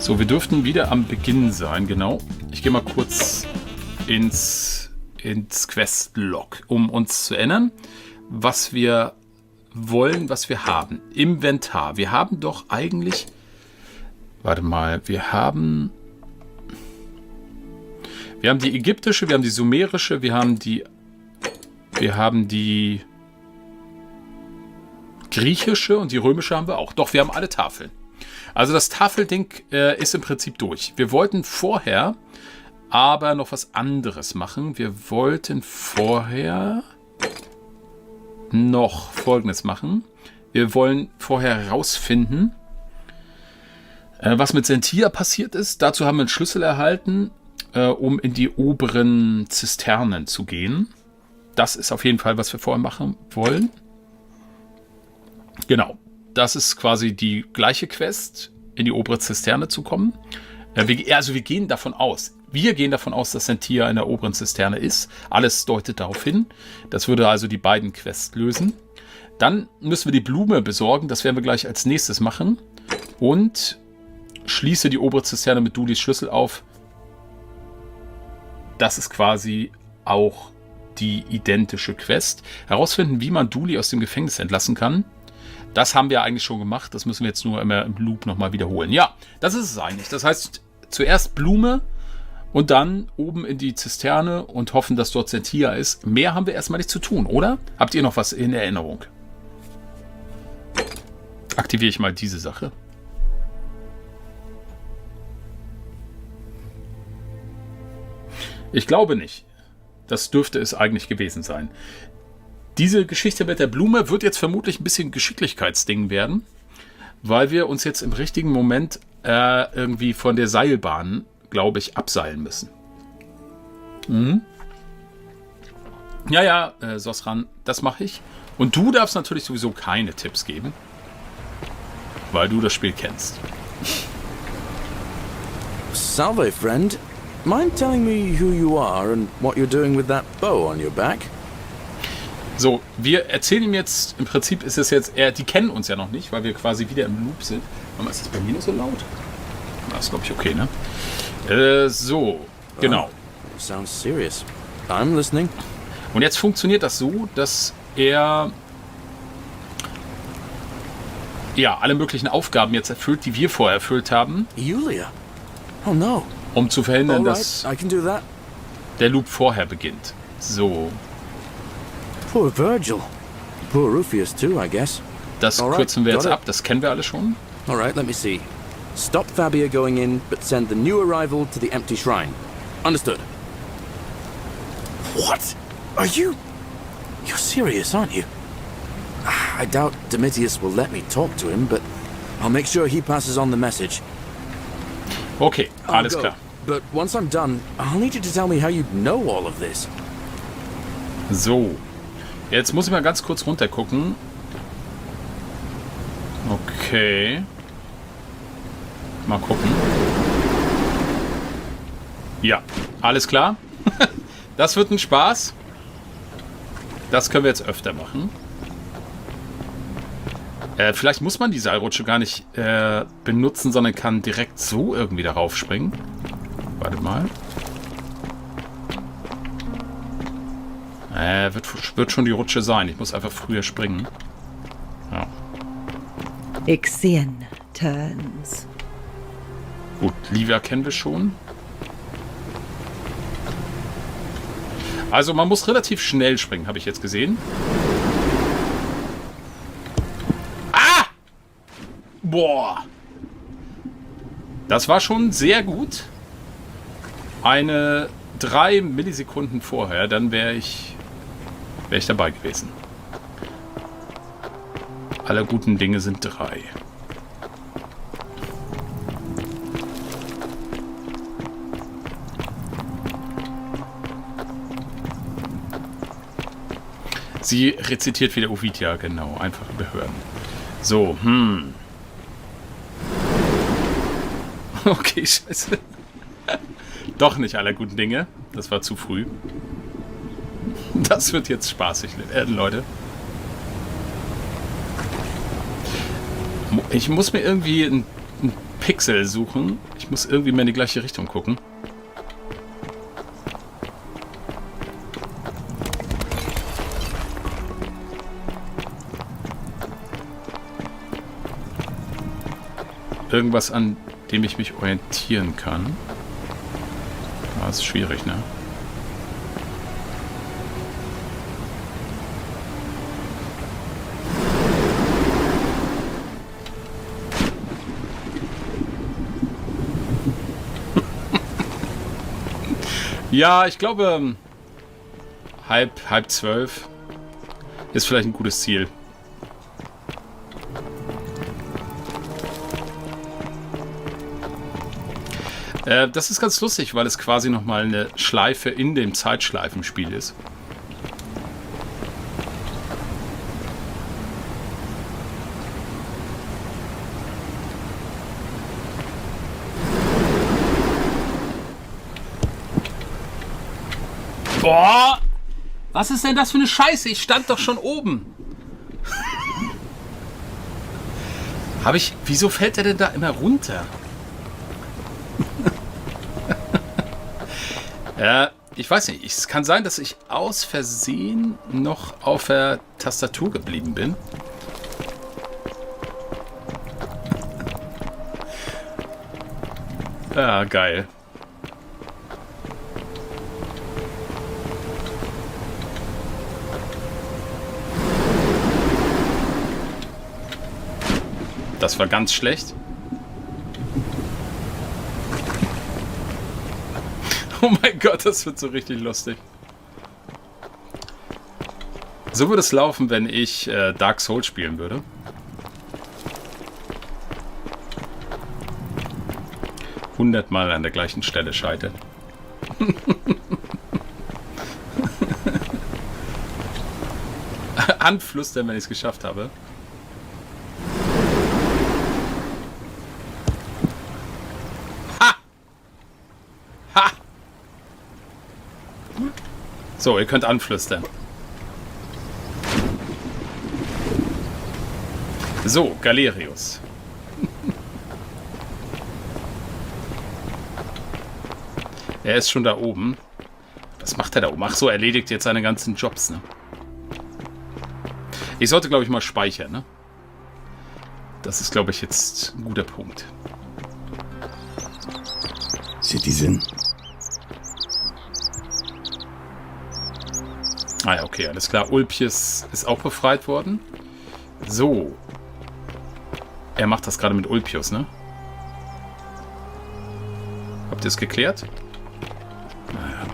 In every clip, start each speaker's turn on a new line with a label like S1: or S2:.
S1: So, wir dürften wieder am Beginn sein, genau. Ich gehe mal kurz ins Quest-Log, um uns zu erinnern, was wir wollen, was wir haben. Inventar. Wir haben doch eigentlich... Warte mal, wir haben die ägyptische, wir haben die sumerische, wir haben die griechische und die römische haben wir auch. Doch, wir haben alle Tafeln. Also das Tafelding ist im Prinzip durch. Wir wollten vorher aber noch was anderes machen. Wir wollten vorher noch Folgendes machen. Wir wollen vorher herausfinden, was mit Sentia passiert ist. Dazu haben wir einen Schlüssel erhalten, um in die oberen Zisternen zu gehen. Das ist auf jeden Fall, was wir vorher machen wollen. Genau. Das ist quasi die gleiche Quest, in die obere Zisterne zu kommen. Wir gehen davon aus. Wir gehen davon aus, dass Sentia in der oberen Zisterne ist. Alles deutet darauf hin. Das würde also die beiden Quests lösen. Dann müssen wir die Blume besorgen. Das werden wir gleich als nächstes machen. Und schließe die obere Zisterne mit Dulis Schlüssel auf. Das ist quasi auch die identische Quest. Herausfinden, wie man Duli aus dem Gefängnis entlassen kann. Das haben wir eigentlich schon gemacht. Das müssen wir jetzt nur immer im Loop nochmal wiederholen. Ja, das ist es eigentlich. Das heißt, zuerst Blume und dann oben in die Zisterne und hoffen, dass dort Sentia ist. Mehr haben wir erstmal nicht zu tun, oder? Habt ihr noch was in Erinnerung? Aktiviere ich mal diese Sache. Ich glaube nicht. Das dürfte es eigentlich gewesen sein. Diese Geschichte mit der Blume wird jetzt vermutlich ein bisschen Geschicklichkeitsding werden, weil wir uns jetzt im richtigen Moment irgendwie von der Seilbahn, glaube ich, abseilen müssen. Mhm. Ja, Sosran, das mache ich. Und du darfst natürlich sowieso keine Tipps geben, weil du das Spiel kennst.
S2: Salve, friend. Mind telling me who you are and what you're doing with that bow on your back?
S1: So, wir erzählen ihm jetzt, im Prinzip ist es jetzt, die kennen uns ja noch nicht, weil wir quasi wieder im Loop sind. Aber ist das bei mir nur so laut? Das ist, glaube ich, okay, ne? So, genau.
S2: Oh, sounds serious. I'm listening.
S1: Und jetzt funktioniert das so, dass er alle möglichen Aufgaben jetzt erfüllt, die wir vorher erfüllt haben.
S2: Julia? Oh no.
S1: Um zu verhindern,
S2: Right,
S1: dass
S2: I can do that.
S1: der Loop vorher beginnt. So.
S2: Poor Virgil. Poor Rufius too, I guess.
S1: Das kürzen wir jetzt ab, das kennen wir alle schon.
S2: Alright, let me see. Stop Fabia going in, but send the new arrival to the empty shrine. Understood. What? Are you... You're serious, aren't you? I doubt Domitius will let me talk to him, but I'll make sure he passes on the message.
S1: Okay, alles klar.
S2: But once I'm done, I'll need you to tell me how you know all of this.
S1: So. Jetzt muss ich mal ganz kurz runter gucken. Okay. Mal gucken. Ja, alles klar. Das wird ein Spaß. Das können wir jetzt öfter machen. Vielleicht muss man die Seilrutsche gar nicht benutzen, sondern kann direkt so irgendwie darauf springen. Warte mal. Wird schon die Rutsche sein. Ich muss einfach früher springen. Ja.
S3: Ixian turns.
S1: Gut, Livia kennen wir schon. Also man muss relativ schnell springen, habe ich jetzt gesehen. Ah! Boah! Das war schon sehr gut. Eine 3 Millisekunden vorher, dann wäre ich dabei gewesen. Alle guten Dinge sind 3. Sie rezitiert wieder Ovidia, genau. Einfach überhören. So, Okay, scheiße. Doch nicht aller guten Dinge. Das war zu früh. Das wird jetzt spaßig werden, Leute. Ich muss mir irgendwie ein Pixel suchen. Ich muss irgendwie mehr in die gleiche Richtung gucken. Irgendwas, an dem ich mich orientieren kann. Das ist schwierig, ne? Ja, ich glaube, halb 12 ist vielleicht ein gutes Ziel. Das ist ganz lustig, weil es quasi nochmal eine Schleife in dem Zeitschleifenspiel ist. Boah! Was ist denn das für eine Scheiße? Ich stand doch schon oben. Wieso fällt er denn da immer runter? Ich weiß nicht. Es kann sein, dass ich aus Versehen noch auf der Tastatur geblieben bin. Ja, geil. Das war ganz schlecht. Oh mein Gott, das wird so richtig lustig. So würde es laufen, wenn ich Dark Souls spielen würde. Hundertmal an der gleichen Stelle scheitern. Anflüstern, wenn ich es geschafft habe. So, ihr könnt anflüstern. So, Galerius. Er ist schon da oben. Was macht er da oben? Ach so, erledigt jetzt seine ganzen Jobs, ne? Ich sollte, glaube ich, mal speichern, ne? Das ist, glaube ich, jetzt ein guter Punkt.
S2: Citizen.
S1: Ah ja, okay, alles klar. Ulpius ist auch befreit worden. So. Er macht das gerade mit Ulpius, ne? Habt ihr es geklärt? Naja.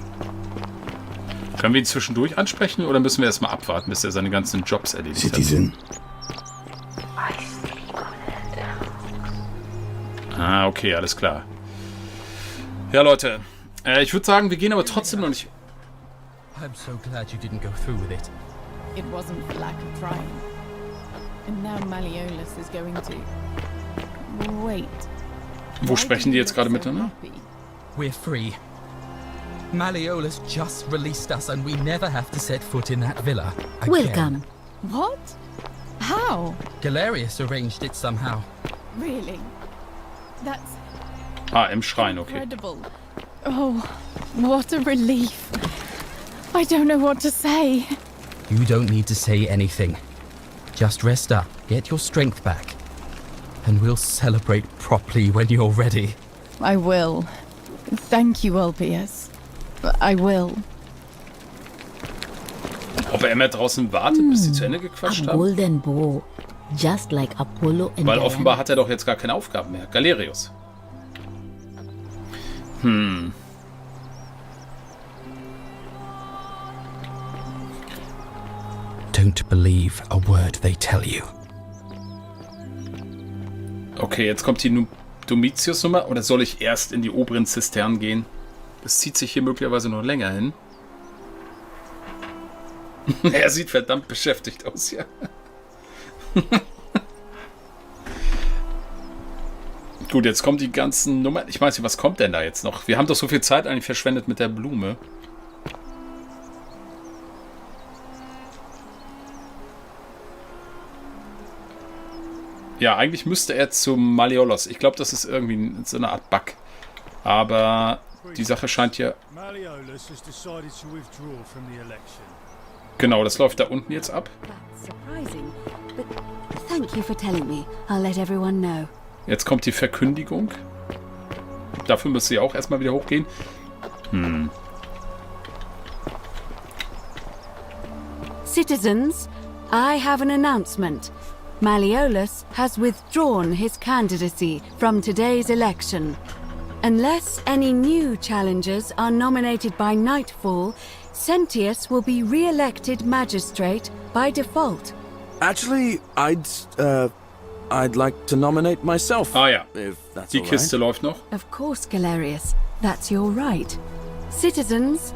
S1: Können wir ihn zwischendurch ansprechen oder müssen wir erstmal abwarten, bis er seine ganzen Jobs erledigt
S2: Citizen.
S1: hat? Ah, okay, alles klar. Ja, Leute. Ich würde sagen, wir gehen aber trotzdem noch nicht...
S3: I'm so glad you didn't go through with it.
S4: It wasn't for lack of trying. And now Malleolus is going to... Wait.
S1: Wo sprechen die jetzt gerade miteinander?
S3: We're free. Malleolus just released us and we never have to set foot in that villa again.
S5: Welcome.
S4: What? How?
S3: Galerius arranged it somehow.
S4: Really? That's
S1: Im Schrein, okay.
S4: incredible. Oh, what a relief. I don't know what to say.
S3: You don't need to say anything. Just rest up, get your strength back, and we'll celebrate properly when you're ready.
S4: I will. Thank you, Ulpius. I will.
S1: Ob er immer draußen wartet, bis sie zu Ende gequatscht
S5: A
S1: haben?
S5: golden bow, just like Apollo and
S1: Weil
S5: Diana.
S1: offenbar hat er doch jetzt gar keine Aufgaben mehr. Galerius.
S3: Don't believe a word they tell you.
S1: Okay, jetzt kommt die Domitius-Nummer. Oder soll ich erst in die oberen Zisternen gehen? Das zieht sich hier möglicherweise noch länger hin. Er sieht verdammt beschäftigt aus, ja. Gut, jetzt kommen die ganzen Nummern. Ich weiß nicht, was kommt denn da jetzt noch? Wir haben doch so viel Zeit eigentlich verschwendet mit der Blume. Ja, eigentlich müsste er zum Malleolus. Ich glaube, das ist irgendwie so eine Art Bug. Aber die Sache scheint ja... Genau, das läuft da unten jetzt ab.
S5: Surprising, but thank you for telling me. I'll let everyone know.
S1: Jetzt kommt die Verkündigung. Dafür müsste sie auch erstmal wieder hochgehen.
S5: Citizens, I have an announcement. Malleolus has withdrawn his candidacy from today's election. Unless any new challengers are nominated by nightfall, Sentius will be re-elected magistrate by default.
S2: Actually, I'd like to nominate myself.
S1: Ah ja,
S2: If that's
S1: die
S2: all
S1: Kiste
S2: right.
S1: läuft noch.
S5: Of course, Galerius. That's your right. Citizens,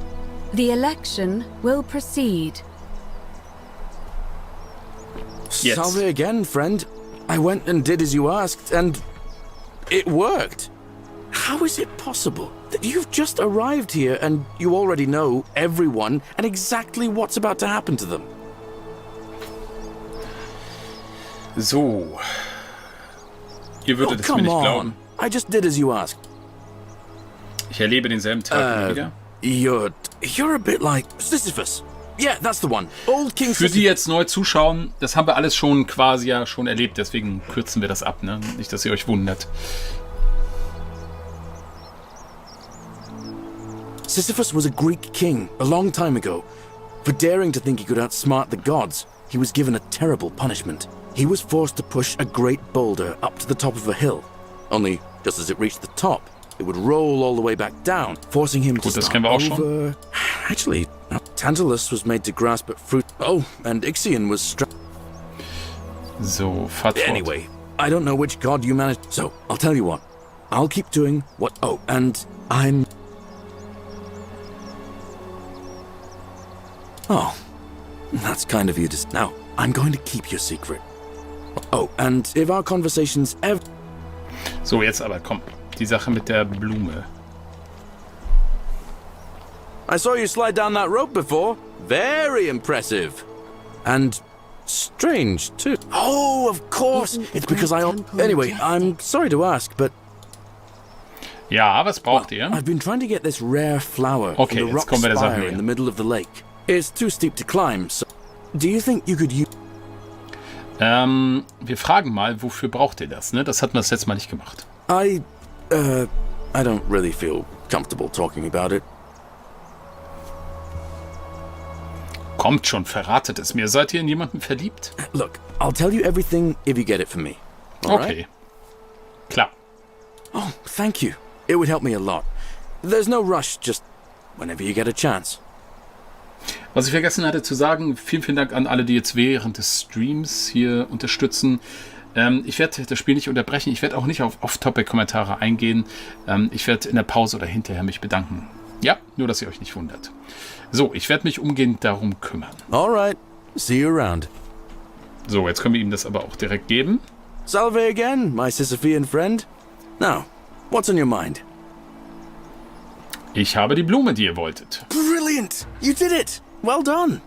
S5: the election will proceed.
S1: Jetzt.
S2: Salve again, friend. I went and did as you asked, and it worked. How is it possible that you've just arrived here and you already know everyone and exactly what's about to happen to them?
S1: So. Ihr würdet es mir
S2: come
S1: nicht
S2: on.
S1: glauben.
S2: I just did as you asked.
S1: Ich erlebe denselben Tag immer wieder.
S2: You're a bit like Sisyphus. Yeah, that's the one. Old King
S1: Für die
S2: Sisyphus.
S1: jetzt neu zuschauen, das haben wir alles schon quasi ja schon erlebt, deswegen kürzen wir das ab, ne? Nicht, dass ihr euch wundert.
S2: Sisyphus was a Greek king a long time ago. For daring to think he could outsmart the gods, he was given a terrible punishment. He was forced to push a great boulder up to the top of a hill. Only, just as it reached the top, it would roll all the way back down, forcing him to
S1: Gut, das
S2: start
S1: kennen wir auch schon.
S2: over. Actually, Tantalus was made to grasp at fruit. Oh, and Ixion was struck.
S1: So, fahrt fort.
S2: Anyway, I don't know which god you managed. So, I'll tell you what. I'll keep doing what... Oh, and I'm... Oh, that's kind of you to... Now, I'm going to keep your secret. Oh, and if our conversations ever...
S1: So, jetzt aber, komm. Die Sache mit der Blume.
S2: I saw you slide down that rope before. Very impressive. And strange, too. Oh, of course.
S5: Isn't the
S2: It's because
S5: Great
S2: I...
S5: Temple
S2: Anyway,
S5: majestic?
S2: I'm sorry to ask, but...
S1: Ja, was braucht ihr?
S2: I've been trying to get this rare flower
S1: Okay,
S2: from the
S1: jetzt
S2: rock
S1: kommen wir der Sache
S2: spire
S1: näher.
S2: in the middle of the lake. It's too steep to climb, so... Do you think you could use...
S1: Wir fragen mal, wofür braucht ihr das, ne? Das hatten wir das letzte Mal nicht gemacht.
S2: I don't really feel comfortable talking about it.
S1: Kommt schon, verratet es mir. Seid ihr in jemanden verliebt?
S2: Look, I'll tell you everything if you get it from me. All right?
S1: Okay. Klar.
S2: Oh, thank you. It would help me a lot. There's no rush, just whenever you get a chance.
S1: Was ich vergessen hatte zu sagen, vielen Dank an alle, die jetzt während des Streams hier unterstützen. Ich werde das Spiel nicht unterbrechen. Ich werde auch nicht auf Off-Topic-Kommentare eingehen. Ich werde in der Pause oder hinterher mich bedanken. Ja, nur, dass ihr euch nicht wundert. So, ich werde mich umgehend darum kümmern.
S2: All right. See you around.
S1: So, jetzt können wir ihm das aber auch direkt geben.
S2: Salve again, my Sisyphean friend. Now, what's on your mind?
S1: Ich habe die Blume, die ihr wolltet.
S2: Brilliant! You did it! Well done!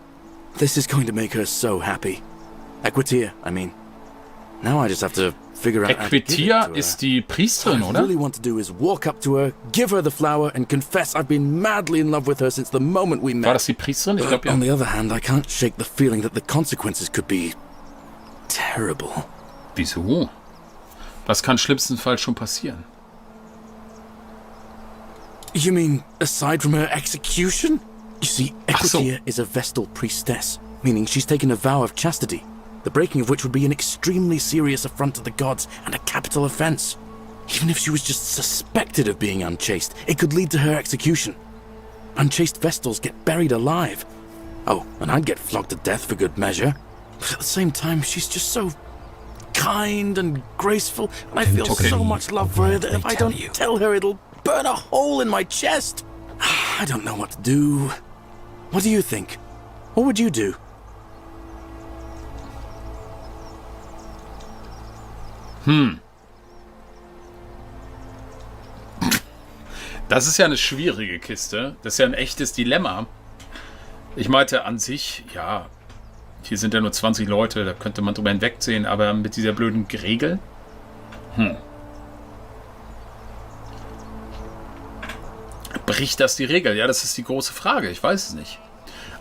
S2: This is going to make her so happy. Equitia, I mean. Now I just have to figure out how to give it
S1: Equitia
S2: to her.
S1: ist die Priesterin,
S2: What I
S1: oder?
S2: really want to do is walk up to her, give her the flower, and confess I've been madly in love with her since the moment we
S1: War
S2: met.
S1: das die Priesterin? Ich
S2: But
S1: glaube ja.
S2: on the other hand, I can't shake the feeling that the consequences could be terrible.
S1: Wieso? Was kann schlimmstenfalls schon passieren?
S2: You mean aside from her execution? You see,
S1: Ach so.
S2: Equitia is a Vestal priestess, meaning she's taken a vow of chastity, the breaking of which would be an extremely serious affront to the gods and a capital offense. Even if she was just suspected of being unchaste, it could lead to her execution. Unchaste Vestals get buried alive. Oh, and I'd get flogged to death for good measure. But at the same time, she's just so kind and graceful, and I feel so much love for her that if I don't tell her, it'll burn a hole in my chest. I don't know what to do. What do you think? What would you do?
S1: Das ist ja eine schwierige Kiste. Das ist ja ein echtes Dilemma. Ich meinte an sich, ja, Hier sind ja nur 20 Leute, da könnte man drüber hinwegsehen, aber mit dieser blöden Regel? Bricht das die Regel? Ja, das ist die große Frage. Ich weiß es nicht.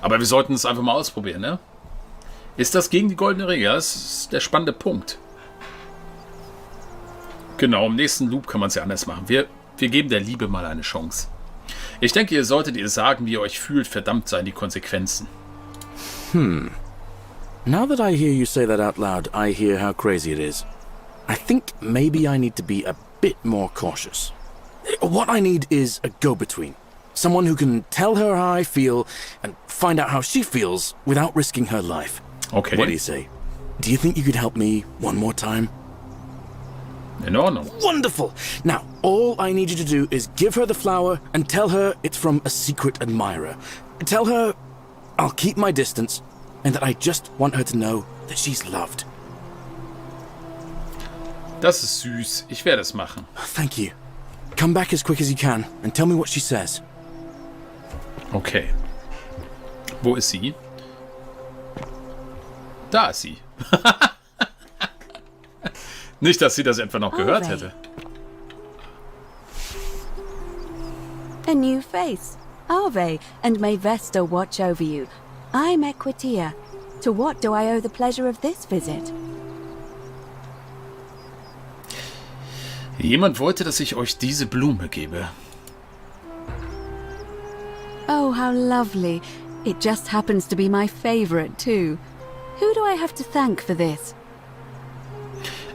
S1: Aber wir sollten es einfach mal ausprobieren, ne? Ist das gegen die goldene Regel? Das ist der spannende Punkt. Genau, im nächsten Loop kann man es ja anders machen. Wir geben der Liebe mal eine Chance. Ich denke, ihr solltet ihr sagen, wie ihr euch fühlt. Verdammt seien die Konsequenzen.
S2: Now that I hear you say that out loud, I hear how crazy it is. I think maybe I need to be a bit more cautious. What I need is a go-between. Someone who can tell her how I feel and find out how she feels without risking her life.
S1: Okay.
S2: What do you say? Do you think you could help me one more time?
S1: In Ordnung.
S2: Wonderful! Now, all I need you to do is give her the flower and tell her it's from a secret admirer. Tell her I'll keep my distance and that I just want her to know that she's loved.
S1: Das ist süß. Ich werde es machen.
S2: Thank you. Come back as quick as you can and tell me what she says.
S1: Okay. Wo ist sie? Da ist sie. Nicht, dass sie das etwa noch gehört hätte.
S5: A new face. Ave, and may Vesta watch over you. I'm Equitia. To what do I owe the pleasure of this visit?
S1: Jemand wollte, dass ich euch diese Blume gebe.
S5: Oh, how lovely. It just happens to be my favorite, too. Who do I have to thank for this?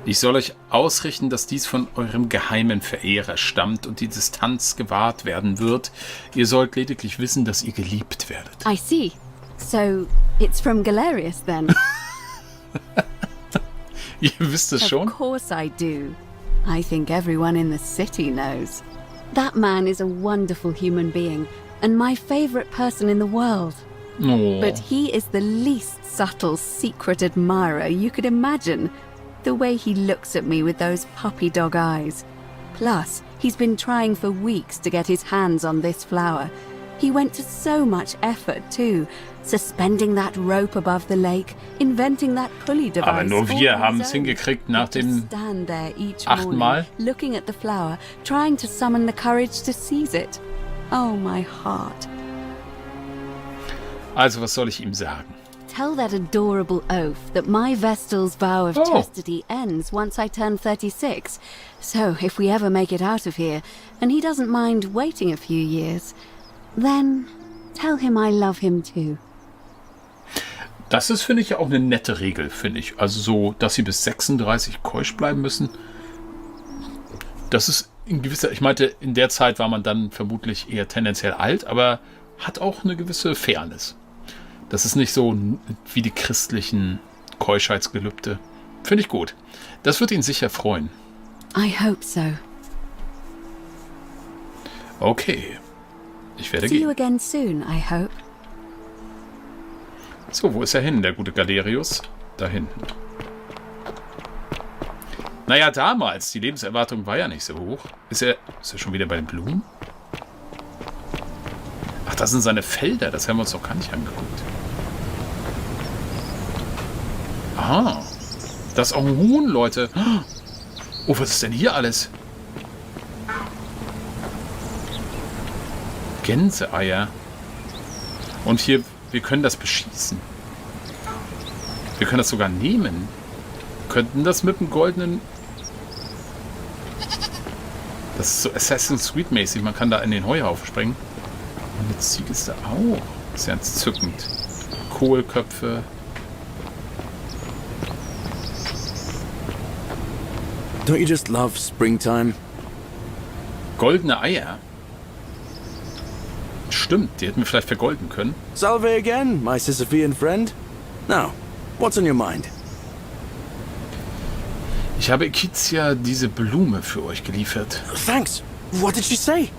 S1: Ich soll euch ausrichten, dass dies von eurem geheimen Verehrer stammt und die Distanz gewahrt werden wird. Ihr sollt lediglich wissen, dass ihr geliebt werdet.
S5: I see. So, it's from Galerius, then?
S1: Ihr wisst es schon?
S5: Of course I do. I think everyone in the city knows. That man is a wonderful human being, and my favorite person in the world.
S1: Oh.
S5: But he is the least subtle secret admirer you could imagine. The way he looks at me with those puppy dog eyes. Plus, he's been trying for weeks to get his hands on this flower. He went to so much effort, too. Suspending that rope above the lake, inventing that pulley device.
S1: Aber nur wir haben es hingekriegt nach dem 8. Mal.
S5: Looking at the flower, trying to summon the courage to seize it. Oh, my heart.
S1: Also, was soll ich ihm sagen?
S5: Tell that adorable oaf that my Vestal's vow of chastity ends once I turn 36. So, if we ever make it out of here, and he doesn't mind waiting a few years, then tell him I love him too.
S1: Das ist, finde ich, auch eine nette Regel, finde ich. Also so, dass sie bis 36 keusch bleiben müssen. Das ist in gewisser... Ich meinte, in der Zeit war man dann vermutlich eher tendenziell alt, aber hat auch eine gewisse Fairness. Das ist nicht so wie die christlichen Keuschheitsgelübde. Finde ich gut. Das wird ihn sicher freuen.
S5: I hope so.
S1: Okay. Ich werde
S5: See you
S1: gehen.
S5: again soon, I hope.
S1: So, wo ist er hin, der gute Galerius? Da hinten. Naja, damals, die Lebenserwartung war ja nicht so hoch. Ist er schon wieder bei den Blumen? Ach, das sind seine Felder. Das haben wir uns noch gar nicht angeguckt. Aha. Das ist auch ein Huhn, Leute. Oh, was ist denn hier alles? Gänseeier. Und hier, wir können das beschießen. Wir können das sogar nehmen. Wir könnten das mit dem goldenen... Das ist so Assassin's Creed mäßig. Man kann da in den Heuhaufen springen. Und eine Ziege ist da auch. Das ist ja entzückend. Kohlköpfe.
S2: Don't you just love springtime?
S1: Goldene Eier. Stimmt, die hätten wir vielleicht vergolden können.
S2: Salve again, my Sisyphean friend. Now, what's on your mind?
S1: Ich habe Equitia diese Blume für euch geliefert.
S2: Thanks. What did she say?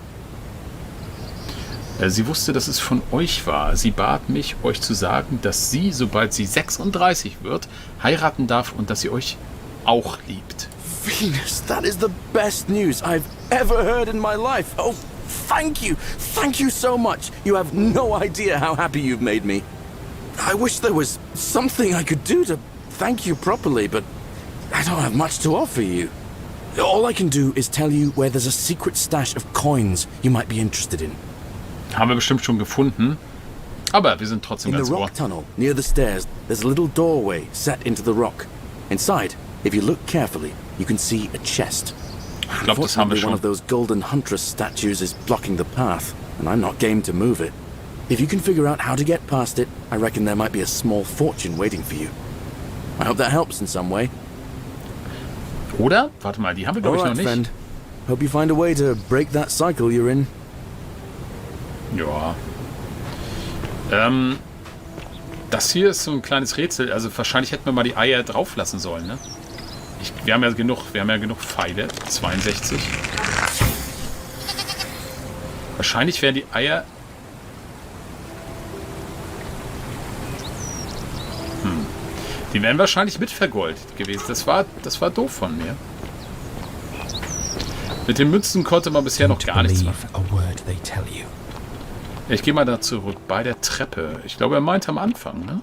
S1: Sie wusste, dass es von euch war. Sie bat mich, euch zu sagen, dass sie, sobald sie 36 wird, heiraten darf und dass sie euch auch liebt.
S2: Venus, that is the best news I've ever heard in my life. Oh, thank you. Thank you so much. You have no idea how happy you've made me. I wish there was something I could do to thank you properly, but I don't have much to offer you. All I can do is tell you where there's a secret stash of coins you might be interested in.
S1: Haben wir bestimmt schon gefunden. Aber wir sind trotzdem
S2: In
S1: ganz
S2: the
S1: ohr.
S2: rock tunnel, near the stairs, there's a little doorway set into the rock. Inside, if you look carefully, you can see a chest.
S1: Ich glaube, das haben wir
S2: Unfortunately, one
S1: schon.
S2: of those golden huntress statues is blocking the path, and I'm not game to move it. If you can figure out how to get past it, I reckon there might be a small fortune waiting for you. I hope that helps in some way.
S1: Oder? Warte mal, die haben wir, glaube ich, noch
S2: Alright,
S1: nicht.
S2: friend. Hope you find a way to break that cycle you're in.
S1: Ja. Das hier ist so ein kleines Rätsel. Also wahrscheinlich hätten wir mal die Eier drauf lassen sollen, ne? Wir haben ja genug Pfeile. 62. Wahrscheinlich wären die Eier... Die wären wahrscheinlich mit vergoldet gewesen. Das war doof von mir. Mit den Münzen konnte man bisher noch gar nichts machen. Ich gehe mal da zurück. Bei der Treppe. Ich glaube, er meint am Anfang, ne?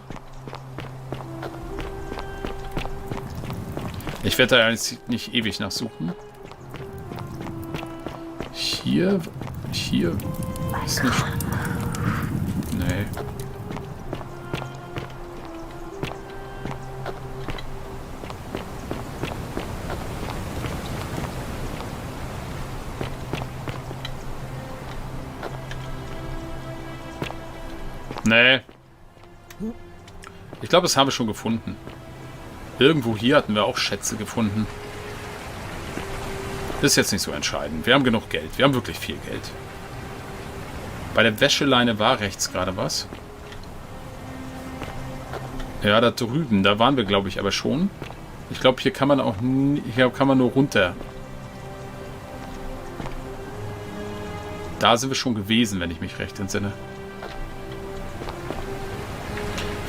S1: Ich werde da jetzt nicht ewig nachsuchen. Hier ist nicht... Nee. Nee. Ich glaube, das haben wir schon gefunden. Irgendwo hier hatten wir auch Schätze gefunden. Das ist jetzt nicht so entscheidend. Wir haben genug Geld. Wir haben wirklich viel Geld. Bei der Wäscheleine war rechts gerade was. Ja, da drüben. Da waren wir, glaube ich, aber schon. Ich glaube, hier kann man auch... Hier kann man nur runter. Da sind wir schon gewesen, wenn ich mich recht entsinne.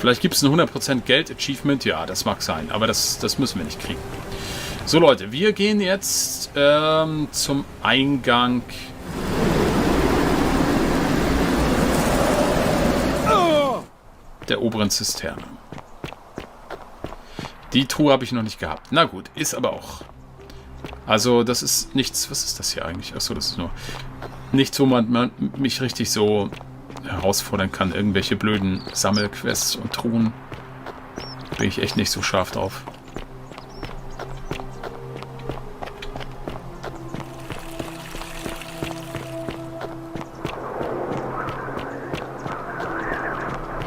S1: Vielleicht gibt es ein 100% Geld-Achievement. Ja, das mag sein. Aber das müssen wir nicht kriegen. So, Leute. Wir gehen jetzt zum Eingang. Der oberen Zisterne. Die Truhe habe ich noch nicht gehabt. Na gut, ist aber auch... Also, das ist nichts... Was ist das hier eigentlich? Achso, das ist nur... Nichts, wo man mich richtig so... herausfordern kann. Irgendwelche blöden Sammelquests und Truhen. Bin ich echt nicht so scharf drauf.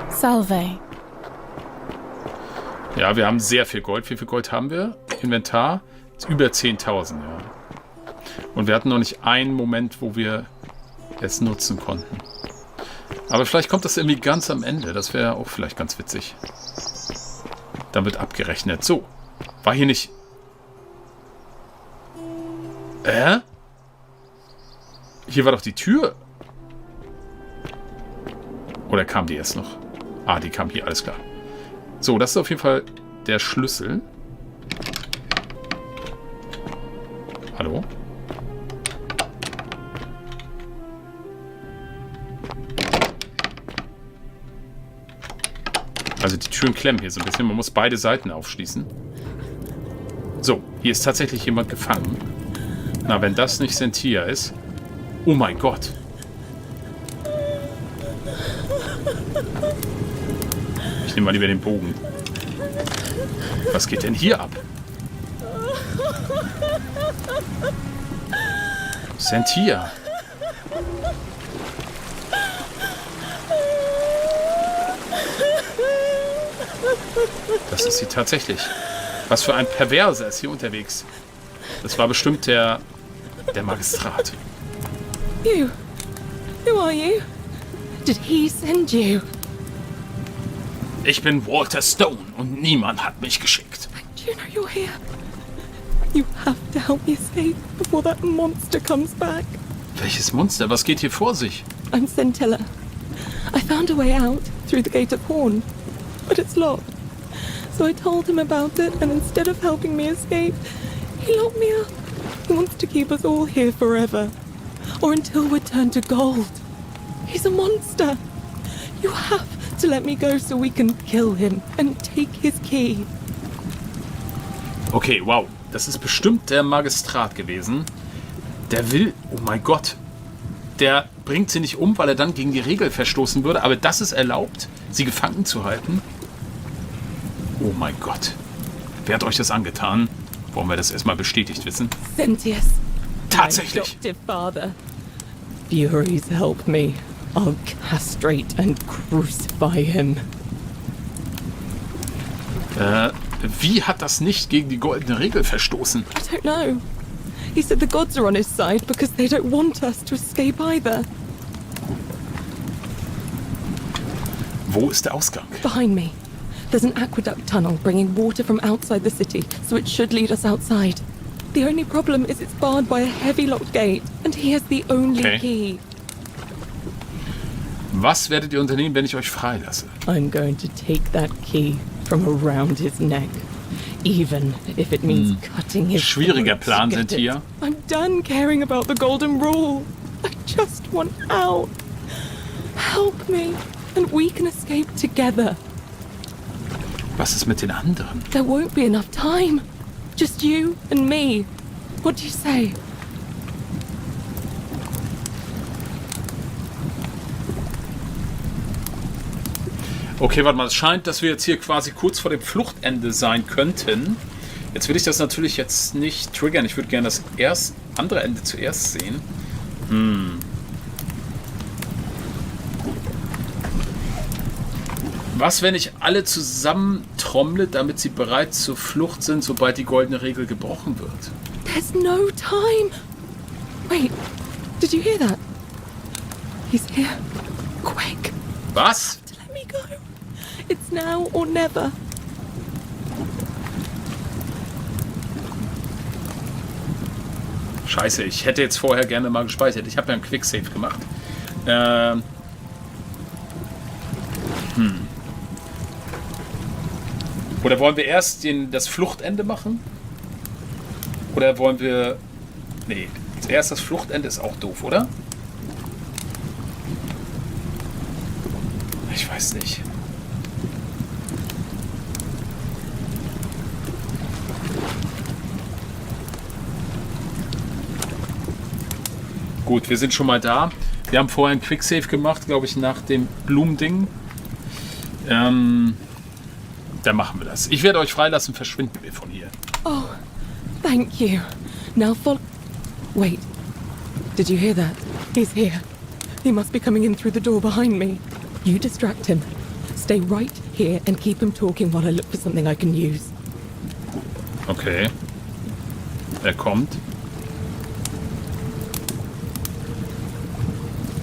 S4: Salve.
S1: Ja, wir haben sehr viel Gold. Wie viel Gold haben wir? Inventar? Ist über 10.000, ja. Und wir hatten noch nicht einen Moment, wo wir es nutzen konnten. Aber vielleicht kommt das irgendwie ganz am Ende. Das wäre auch vielleicht ganz witzig. Dann wird abgerechnet. So. War hier nicht... Hier war doch die Tür. Oder kam die jetzt noch? Ah, die kam hier. Alles klar. So, das ist auf jeden Fall der Schlüssel. Hallo? Also die Türen klemmen hier so ein bisschen. Man muss beide Seiten aufschließen. So, hier ist tatsächlich jemand gefangen. Na, wenn das nicht Sentia ist... Oh mein Gott. Ich nehme mal lieber den Bogen. Was geht denn hier ab? Sentia. Das ist sie tatsächlich. Was für ein Perverser ist hier unterwegs. Das war bestimmt der Magistrat.
S6: You. Who are you? Did he send you?
S1: Ich bin Walter Stone und niemand hat mich geschickt.
S6: Do you know you're here? You have to help me escape before that monster comes back.
S1: Welches Monster? Was geht hier vor sich?
S6: I'm Scintilla. I found a way out through the Gate of Horn, but it's locked. So I told him about it, and instead of helping me escape, he locked me up. He wants to keep us all here forever, or until we're turned to gold. He's a monster. You have to let me go so we can kill him and take his key.
S1: Okay, wow. Das ist bestimmt der Magistrat gewesen. Der will... Oh mein Gott. Der bringt sie nicht um, weil er dann gegen die Regel verstoßen würde. Aber das ist erlaubt, sie gefangen zu halten. Oh mein Gott. Wer hat euch das angetan? Wollen wir das erstmal bestätigt wissen?
S6: Sentius.
S1: Tatsächlich.
S6: My adoptive father. Furies help me. I'll castrate and crucify him.
S1: Wie hat das nicht gegen die goldene Regel verstoßen?
S6: I don't know. He said the gods are on his side because they don't want us to escape either.
S1: Wo ist der Ausgang?
S6: Behind me. There's an aqueduct tunnel bringing water from outside the city, so it should lead us outside. The only problem is it's barred by a heavy locked gate, and he has the only key.
S1: Was werdet ihr unternehmen, wenn ich euch freilasse?
S6: I'm going to take that key from around his neck, even if it means cutting his
S1: Schwieriger
S6: throat to
S1: Plan
S6: get
S1: sind hier.
S6: it. I'm done caring about the golden rule. I just want out. Help me, and we can escape together.
S1: Was ist mit den anderen?
S6: There won't be enough time. Just you and me. What do you say?
S1: Okay, warte mal. Es scheint, dass wir jetzt hier quasi kurz vor dem Fluchtende sein könnten. Jetzt will ich das natürlich jetzt nicht triggern. Ich würde gerne das andere Ende zuerst sehen. Was, wenn ich alle zusammen trommle, damit sie bereit zur Flucht sind, sobald die goldene Regel gebrochen wird?
S6: There's no time. Wait, did you hear that? He's here. Quick.
S1: Was?
S6: Let me go. It's now or never.
S1: Scheiße, ich hätte jetzt vorher gerne mal gespeichert. Ich habe ja einen Quicksave gemacht. Oder wollen wir erst das Fluchtende machen? Oder wollen wir... Nee, zuerst das Fluchtende ist auch doof, oder? Ich weiß nicht. Gut, wir sind schon mal da. Wir haben vorher einen Quicksave gemacht, glaube ich, nach dem Blumending. Dann machen wir das. Ich werde euch freilassen, verschwinden wir von hier.
S6: Oh, thank you. Now follow... Wait, did you hear that? He's here. He must be coming in through the door behind me. You distract him. Stay right here and keep him talking while I look for something I can use.
S1: Okay. Er kommt.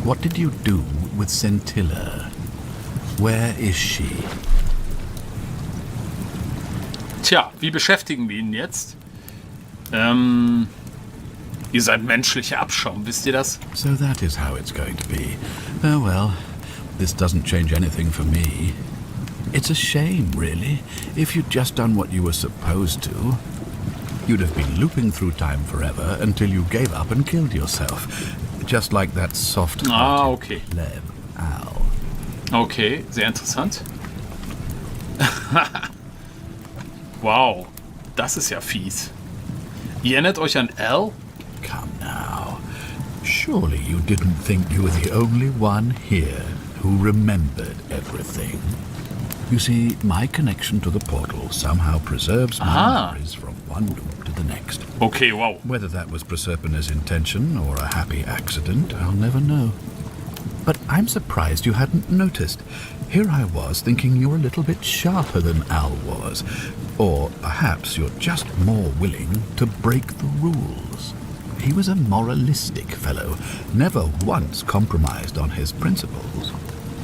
S2: What did you do with Scintilla? Where is she?
S1: Tja, wie beschäftigen wir ihn jetzt? Ihr seid menschlicher Abschaum, wisst ihr das?
S2: So that is how it's going to be. Oh well, this doesn't change anything for me. It's a shame, really. If you'd just done what you were supposed to, you'd have been looping through time forever until you gave up and killed yourself. Just like that soft-hearted
S1: okay.
S2: Leb Al.
S1: Okay, sehr interessant. Wow, das ist ja fies. Ihr erinnert euch an Al?
S2: Come now. Surely you didn't think you were the only one here who remembered everything. You see, my connection to the portal somehow preserves my memories from one loop to the next.
S1: Okay, wow.
S2: Whether that was Proserpina's intention or a happy accident, I'll never know. But I'm surprised you hadn't noticed. Here I was thinking you're a little bit sharper than Al was. Or perhaps you're just more willing to break the rules. He was a moralistic fellow, never once compromised on his principles.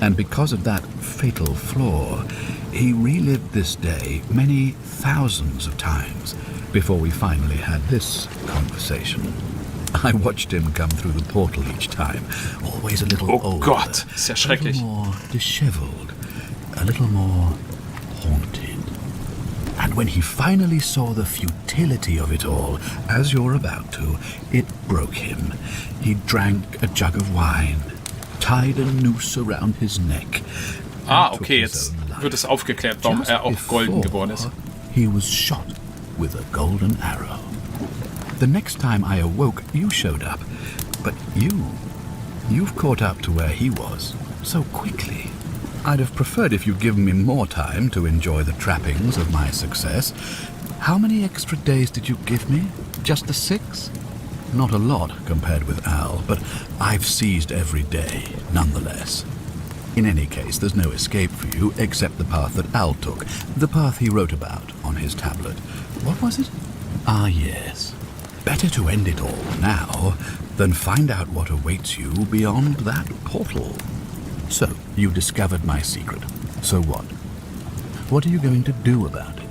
S2: And because of that fatal flaw, he relived this day many thousands of times before we finally had this conversation. I watched him come through the portal each time, always a little older,
S1: Gott, ist ja schrecklich.
S2: a little more disheveled, a little more haunted. And when he finally saw the futility of it all, as you're about to, it broke him. He drank a jug of wine, tied a noose around his neck,
S1: Ah, okay, jetzt wird es aufgeklärt, warum er auch golden geworden ist.
S7: He was shot with a golden arrow. The next time I awoke, you showed up. But you've caught up to where he was so quickly. I'd have preferred if you'd given me more time to enjoy the trappings of my success. How many extra days did you give me? Just the 6? Not a lot compared with Al, but I've seized every day, nonetheless. In any case, there's no escape for you except the path that Al took, the path he wrote about on his tablet. What was it? Ah, yes. Better to end it all now than find out what awaits you beyond that portal. So, you discovered my secret. So what? What are you going to do about it?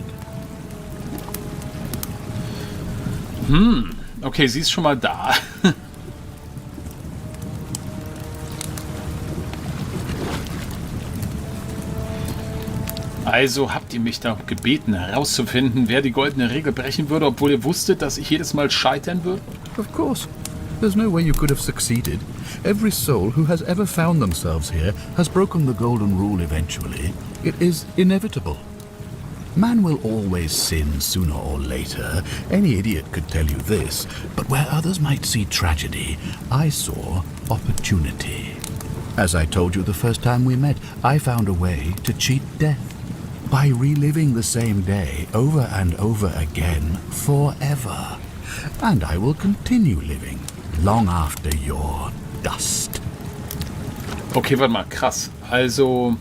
S1: Okay, sie ist schon mal da. Also habt ihr mich darum gebeten, herauszufinden, wer die goldene Regel brechen würde, obwohl ihr wusstet, dass ich jedes Mal scheitern würde?
S7: Of course. There's no way you could have succeeded. Every soul who has ever found themselves here has broken the golden rule eventually. It is inevitable. Man will always sin sooner or later. Any idiot could tell you this. But where others might see tragedy, I saw opportunity. As I told you the first time we met, I found a way to cheat death. By reliving the same day over and over again forever. And I will continue living long after your dust.
S1: Okay, warte mal, krass. Also,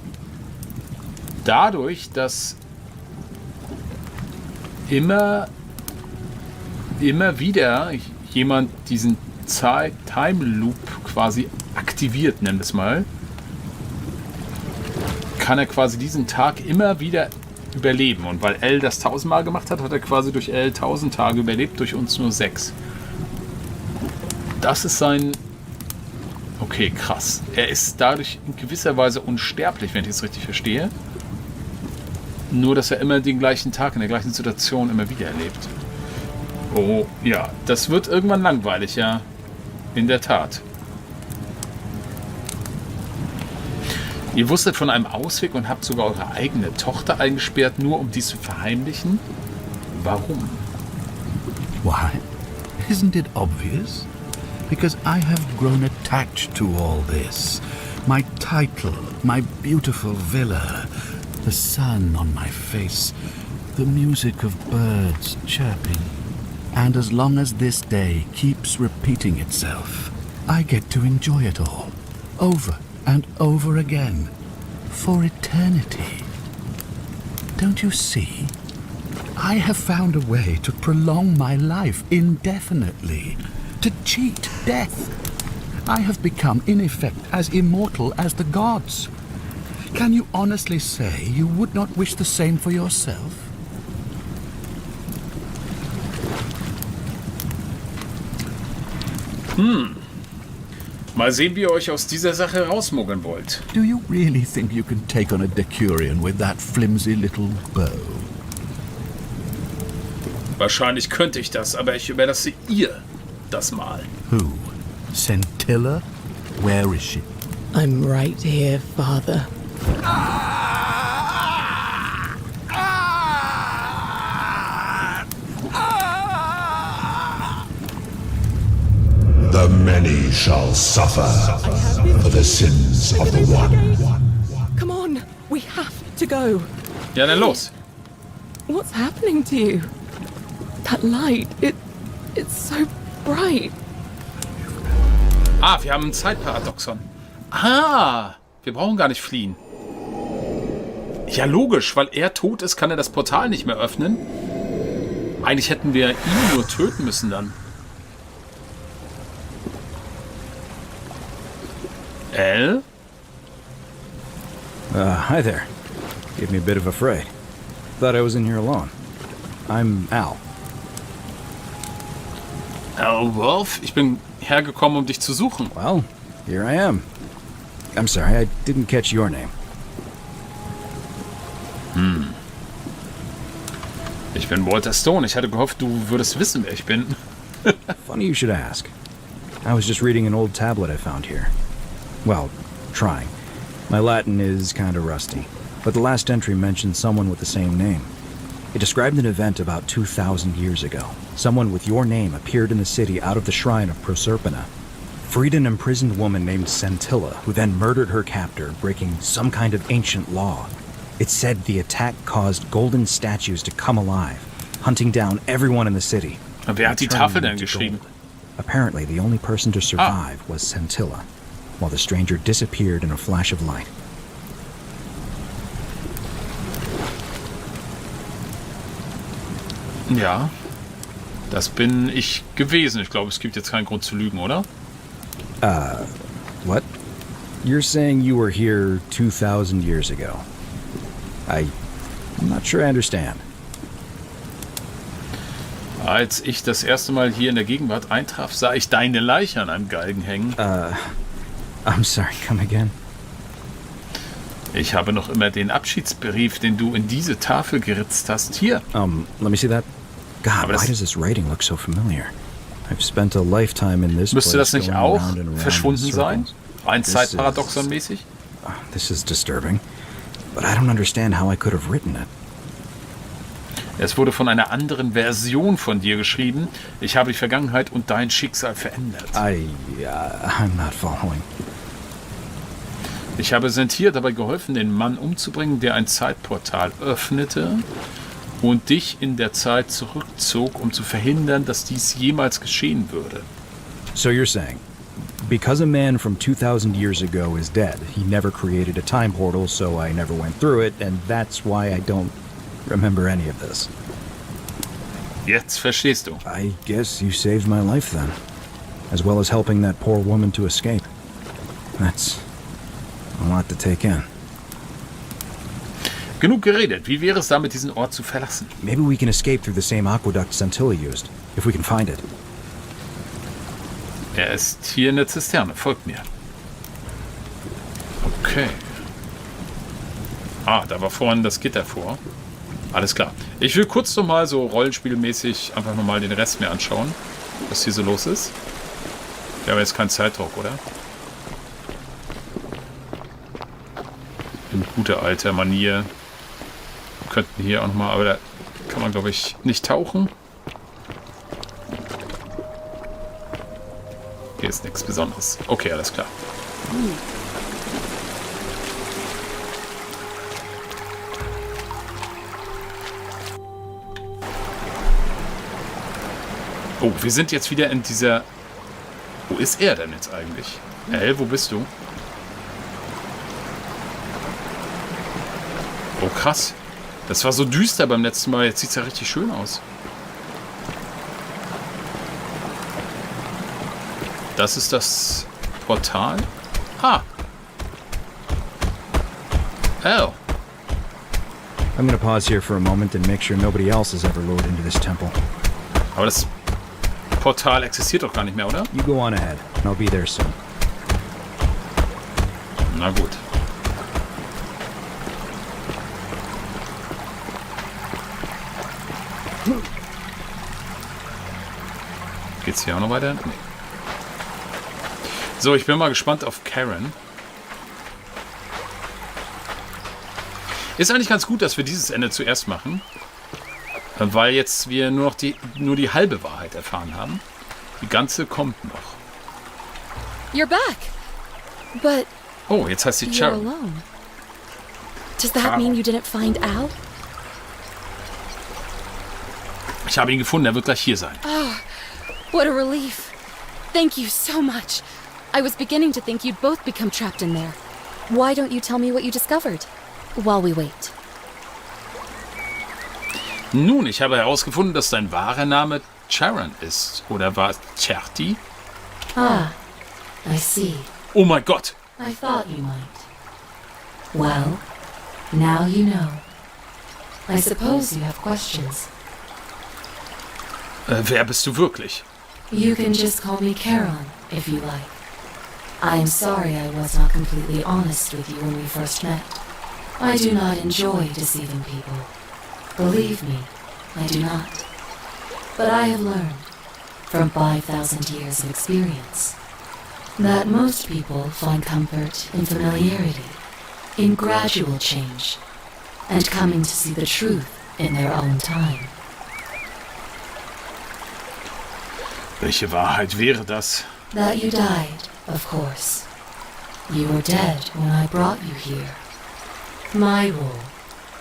S1: dadurch, dass immer wieder jemand diesen Time Loop quasi aktiviert, nennen wir es mal, kann er quasi diesen Tag immer wieder überleben. Und weil L das 1000-mal gemacht hat, hat er quasi durch L 1000 Tage überlebt, durch uns nur 6. Das ist sein... Okay, krass. Er ist dadurch in gewisser Weise unsterblich, wenn ich es richtig verstehe. Nur, dass er immer den gleichen Tag in der gleichen Situation immer wieder erlebt. Oh, ja. Das wird irgendwann langweilig, ja. In der Tat. Ihr wusstet von einem Ausweg und habt sogar eure eigene Tochter eingesperrt, nur um dies zu verheimlichen? Warum?
S7: Why? Isn't it obvious? Because I have grown attached to all this. My title, my beautiful villa, the sun on my face, the music of birds chirping. And as long as this day keeps repeating itself, I get to enjoy it all, over and over again, for eternity. Don't you see? I have found a way to prolong my life indefinitely, to cheat death. I have become, in effect, as immortal as the gods. Can you honestly say you would not wish the same for yourself?
S1: Mal sehen, wie ihr euch aus dieser Sache rausmogeln wollt.
S7: Do you really think you can take on a Decurion with that flimsy little bow?
S1: Wahrscheinlich könnte ich das, aber ich überlasse ihr das mal.
S7: Who? Scintilla? Where is she?
S6: I'm right here, Father.
S8: The many shall suffer for the sins of the one.
S6: Come on, we have to go.
S1: Ja, dann los.
S6: What's happening to you? That light, it's so bright.
S1: Ah, wir haben ein Zeitparadoxon. Ah, wir brauchen gar nicht fliehen. Ja, logisch, weil er tot ist, kann er das Portal nicht mehr öffnen. Eigentlich hätten wir ihn nur töten müssen dann. L?
S9: Hi there. Gave me a bit of a fright. Thought I was in here alone. I'm Al.
S1: Al Wolf? Ich bin hergekommen, um dich zu suchen.
S9: Well, here I am. I'm sorry, I didn't catch your name.
S1: Ich bin Walter Stone. Ich hatte gehofft, du würdest wissen, wer ich bin.
S9: Funny you should ask. I was just reading an old tablet I found here. Well, trying. My Latin is kinda rusty, but the last entry mentioned someone with the same name. It described an event about 2,000 years ago. Someone with your name appeared in the city out of the shrine of Proserpina. Freed an imprisoned woman named Scintilla, who then murdered her captor, breaking some kind of ancient law. It said the attack caused golden statues to come alive, hunting down everyone in the city.
S1: Wer hat die Tafel denn geschrieben?
S9: Apparently, the only person to survive was Scintilla, while the stranger disappeared in a flash of light.
S1: Ja, das bin ich gewesen. Ich glaube, es gibt jetzt keinen Grund zu lügen, oder?
S9: What? You're saying you were here 2,000 years ago? I'm not sure I understand.
S1: Als ich das erste Mal hier in der Gegenwart eintraf, sah ich deine Leiche an einem Galgen hängen.
S9: I'm sorry, come again?
S1: Ich habe noch immer den Abschiedsbrief, den du in diese Tafel geritzt hast. Hier.
S9: Let me see that. God, why does this writing look so familiar? I've spent a lifetime in this place.
S1: Müsste das nicht
S9: going
S1: auch
S9: around and around
S1: verschwunden
S9: in
S1: sein?
S9: circles.
S1: Rein Zeitparadoxon-mäßig?
S9: This is disturbing, but I don't understand how I could have written it.
S1: Es wurde von einer anderen Version von dir geschrieben. Ich habe die Vergangenheit und dein Schicksal verändert.
S9: I'm not following.
S1: Ich habe Sentir dabei geholfen, den Mann umzubringen, der ein Zeitportal öffnete und dich in der Zeit zurückzog, um zu verhindern, dass dies jemals geschehen würde.
S9: So you're saying, because a man from 2,000 years ago is dead, he never created a time portal, so I never went through it, and that's why I don't remember any of this.
S1: Jetzt verstehst du.
S9: I guess you saved my life then, as well as helping that poor woman to escape. That's a lot to take in.
S1: Genug geredet. Wie wäre es damit, diesen Ort zu verlassen?
S9: Maybe we can escape through the same aqueduct Scintilla used, if we can find it.
S1: Er ist hier in der Zisterne. Folgt mir. Okay. Da war vorhin das Gitter vor. Alles klar. Ich will kurz nochmal so rollenspielmäßig einfach nochmal den Rest mir anschauen, was hier so los ist. Wir haben jetzt keinen Zeitdruck, oder? In guter alter Manier. Wir könnten hier auch nochmal, aber da kann man, glaube ich, nicht tauchen. Hier ist nichts Besonderes. Okay, alles klar. Oh, wir sind jetzt wieder in dieser... Wo ist er denn jetzt eigentlich? Wo bist du? Oh, krass. Das war so düster beim letzten Mal. Jetzt sieht es ja richtig schön aus. Das ist das Portal. Oh.
S9: I'm gonna pause here for a moment and make sure nobody else has ever lured into this temple.
S1: Aber das Portal existiert doch gar nicht mehr, oder?
S9: You go on ahead. I'll be there soon.
S1: Na gut. Geht's hier auch noch weiter? Nee. So, ich bin mal gespannt auf Karen. Ist eigentlich ganz gut, dass wir dieses Ende zuerst machen. Weil jetzt wir nur die halbe Wahrheit erfahren haben. Die ganze kommt noch.
S6: You're back. But
S1: oh, jetzt heißt sie
S6: you're
S1: Sharon.
S6: alone. Does that mean you didn't find Al?
S1: Ich habe ihn gefunden, er wird gleich hier sein.
S6: Oh, what a relief. Thank you so much. I was beginning to think you'd both become trapped in there. Why don't you tell me what you discovered while we wait?
S1: Nun, ich habe herausgefunden, dass dein wahrer Name Sharon ist. Oder war es Cherti?
S10: Ah, I see.
S1: Oh mein Gott!
S10: I thought you might. Well, now you know. I suppose you have questions.
S1: Wer bist du wirklich?
S10: You can just call me Charon, if you like. I am sorry I was not completely honest with you when we first met. I do not enjoy deceiving people. Believe me, I do not. But I have learned, from 5,000 years of experience, that most people find comfort in familiarity in gradual change and coming to see the truth in their own time.
S1: Welche Wahrheit wäre das?
S10: That you died, of course. You were dead when I brought you here. My role,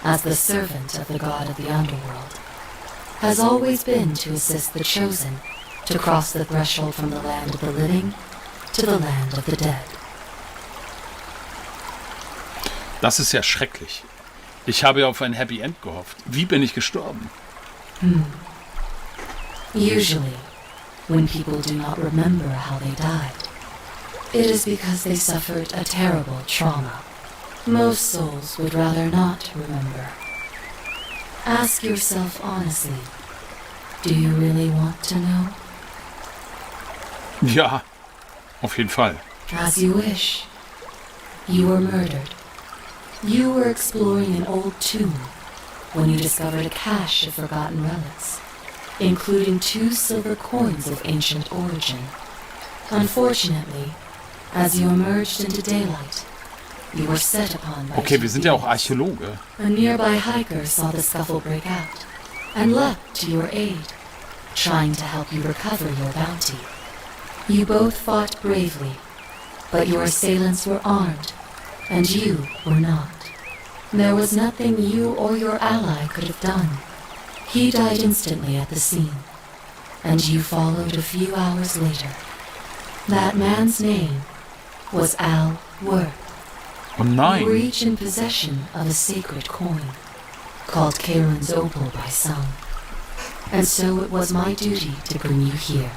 S10: as the servant of the god of the underworld, has always been to assist the chosen to cross the threshold from the land of the living to the land of the dead.
S1: Das ist ja schrecklich. Ich habe ja auf ein Happy End gehofft. Wie bin ich gestorben?
S10: Usually, when people do not remember how they died, it is because they suffered a terrible trauma. Most souls would rather not remember. Ask yourself honestly, do you really want to know?
S1: Ja, auf jeden Fall.
S10: As you wish. You were murdered. You were exploring an old tomb when you discovered a cache of forgotten relics, including 2 silver coins of ancient origin. Unfortunately, as you emerged into daylight, you were set upon by
S1: Okay,
S10: 2
S1: wir sind ja auch
S10: thieves.
S1: Archäologe.
S10: A nearby hiker saw the scuffle break out and leapt to your aid, trying to help you recover your bounty. You both fought bravely, but your assailants were armed, and you were not. There was nothing you or your ally could have done. He died instantly at the scene, and you followed a few hours later. That man's name was Al Worth.
S1: Oh
S10: You were
S1: nein.
S10: each in possession of a sacred coin, called Karen's Opal by some. And so it was my duty to bring you here.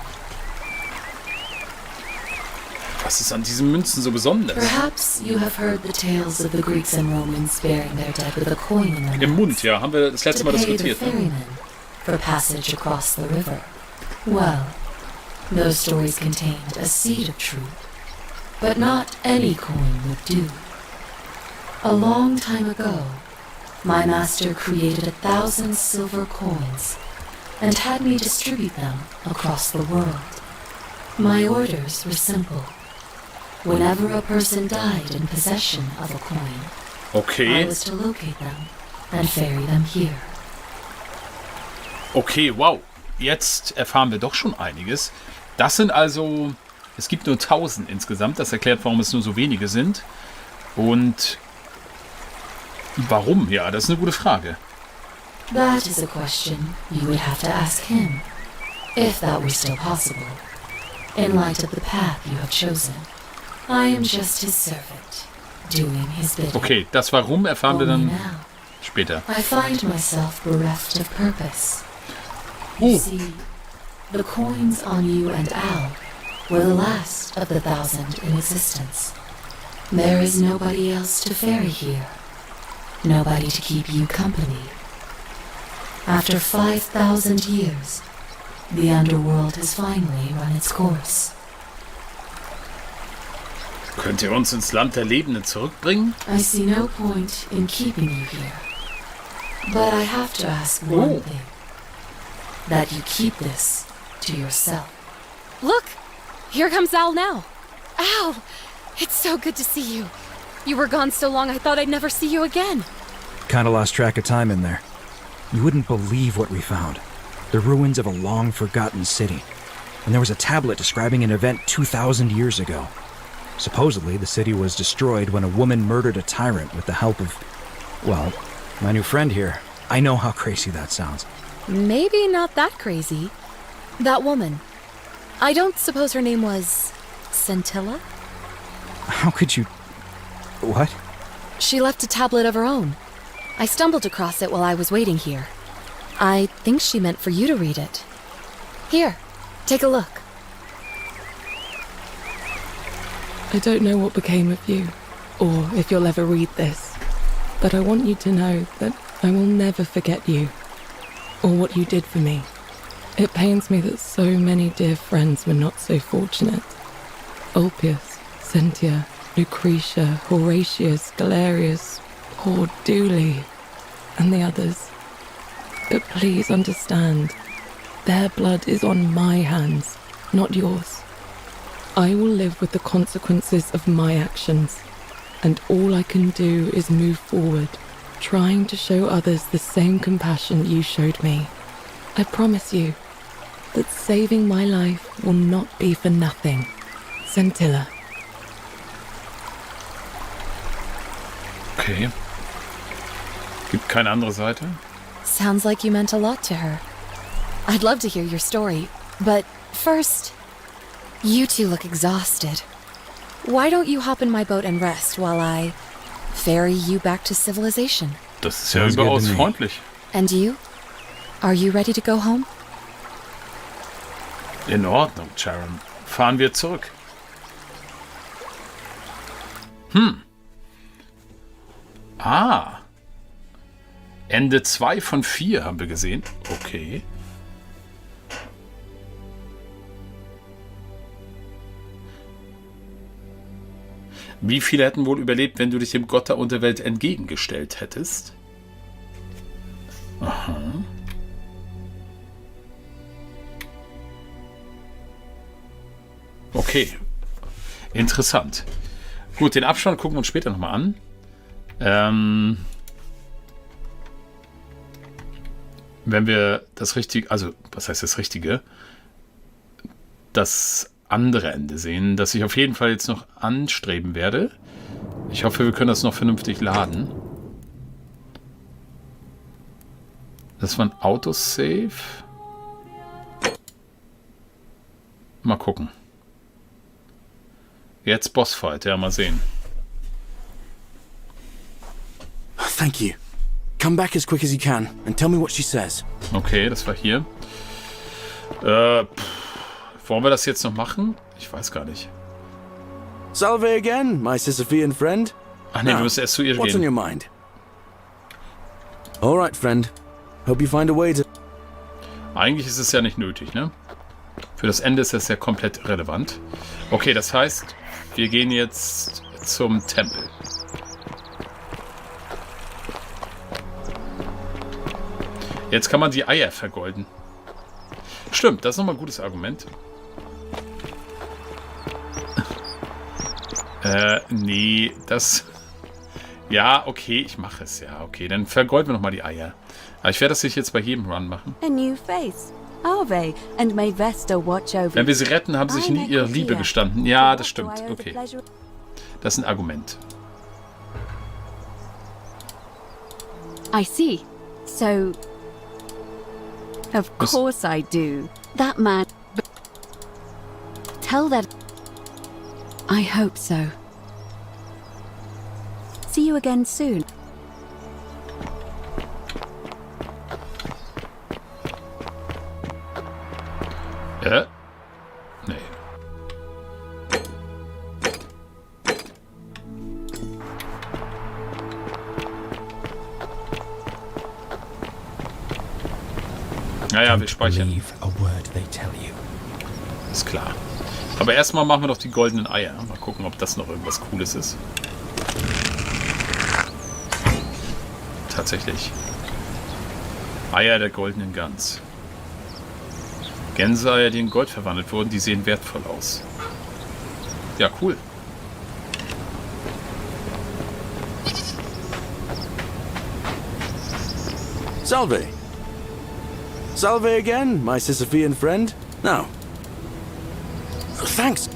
S1: Was ist an diesen Münzen so besonders?
S10: Perhaps you have heard the tales of the Greeks and Romans burying their dead with a coin in their
S1: Im Mund,
S10: mouths
S1: ja. Haben wir das letzte
S10: to
S1: Mal
S10: pay the
S1: diskutiert. Ne?
S10: ferrymen for passage across the river. Well, those stories contained a seed of truth, but not any coin would do. A long time ago, my master created 1,000 silver coins and had me distribute them across the world. My orders were simple. Whenever a person died in possession of a coin, I
S1: Okay.
S10: was to locate them and ferry them here.
S1: Okay, wow. Jetzt erfahren wir doch schon einiges. Das sind also... Es gibt nur 1000 insgesamt. Das erklärt, warum es nur so wenige sind. Und... Warum? Ja, das ist eine gute Frage.
S10: That is a question you would have to ask him, if that were still possible, in light of the path you have chosen. I am just his servant, doing his bidding.
S1: Okay, das Warum erfahren wir
S10: Only
S1: dann
S10: now,
S1: später.
S10: I find myself bereft of purpose. You see, the coins on you and Al were the last of the 1,000 in existence. There is nobody else to ferry here. Nobody to keep you company. After 5,000 years, the underworld has finally run its course.
S1: Könnt ihr uns ins Land der Lebenden zurückbringen?
S10: I see no point in keeping you here. But I have to ask one thing. That you keep this to yourself.
S11: Look! Here comes Al now. Al! It's so good to see you. You were gone so long I thought I'd never see you again.
S9: Kinda lost track of time in there. You wouldn't believe what we found. The ruins of a long-forgotten city. And there was a tablet describing an event 2,000 years ago. Supposedly, the city was destroyed when a woman murdered a tyrant with the help of, well, my new friend here. I know how crazy that sounds.
S11: Maybe not that crazy. That woman. I don't suppose her name was... Scintilla?
S9: How could you... What?
S11: She left a tablet of her own. I stumbled across it while I was waiting here. I think she meant for you to read it. Here, take a look.
S6: I don't know what became of you, or if you'll ever read this, but I want you to know that I will never forget you, or what you did for me. It pains me that so many dear friends were not so fortunate. Ulpius, Cynthia, Lucretia, Horatius, Galerius, poor Dooley, and the others. But please understand, their blood is on my hands, not yours. I will live with the consequences of my actions, and all I can do is move forward, trying to show others the same compassion you showed me. I promise you that saving my life will not be for nothing. Scintilla.
S1: Okay. Gibt keine andere Seite?
S11: Sounds like you meant a lot to her. I'd love to hear your story, but first, you two look exhausted. Why don't you hop in my boat and rest while I ferry you back to civilization?
S1: Das ist ja überaus freundlich.
S11: And you? Are you ready to go home?
S1: In Ordnung, Sharon. Fahren wir zurück. Ah. Ende 2 von 4 haben wir gesehen. Okay. Wie viele hätten wohl überlebt, wenn du dich dem Gott der Unterwelt entgegengestellt hättest? Aha. Okay. Interessant. Gut, den Abstand gucken wir uns später nochmal an. Wenn wir das Richtige, also was heißt das Richtige? Das andere Ende sehen, das ich auf jeden Fall jetzt noch anstreben werde. Ich hoffe, wir können das noch vernünftig laden. Das war ein Autosave. Mal gucken. Jetzt Bossfight, ja, mal sehen.
S2: Thank you. Come back as quick as you can and tell me what she says.
S1: Okay, das war hier. Wollen wir das jetzt noch machen? Ich weiß gar nicht.
S2: Salve again, my Sisyphean friend.
S1: Ach nee, wir müssen erst zu ihr
S2: what's on your
S1: gehen.
S2: mind? All right, friend. Hope you find a way to...
S1: Eigentlich ist es ja nicht nötig, ne? Für das Ende ist es ja komplett relevant. Okay, das heißt, wir gehen jetzt zum Tempel. Jetzt kann man die Eier vergolden. Stimmt, das ist nochmal ein gutes Argument. Nee, das... Ja, okay, ich mache es. Ja, okay, dann vergolden wir nochmal die Eier. Aber ich werde das nicht jetzt bei jedem Run machen.
S5: A new face. Arve, and may Vesta watch over.
S1: Wenn wir sie retten, haben sie sich nie ihre Liebe gestanden. Ja, das stimmt. Okay. Das ist ein Argument.
S5: I see. So... Of course I do. That man... Tell that... I hope so. See you again soon.
S1: Nee. Naja, wir speichern. Ist klar. Aber erstmal machen wir doch die goldenen Eier. Mal gucken, ob das noch irgendwas Cooles ist. Tatsächlich. Eier der goldenen Gans. Gänseeier, die in Gold verwandelt wurden, die sehen wertvoll aus. Ja, cool.
S2: Salve. Salve again, my Sisyphean friend. Now. Thanks.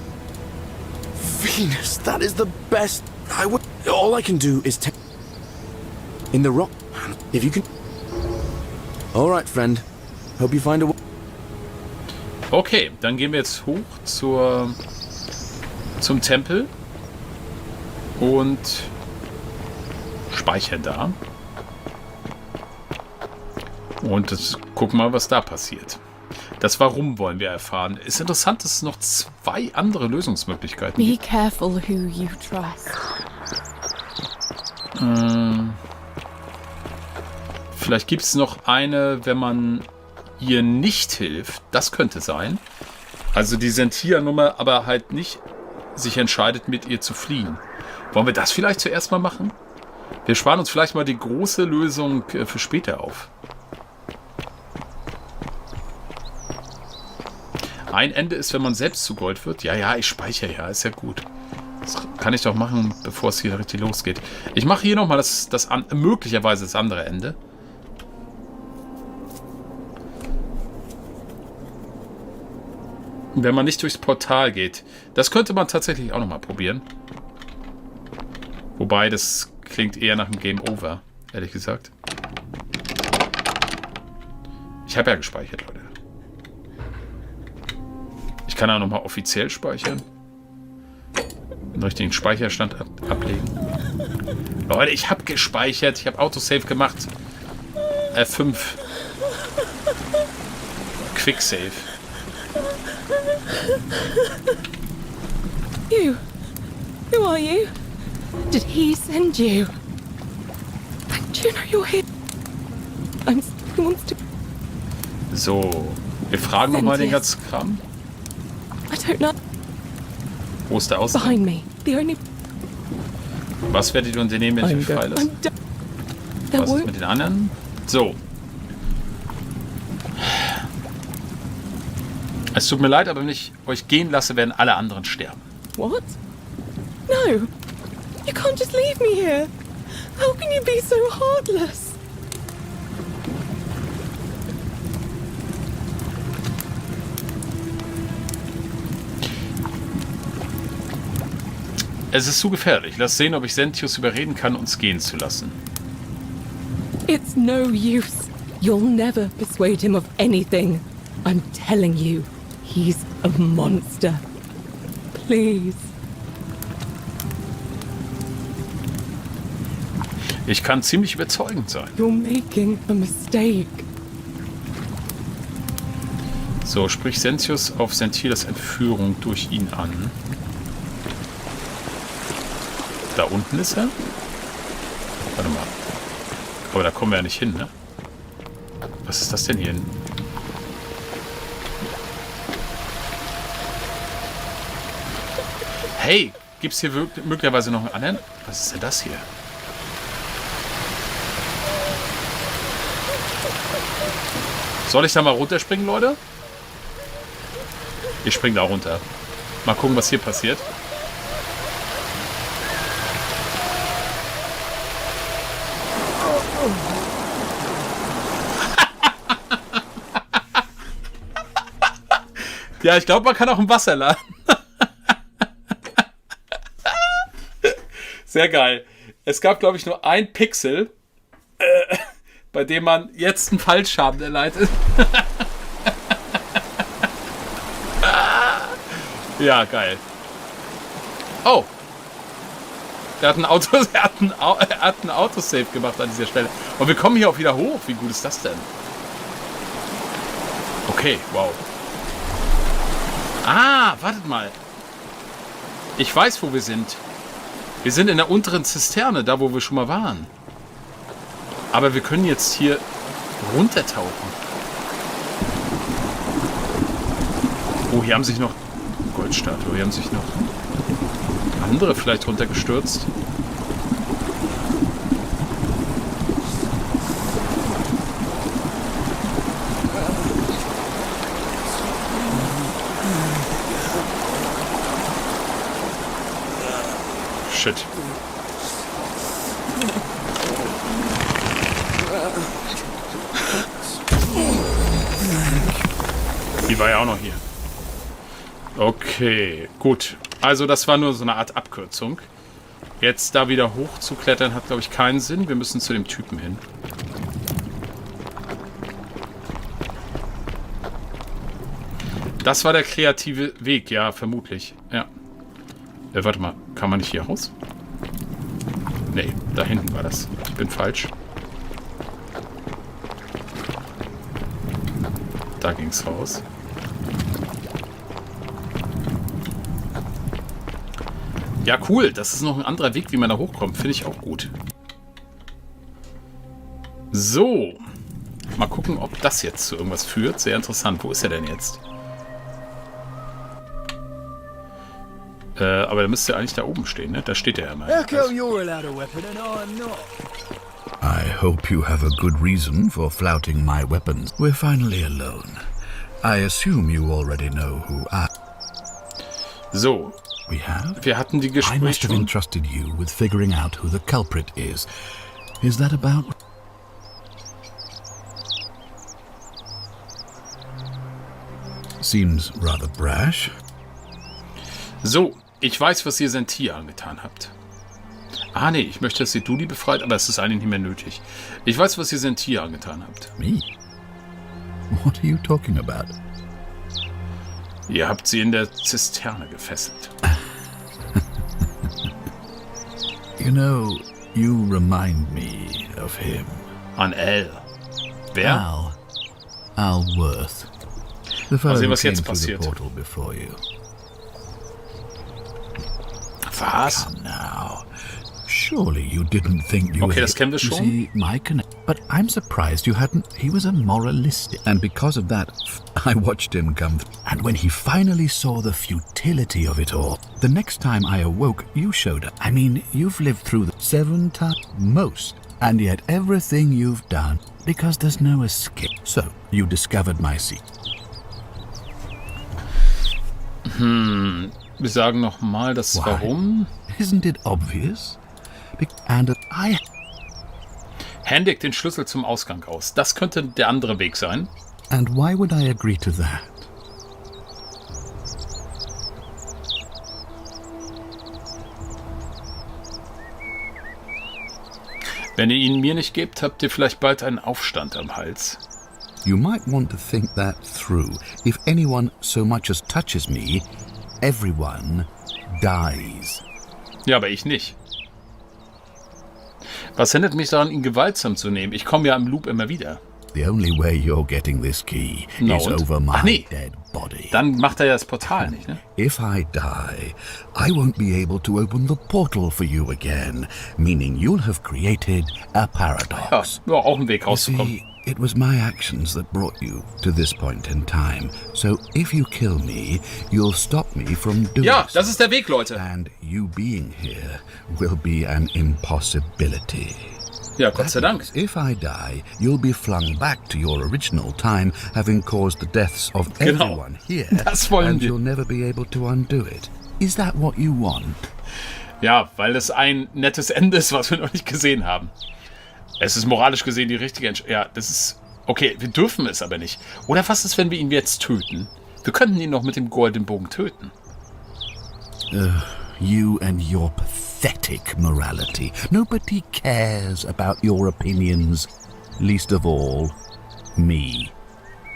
S2: Venus, that is the best. All I can do is take... In the rock... If you can... All right, friend. Hope you find a...
S1: Okay, dann gehen wir jetzt hoch zum Tempel und speichern da. Und gucken mal, was da passiert. Das Warum wollen wir erfahren. Ist interessant, dass es noch 2 andere Lösungsmöglichkeiten gibt.
S4: Be careful who you trust.
S1: Vielleicht gibt es noch eine, wenn man ihr nicht hilft. Das könnte sein. Also die Sentia-Nummer, aber halt nicht sich entscheidet, mit ihr zu fliehen. Wollen wir das vielleicht zuerst mal machen? Wir sparen uns vielleicht mal die große Lösung für später auf. Ein Ende ist, wenn man selbst zu Gold wird. Ja, ich speichere ja, ist ja gut. Das kann ich doch machen, bevor es hier richtig losgeht. Ich mache hier nochmal möglicherweise das andere Ende. Wenn man nicht durchs Portal geht. Das könnte man tatsächlich auch nochmal probieren. Wobei, das klingt eher nach einem Game Over, ehrlich gesagt. Ich habe ja gespeichert, Leute. Ich kann auch nochmal offiziell speichern. Den richtigen Speicherstand ablegen. Leute, ich habe gespeichert. Ich habe Autosave gemacht. F5. Quicksave.
S6: You. Who are you? Did he send you? And do you know you're here? He wants to...
S1: So. Wir fragen nochmal den ganzen Kram.
S6: I don't know.
S1: Wo ist der Ausgang?
S6: Behind me. The only...
S1: Was werdet ihr unternehmen, wenn ich mich freilasse? Was ist mit den anderen? So. Es tut mir leid, aber wenn ich euch gehen lasse, werden alle anderen sterben.
S6: What? No. You can't just leave me here. How can you be so heartless?
S1: Es ist zu gefährlich. Lass sehen, ob ich Sentius überreden kann, uns gehen zu lassen.
S6: It's no use. You'll never persuade him of anything. I'm telling you, he's a monster. Please.
S1: Ich kann ziemlich überzeugend sein.
S6: You're making a mistake.
S1: So, sprich Sentius auf Sentilas Entführung durch ihn an. Da unten ist er? Warte mal. Aber da kommen wir ja nicht hin, ne? Was ist das denn hier hinten? Hey, gibt's hier möglicherweise noch einen anderen? Was ist denn das hier? Soll ich da mal runterspringen, Leute? Ich spring da runter. Mal gucken, was hier passiert. Ja, ich glaube, man kann auch im Wasser laden. Sehr geil. Es gab, glaube ich, nur ein Pixel, bei dem man jetzt einen Fallschaden erleidet. Ja, geil. Oh. Er hat ein Autosave gemacht an dieser Stelle. Und wir kommen hier auch wieder hoch. Wie gut ist das denn? Okay, wow. Ah, wartet mal. Ich weiß, wo wir sind. Wir sind in der unteren Zisterne, da wo wir schon mal waren. Aber wir können jetzt hier runtertauchen. Oh, hier haben sich noch Goldstatue. Hier haben sich noch andere vielleicht runtergestürzt. Shit. Die war ja auch noch hier. Okay, gut. Also das war nur so eine Art Abkürzung. Jetzt da wieder hoch zu klettern hat, glaube ich, keinen Sinn. Wir müssen zu dem Typen hin. Das war der kreative Weg, ja, vermutlich. Ja. Warte mal, kann man nicht hier raus? Nee, da hinten war das. Ich bin falsch. Da ging's raus. Ja, cool. Das ist noch ein anderer Weg, wie man da hochkommt. Finde ich auch gut. So. Mal gucken, ob das jetzt zu irgendwas führt. Sehr interessant. Wo ist er denn jetzt? Aber der müsste ja eigentlich da oben stehen, ne? Da steht er ja mal.
S7: I hope you have a good reason for flouting my weapons. We're finally alone. I assume you already know who I...
S1: So.
S7: We have?
S1: Wir hatten die
S7: I must
S1: Gespräche.
S7: have entrusted you with figuring out who the culprit is. Is that about... Seems rather brash.
S1: So, ich weiß, was ihr Sentia angetan habt. Ah, nee, ich möchte, dass ihr Dudi befreit, aber es ist eigentlich nicht mehr nötig. Ich weiß, was ihr Sentia angetan habt.
S7: Me? What are you talking about?
S1: Ihr habt sie in der Zisterne gefesselt.
S7: You know, you remind me of him.
S1: An Al. Wer?
S7: Al Worth. The fellow
S1: sehen,
S7: who
S1: was
S7: came
S1: jetzt
S7: through the
S1: passiert.
S7: portal before you.
S1: Was?
S7: Come now. Surely you didn't think you
S1: Okay, das kennen wir
S7: You
S1: schon.
S7: see, my But I'm surprised you hadn't. He was a moralistic. And because of that, I watched him come through. And when he finally saw the futility of it all, the next time I awoke, you showed up. I mean, you've lived through 7 times most. And yet everything you've done, because there's no escape. So, you discovered my secret.
S1: Wir sagen nochmal das
S7: Why?
S1: Warum.
S7: Isn't it obvious? And I...
S1: Händigt den Schlüssel zum Ausgang aus. Das könnte der andere Weg sein.
S7: And why would I agree to that?
S1: Wenn ihr ihn mir nicht gebt, habt ihr vielleicht bald einen Aufstand am Hals.
S7: You might want to think that through. If anyone so much as touches me, everyone dies.
S1: Ja, aber ich nicht. Was hindert mich daran, ihn gewaltsam zu nehmen? Ich komme ja im Loop immer wieder.
S7: The only way you're getting this key
S1: No,
S7: is
S1: und?
S7: over my
S1: Ach, nee.
S7: dead body.
S1: Dann macht er ja das Portal nicht, ne?
S7: If I die, I won't be able to open the portal for you again, meaning you'll have created a paradox.
S1: Ja, auch ein Weg
S7: You
S1: rauszukommen.
S7: see, it was my actions that brought you to this point in time. So if you kill me, you'll stop me from doing
S1: Ja,
S7: so.
S1: das ist der Weg, Leute.
S7: And you being here will be an impossibility.
S1: Ja, Gott sei Dank.
S7: If I die, you'll be flung back to your original time, having caused the deaths of
S1: Genau.
S7: everyone here,
S1: Das wollen
S7: and
S1: wir.
S7: you'll never be able to undo it. Is that what you want?
S1: Ja, weil es ein nettes Ende ist, was wir noch nicht gesehen haben. Es ist moralisch gesehen die richtige Entscheidung. Ja, das ist... Okay, wir dürfen es aber nicht. Oder was ist, wenn wir ihn jetzt töten? Wir könnten ihn noch mit dem goldenen Bogen töten.
S7: You and your pathetic morality. Nobody cares about your opinions, least of all, me.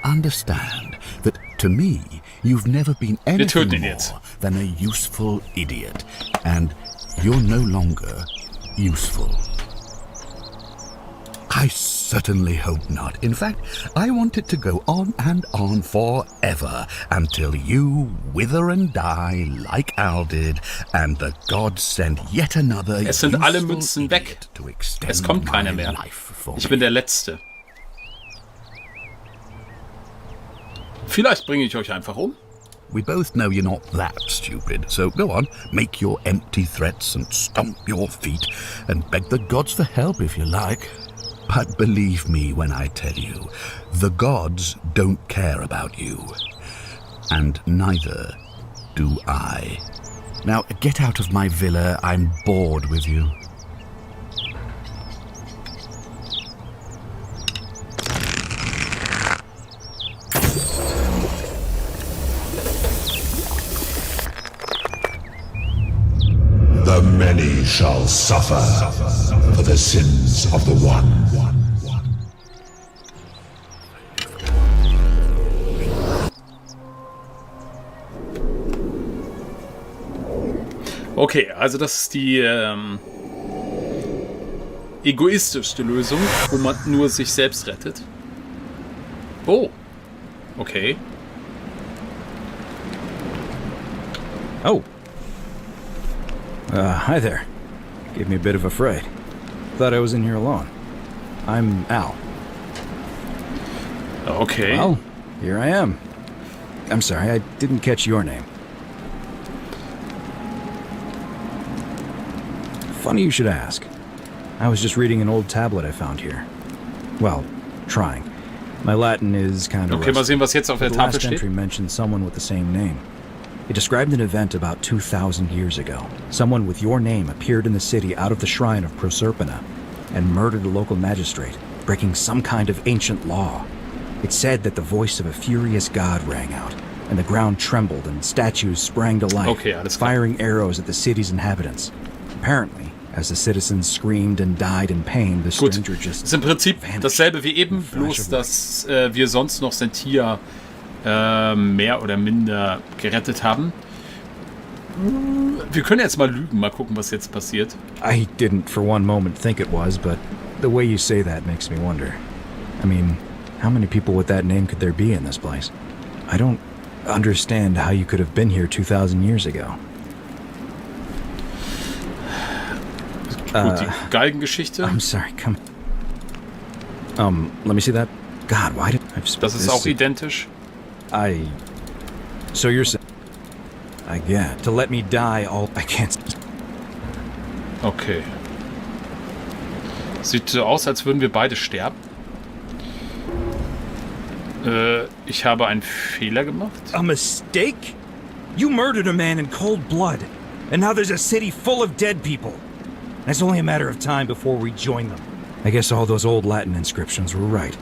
S7: Understand that to me, you've never been anything
S1: töten ihn
S7: more
S1: jetzt.
S7: than a useful idiot. And you're no longer useful. I certainly hope not. In fact, I want it to go on and on forever until you wither and die like Al did, and the gods send yet another
S1: Es sind alle
S7: useful
S1: Münzen weg.
S7: idiot to extend
S1: Es kommt keiner
S7: my
S1: mehr.
S7: life for
S1: Ich
S7: me.
S1: bin der Letzte. Vielleicht bringe ich euch einfach um.
S7: We both know you're not that stupid, so go on, make your empty threats and stomp your feet and beg the gods for help if you like. But believe me when I tell you, the gods don't care about you. And neither do I. Now, get out of my villa. I'm bored with you.
S8: The many shall suffer for the sins of the one.
S1: Okay, also das ist die egoistischste Lösung, wo man nur sich selbst rettet. Oh. Okay.
S9: Oh. Hi there. Gave me a bit of a fright. Thought I was in here alone. I'm Al.
S1: Okay.
S9: Well, here I am. I'm sorry, I didn't catch your name. Funny you should ask. I was just reading an old tablet I found here. Well, trying. My Latin is kind of
S1: Okay, mal
S9: rusty.
S1: sehen, was jetzt auf der
S9: The
S1: Tafel
S9: last
S1: steht.
S9: entry mentioned someone with the same name. It described an event about 2,000 years ago. Someone with your name appeared in the city out of the shrine of Proserpina and murdered a local magistrate, breaking some kind of ancient law. It said that the voice of a furious god rang out, and the ground trembled and statues sprang to life, firing arrows at the city's inhabitants. Apparently, as the citizens screamed and died in pain, the stranger just
S1: ist im Prinzip dasselbe wie eben, bloß dass wir sonst noch Sentia mehr oder minder gerettet haben. Wir können jetzt mal lügen, mal gucken, was jetzt passiert.
S9: I didn't for one moment think it was, but the way you say that makes me wonder. I mean, how many people with that name could there be in this place? I don't understand how you could have been here 2,000 years ago.
S1: Gut, die Galgengeschichte.
S9: I'm sorry, come. Let me see that. God, why did
S1: Das ist auch identisch.
S9: So you're saying I get to let me die all I can't.
S1: Okay. Sieht so aus, als würden wir beide sterben. Ich habe einen Fehler gemacht.
S12: A mistake? You murdered a man in cold blood, and now there's a city full of dead people. And it's only a matter of time before we join them.
S9: I guess all those old Latin inscriptions were right.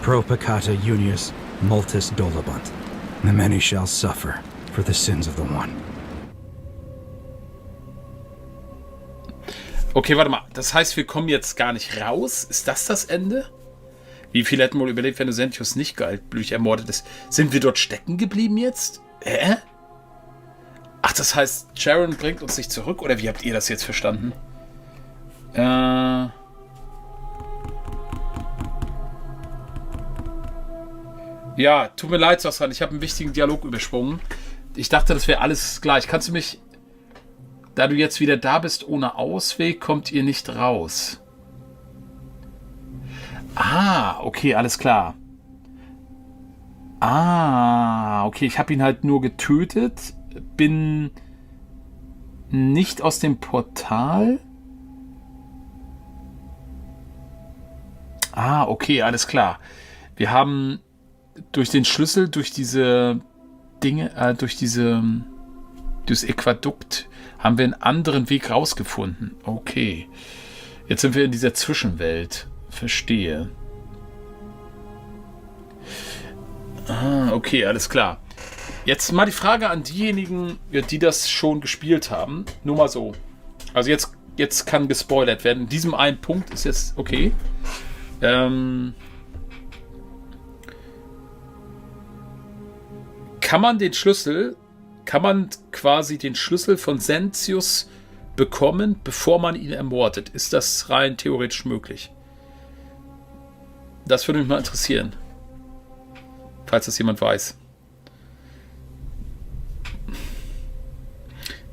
S9: Pro peccata unius multis dolabunt. The many shall suffer for the sins of the one.
S1: Okay, warte mal. Das heißt, wir kommen jetzt gar nicht raus? Ist das Ende? Wie viele hätten wohl überlebt, wenn Sentius nicht kaltblütig ermordet ist? Sind wir dort stecken geblieben jetzt? Ach, das heißt, Sharon bringt uns nicht zurück? Oder wie habt ihr das jetzt verstanden? Ja, tut mir leid, Sassan. Ich habe einen wichtigen Dialog übersprungen. Ich dachte, das wäre alles gleich. Kannst du mich... Da du jetzt wieder da bist ohne Ausweg, kommt ihr nicht raus. Ah, okay, alles klar. Ah, okay, ich habe ihn halt nur getötet. Bin nicht aus dem Portal. Ah, okay, alles klar. Wir haben durch den Schlüssel, durch diese Dinge, durch das Aquädukt, haben wir einen anderen Weg rausgefunden. Okay. Jetzt sind wir in dieser Zwischenwelt. Verstehe. Ah, okay, alles klar. Jetzt mal die Frage an diejenigen, die das schon gespielt haben. Nur mal so. Also jetzt kann gespoilert werden. In diesem einen Punkt ist jetzt okay. Kann man quasi den Schlüssel von Sentius bekommen, bevor man ihn ermordet? Ist das rein theoretisch möglich? Das würde mich mal interessieren. Falls das jemand weiß.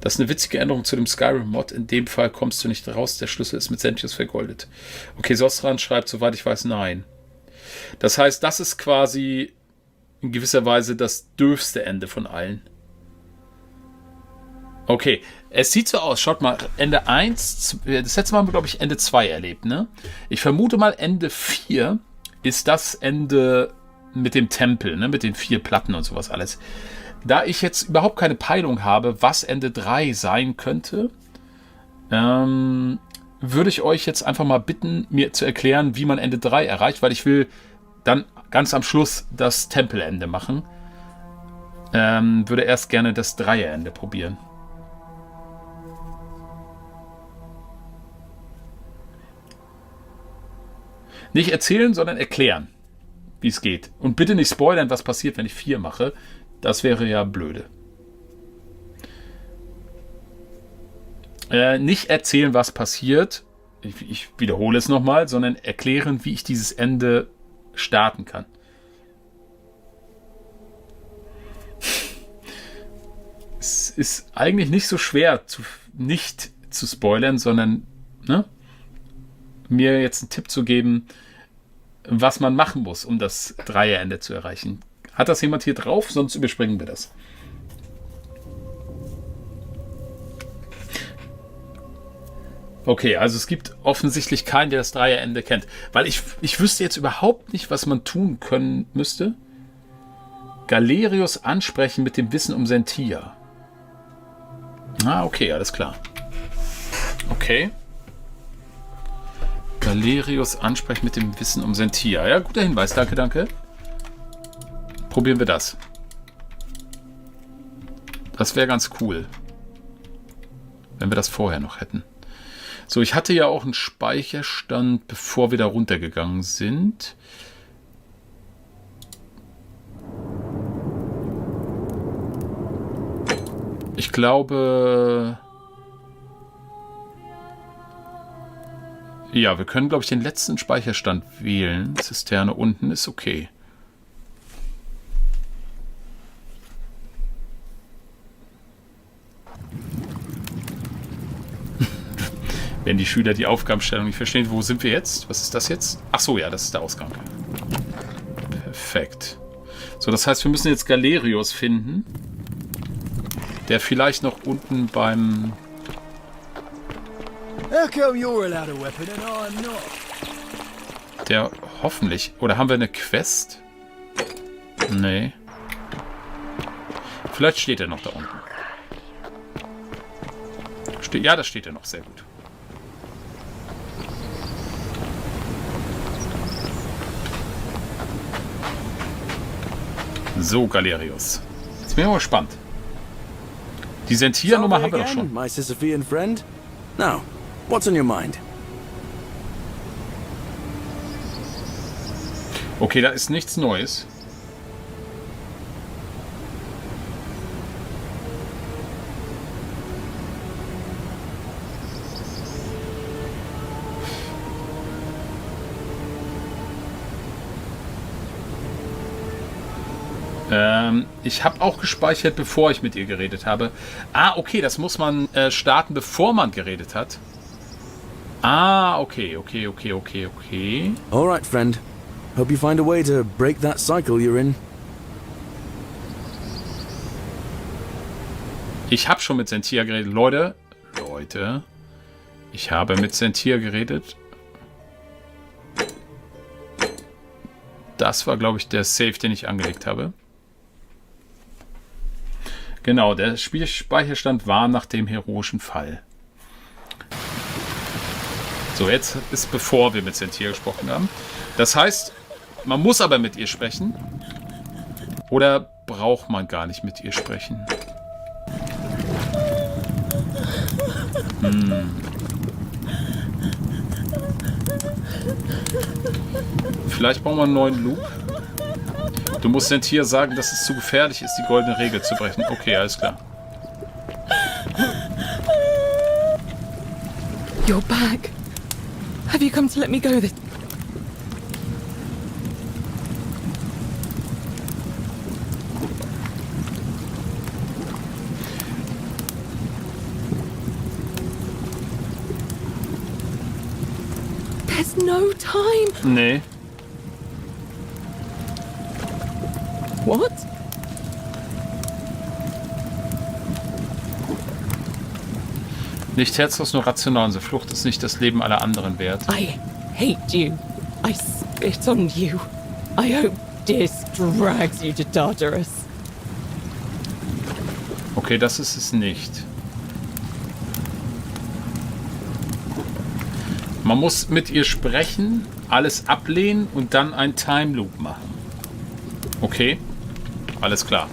S1: Das ist eine witzige Änderung zu dem Skyrim-Mod. In dem Fall kommst du nicht raus. Der Schlüssel ist mit Sentius vergoldet. Okay, Sostran schreibt, soweit ich weiß, nein. Das heißt, das ist quasi in gewisser Weise das dürfste Ende von allen. Okay, es sieht so aus. Schaut mal, Ende 1, das letzte Mal haben wir, glaube ich, Ende 2 erlebt, ne? Ich vermute mal, Ende 4 ist das Ende mit dem Tempel, ne? Mit den 4 Platten und sowas alles. Da ich jetzt überhaupt keine Peilung habe, was Ende 3 sein könnte, würde ich euch jetzt einfach mal bitten, mir zu erklären, wie man Ende 3 erreicht, weil ich will dann ganz am Schluss das Tempelende machen. Würde erst gerne das Dreierende probieren. Nicht erzählen, sondern erklären, wie es geht. Und bitte nicht spoilern, was passiert, wenn ich 4 mache. Das wäre ja blöde. Nicht erzählen, was passiert. Ich wiederhole es nochmal, sondern erklären, wie ich dieses Ende starten kann. Es ist eigentlich nicht so schwer, nicht zu spoilern, sondern mir jetzt einen Tipp zu geben, was man machen muss, um das Dreierende zu erreichen. Hat das jemand hier drauf? Sonst überspringen wir das. Okay, also es gibt offensichtlich keinen, der das Dreierende kennt. Weil ich wüsste jetzt überhaupt nicht, was man tun können müsste. Galerius ansprechen mit dem Wissen um Sentia. Ah, okay, alles klar. Okay. Galerius ansprechen mit dem Wissen um Sentia. Ja, guter Hinweis. Danke, danke. Probieren wir das. Das wäre ganz cool. Wenn wir das vorher noch hätten. So, ich hatte ja auch einen Speicherstand, bevor wir da runtergegangen sind. Ich glaube... Ja, wir können, glaube ich, den letzten Speicherstand wählen. Zisterne unten ist okay. Wenn die Schüler die Aufgabenstellung nicht verstehen, wo sind wir jetzt? Was ist das jetzt? Ach so, ja, das ist der Ausgang. Perfekt. So, das heißt, wir müssen jetzt Galerius finden. Der vielleicht noch unten beim... Der hoffentlich... Oder haben wir eine Quest? Nee. Vielleicht steht er noch da unten. Ja, da steht er noch. Sehr gut. So, Galerius. Jetzt bin ich mal gespannt. Die Sentia-Nummer haben wir doch schon.
S2: My Sisyphean friend. Now, what's on your mind?
S1: Okay, da ist nichts Neues. Ich habe auch gespeichert, bevor ich mit ihr geredet habe. Ah, okay, das muss man starten, bevor man geredet hat. Ah, okay.
S2: Alright, friend. Hope you find a way to break that cycle you're in.
S1: Ich habe schon mit Sentia geredet. Leute, ich habe mit Sentia geredet. Das war, glaube ich, der Save, den ich angelegt habe. Genau, der Spielspeicherstand war nach dem heroischen Fall. So, jetzt ist bevor wir mit Sentia gesprochen haben. Das heißt, man muss aber mit ihr sprechen. Oder braucht man gar nicht mit ihr sprechen? Vielleicht brauchen wir einen neuen Loop. Du musst Sentia sagen, dass es zu gefährlich ist, die goldene Regel zu brechen. Okay, alles klar.
S6: You're back. Have you come to let me go this... There's no time.
S1: Nee.
S6: What?
S1: Nicht herzlos, nur rational. Unsere Flucht ist nicht das Leben aller anderen wert.
S6: I hate you. I spit on you. I hope this drags you to Tartarus.
S1: Okay, das ist es nicht. Man muss mit ihr sprechen, alles ablehnen und dann einen Time Loop machen. Okay, alles klar.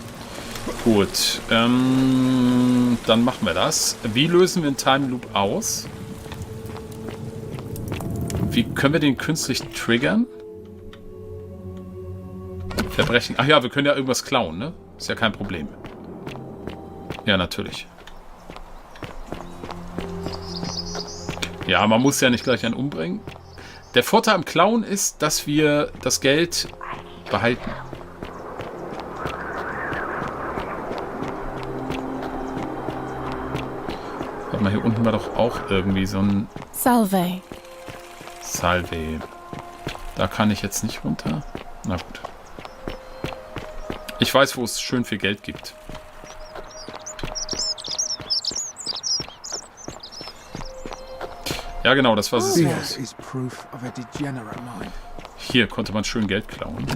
S1: Gut, dann machen wir das. Wie lösen wir einen Time Loop aus? Wie können wir den künstlich triggern? Verbrechen. Ach ja, wir können ja irgendwas klauen, ne? Ist ja kein Problem. Ja, natürlich. Ja, man muss ja nicht gleich einen umbringen. Der Vorteil am Klauen ist, dass wir das Geld behalten. Warte mal, hier unten war doch auch irgendwie so ein...
S4: Salve.
S1: Salve. Da kann ich jetzt nicht runter. Na gut. Ich weiß, wo es schön viel Geld gibt. Ja, genau, das war es. Hier konnte man schön Geld klauen.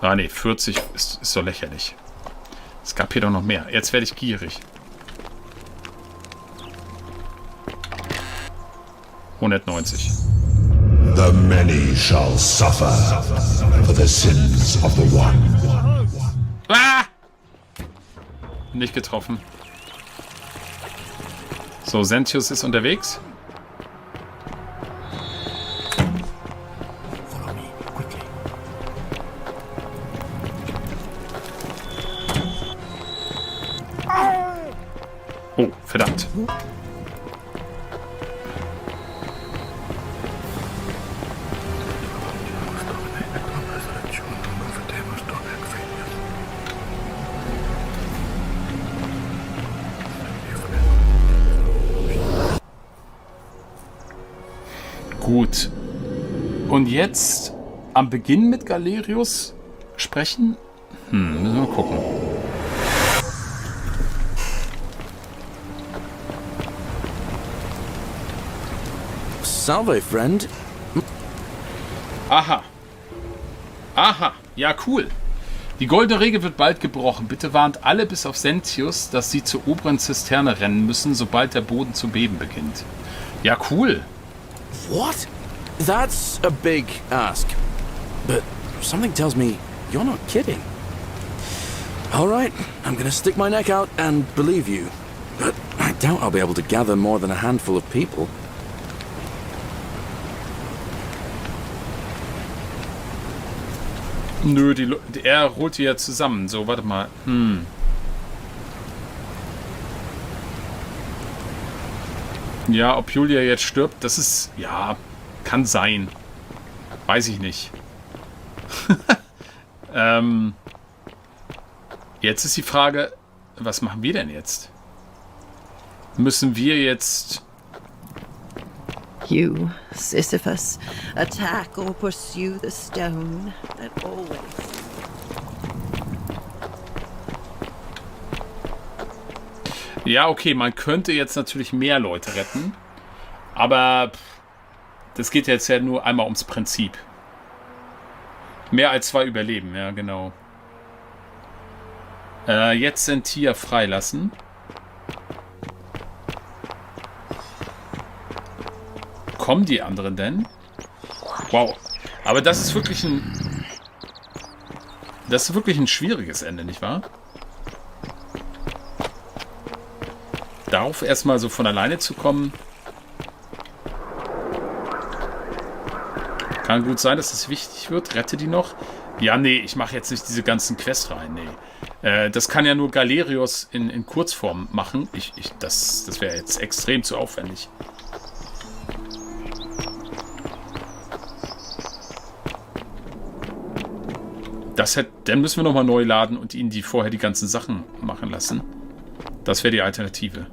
S1: Ah, ne, 40 ist so lächerlich. Gab hier doch noch mehr. Jetzt werde ich gierig. 190.
S8: The many shall suffer for the sins of the one.
S1: Ah! Nicht getroffen. So, Sentius ist unterwegs. Oh, verdammt. Gut. Und jetzt am Beginn mit Galerius sprechen? Müssen wir mal gucken.
S2: Salve, friend.
S1: Aha. Aha. Ja, cool. Die goldene Regel wird bald gebrochen. Bitte warnt alle bis auf Sentius, dass sie zur oberen Zisterne rennen müssen, sobald der Boden zu beben beginnt. Ja, cool.
S2: What? That's a big ask. But something tells me you're not kidding. All right, I'm gonna stick my neck out and believe you. But I doubt I'll be able to gather more than a handful of people.
S1: Nö, er holt die ja zusammen. So, warte mal. Ja, ob Julia jetzt stirbt, das ist... Ja, kann sein. Weiß ich nicht. Jetzt ist die Frage, was machen wir denn jetzt? Müssen wir jetzt...
S13: You, Sisyphus, attack or pursue the stone that always...
S1: Ja, okay, man könnte jetzt natürlich mehr Leute retten, aber das geht jetzt ja nur einmal ums Prinzip. Mehr als 2 überleben, ja, genau. Jetzt Sentia freilassen. Kommen die anderen denn? Wow. Aber das ist wirklich ein... Das ist wirklich ein schwieriges Ende, nicht wahr? Darauf erstmal so von alleine zu kommen. Kann gut sein, dass es wichtig wird. Rette die noch. Ja, nee, ich mache jetzt nicht diese ganzen Quests rein. Nee. Das kann ja nur Galerius in Kurzform machen. Das wäre jetzt extrem zu aufwendig. Dann müssen wir nochmal neu laden und ihnen vorher die ganzen Sachen machen lassen. Das wäre die Alternative.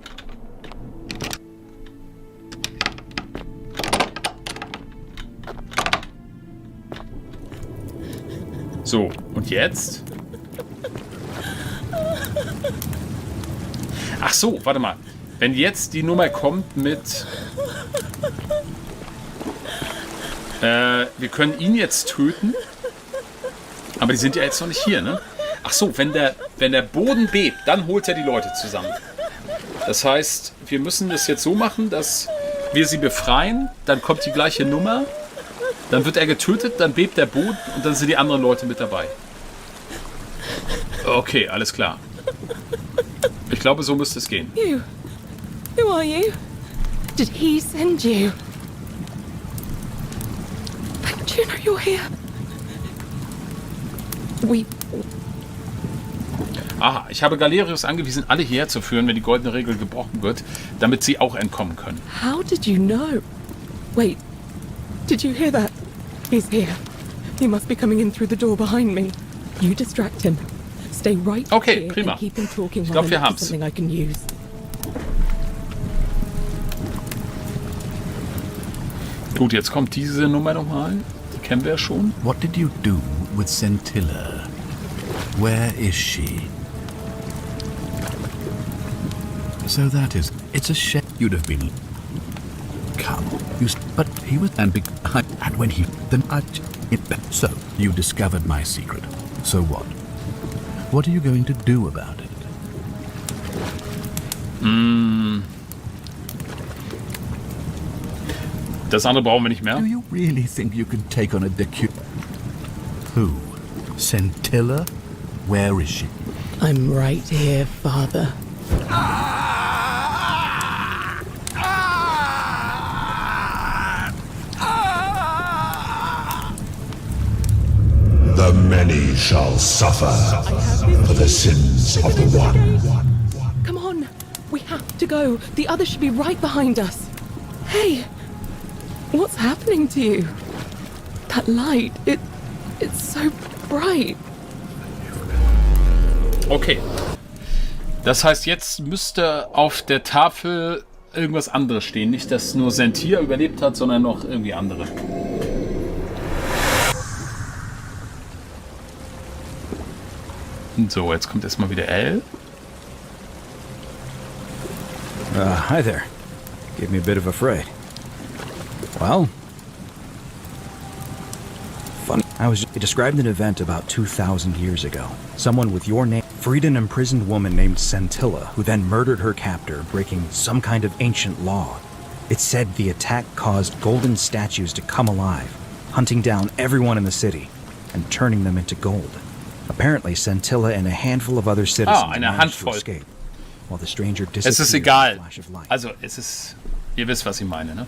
S1: So, und jetzt? Ach so, warte mal. Wenn jetzt die Nummer kommt mit... wir können ihn jetzt töten. Aber die sind ja jetzt noch nicht hier, ne? Ach so, wenn der Boden bebt, dann holt er die Leute zusammen. Das heißt, wir müssen das jetzt so machen, dass wir sie befreien, dann kommt die gleiche Nummer, dann wird er getötet, dann bebt der Boden und dann sind die anderen Leute mit dabei. Okay, alles klar. Ich glaube, so müsste es gehen.
S6: You. Who are you? Did he send you? Do you know you're here?
S1: Aha, ich habe Galerius angewiesen, alle hierher zu führen, wenn die goldene Regel gebrochen wird, damit sie auch entkommen können.
S6: How did you know? Wait, did you hear that? He's here. He must be coming in through the door behind me. You distract him. Stay right
S1: okay,
S6: here
S1: prima.
S6: And keep him talking
S1: Ich glaube, wir
S6: while I
S1: haben's.
S6: something I can use.
S1: Gut, jetzt kommt diese Nummer nochmal. Die kennen wir ja schon.
S7: What did you do with Scintilla? Where is she? So that is... It's a shame you'd have been... Come. But he was... And when he... Then I... So, you discovered my secret. So what? What are you going to do about it?
S1: Das andere brauchen wir nicht mehr.
S7: Do you really think you can take on a Who? Scintilla? Where is she?
S6: I'm right here, Father.
S8: The many shall suffer for the sins of the one.
S6: Come on, we have to go. The others should be right behind us. Hey, what's happening to you? That light, it's so bright.
S1: Okay. Das heißt, jetzt müsste auf der Tafel irgendwas anderes stehen. Nicht, dass nur Sentir überlebt hat, sondern noch irgendwie andere. So, jetzt kommt erstmal wieder L.
S9: Hi there. Gave me a bit of a fright. Well, funny. It described an event about 2,000 years ago. Someone with your name freed an imprisoned woman named Scintilla, who then murdered her captor, breaking some kind of ancient law. It said the attack caused golden statues to come alive, hunting down everyone in the city and turning them into gold. Apparently, Scintilla and a handful of other citizens managed to escape, while the stranger disappeared.
S1: Es ist egal. Also, es ist... Ihr wisst, was ich meine, ne?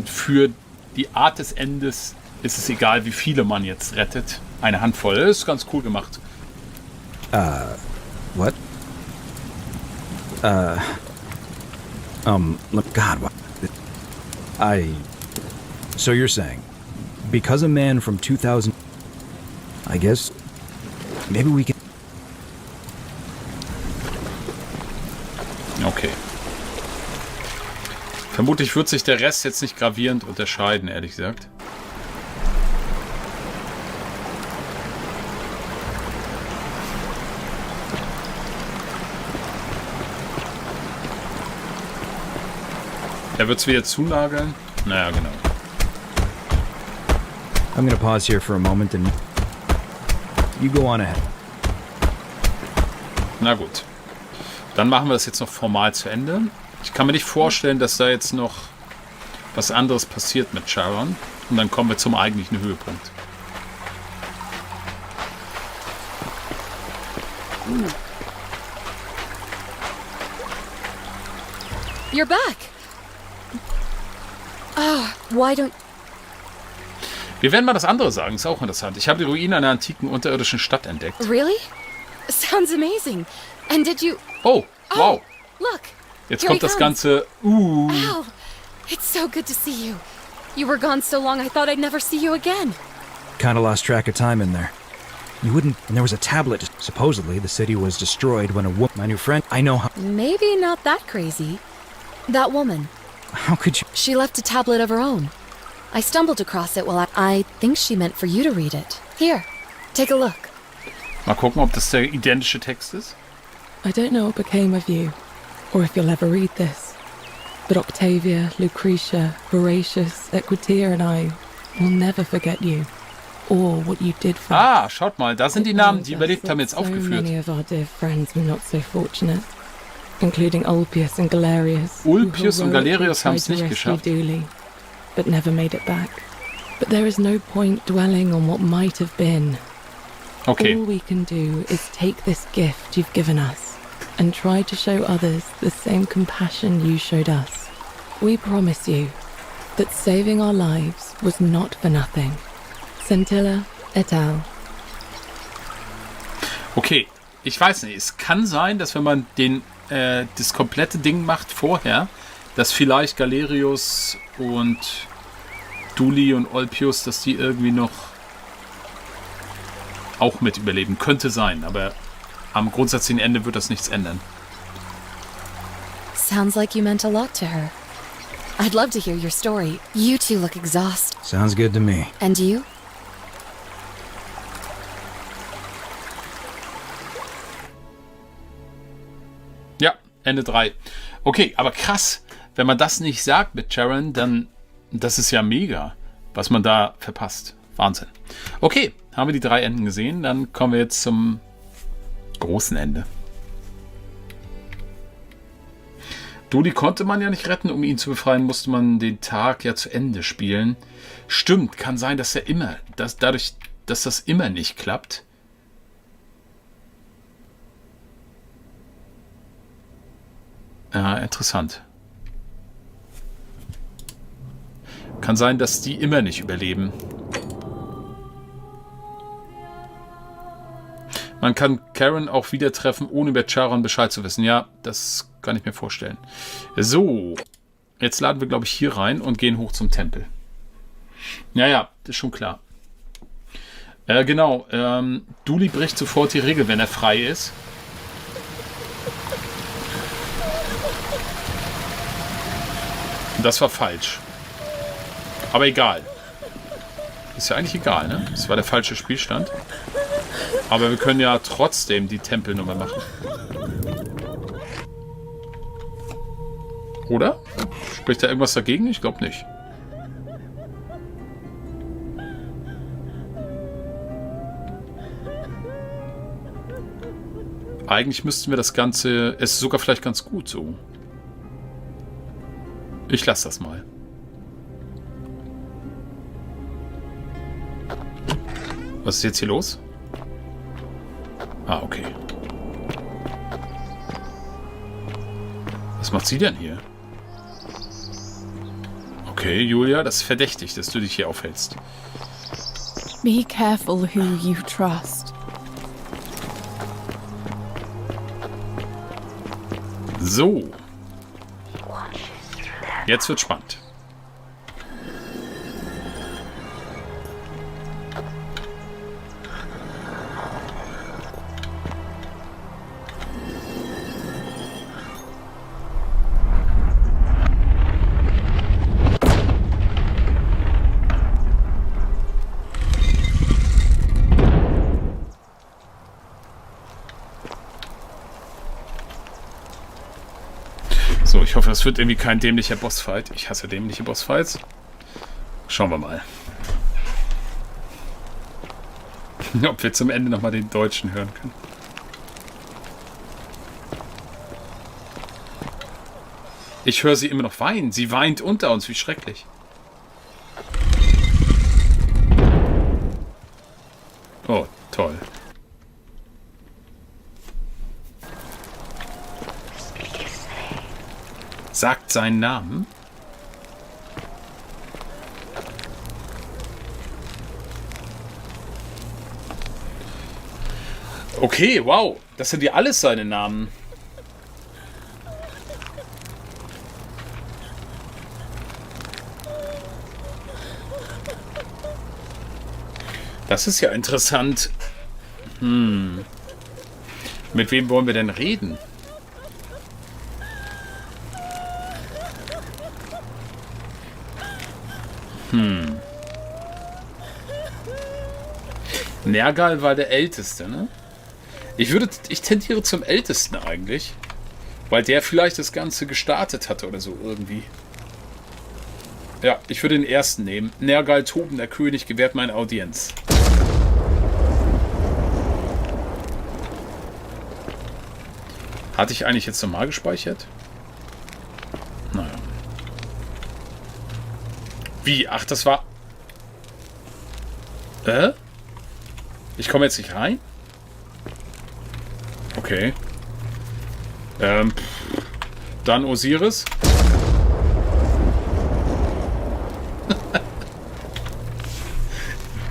S1: Für die Art des Endes ist es egal, wie viele man jetzt rettet. Eine Handvoll. Das ist ganz cool gemacht.
S9: What? Look, God, what? So you're saying, because a man from 2000... I guess, maybe we can...
S1: Okay. Vermutlich wird sich der Rest jetzt nicht gravierend unterscheiden, ehrlich gesagt. Er wird es wieder zulagern. Naja, genau.
S9: I'm gonna pause here for a moment and... You go on ahead.
S1: Na gut. Dann machen wir das jetzt noch formal zu Ende. Ich kann mir nicht vorstellen, dass da jetzt noch was anderes passiert mit Sharon. Und dann kommen wir zum eigentlichen Höhepunkt.
S11: You're back. Why don't...
S1: Wir werden mal das andere sagen, ist auch interessant. Ich habe die Ruine einer antiken unterirdischen Stadt entdeckt.
S11: Really? Sounds amazing. And did you...
S1: Oh, wow.
S11: Look.
S1: Jetzt kommt das Ganze...
S11: Ow. It's so good to see you. You were gone so long I thought I'd never see you again.
S9: Kinda lost track of time in there. You wouldn't... And there was a tablet. Supposedly, the city was destroyed when a woman... My new friend... I know how...
S11: Maybe not that crazy. That woman.
S9: How could you...
S11: She left a tablet of her own. I stumbled across it while I think she meant for you to read it. Here, take a look.
S1: Mal gucken, ob das der identische Text ist.
S6: I don't know what became of you, or if you'll ever read this, but Octavia, Lucretia, Horatius, Equitia and I will never forget you, or what you did for us.
S1: Schaut mal, da sind die Namen, die überlebt haben, jetzt aufgeführt.
S6: Many of our dear friends were not so fortunate, including Ulpius and Galerius.
S1: Ulpius und Galerius haben es nicht geschafft.
S6: But never made it back. But there is no point dwelling on what might have been.
S1: Okay.
S6: All we can do is take this gift you've given us and try to show others the same compassion you showed us. We promise you that saving our lives was not for nothing. Scintilla et al.
S1: Okay, ich weiß nicht. Es kann sein, dass wenn man das komplette Ding macht vorher, dass vielleicht Galerius und Duli und Olpius, dass die irgendwie noch auch mit überleben. Könnte sein, aber am grundsätzlichen Ende wird das nichts ändern.
S11: Sounds like you meant a lot to her. I'd love to hear your story. You two look exhausted.
S9: Sounds good to me.
S11: And you?
S1: Ja, Ende 3. Okay, aber krass. Wenn man das nicht sagt mit Sharon, dann das ist ja mega, was man da verpasst. Wahnsinn. Okay, haben wir die 3 Enden gesehen. Dann kommen wir jetzt zum großen Ende. Duli konnte man ja nicht retten. Um ihn zu befreien, musste man den Tag ja zu Ende spielen. Stimmt, kann sein, dass er immer, dadurch, dass das immer nicht klappt. Ja, interessant. Kann sein, dass die immer nicht überleben. Man kann Karen auch wieder treffen, ohne über Charon Bescheid zu wissen. Ja, das kann ich mir vorstellen. So, jetzt laden wir, glaube ich, hier rein und gehen hoch zum Tempel. Ja, das ist schon klar. Genau, Duli bricht sofort die Regel, wenn er frei ist. Das war falsch. Aber egal. Ist ja eigentlich egal, ne? Das war der falsche Spielstand. Aber wir können ja trotzdem die Tempelnummer machen. Oder? Spricht da irgendwas dagegen? Ich glaube nicht. Eigentlich müssten wir das Ganze... Es ist sogar vielleicht ganz gut so. Ich lasse das mal. Was ist jetzt hier los? Ah, okay. Was macht sie denn hier? Okay, Julia, das ist verdächtig, dass du dich hier aufhältst.
S4: Be careful who you trust.
S1: So. Jetzt wird spannend. So, ich hoffe, das wird irgendwie kein dämlicher Bossfight. Ich hasse dämliche Bossfights. Schauen wir mal. Ob wir zum Ende nochmal den Deutschen hören können. Ich höre sie immer noch weinen. Sie weint unter uns. Wie schrecklich. Oh, toll. Sagt seinen Namen. Okay, wow. Das sind ja alles seine Namen. Das ist ja interessant. Mit wem wollen wir denn reden? Nergal war der Älteste, ne? Ich tendiere zum Ältesten eigentlich. Weil der vielleicht das Ganze gestartet hatte oder so irgendwie. Ja, ich würde den ersten nehmen. Nergal, tobender König, gewährt meine Audienz. Hatte ich eigentlich jetzt normal gespeichert? Naja. Wie? Ach, das war... Ich komme jetzt nicht rein? Okay. Dann Osiris.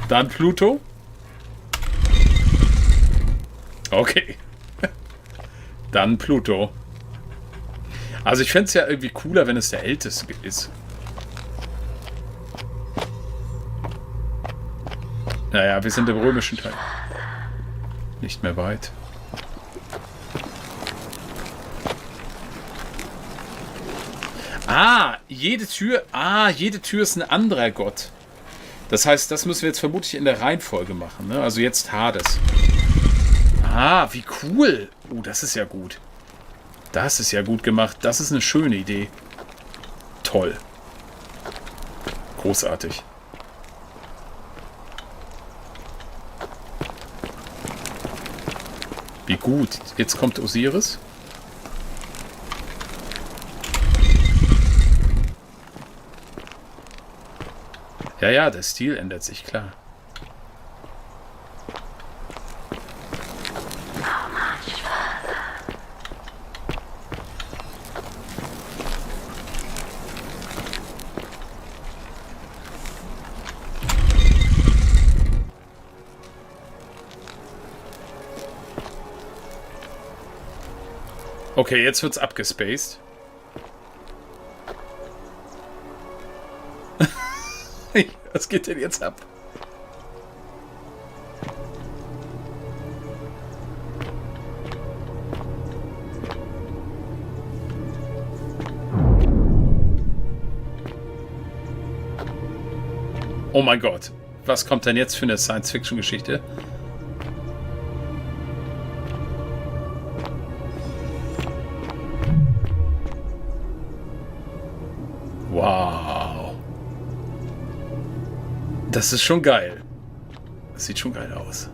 S1: Dann Pluto. Okay. Dann Pluto. Also ich fände es ja irgendwie cooler, wenn es der Älteste ist. Naja, wir sind im römischen Teil. Nicht mehr weit. Jede Tür ist ein anderer Gott. Das heißt, das müssen wir jetzt vermutlich in der Reihenfolge machen, ne? Also jetzt Hades. Wie cool. Das ist ja gut. Das ist ja gut gemacht. Das ist eine schöne Idee. Toll. Großartig. Wie gut. Jetzt kommt Osiris. Ja, der Stil ändert sich, klar. Okay, jetzt wird's abgespaced. Was geht denn jetzt ab? Oh mein Gott. Was kommt denn jetzt für eine Science-Fiction-Geschichte? Wow. Das ist schon geil. Das sieht schon geil aus.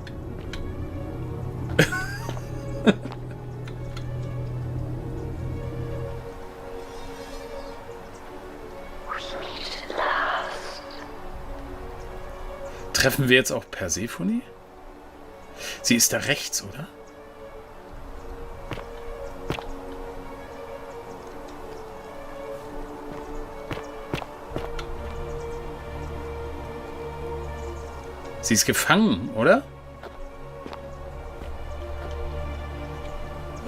S1: Treffen wir jetzt auch Persephone? Sie ist da rechts, oder? Sie ist gefangen, oder?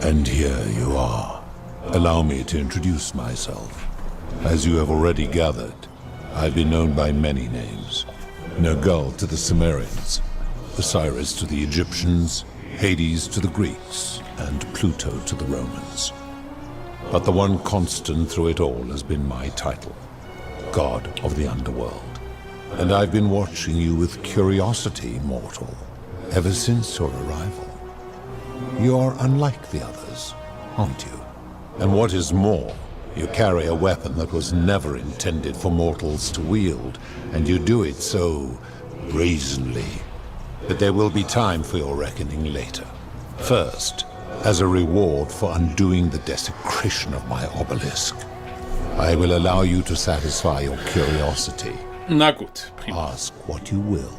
S8: And here you are. Allow me to introduce myself. As you have already gathered, I've been known by many names. Nergal to the Sumerians, Osiris to the Egyptians, Hades to the Greeks, and Pluto to the Romans. But the one constant through it all has been my title, God of the Underworld. And I've been watching you with curiosity, mortal, ever since your arrival. You are unlike the others, aren't you? And what is more, you carry a weapon that was never intended for mortals to wield, and you do it so brazenly that there will be time for your reckoning later. First, as a reward for undoing the desecration of my obelisk, I will allow you to satisfy your curiosity.
S1: Na gut, prima.
S8: Ask what you will.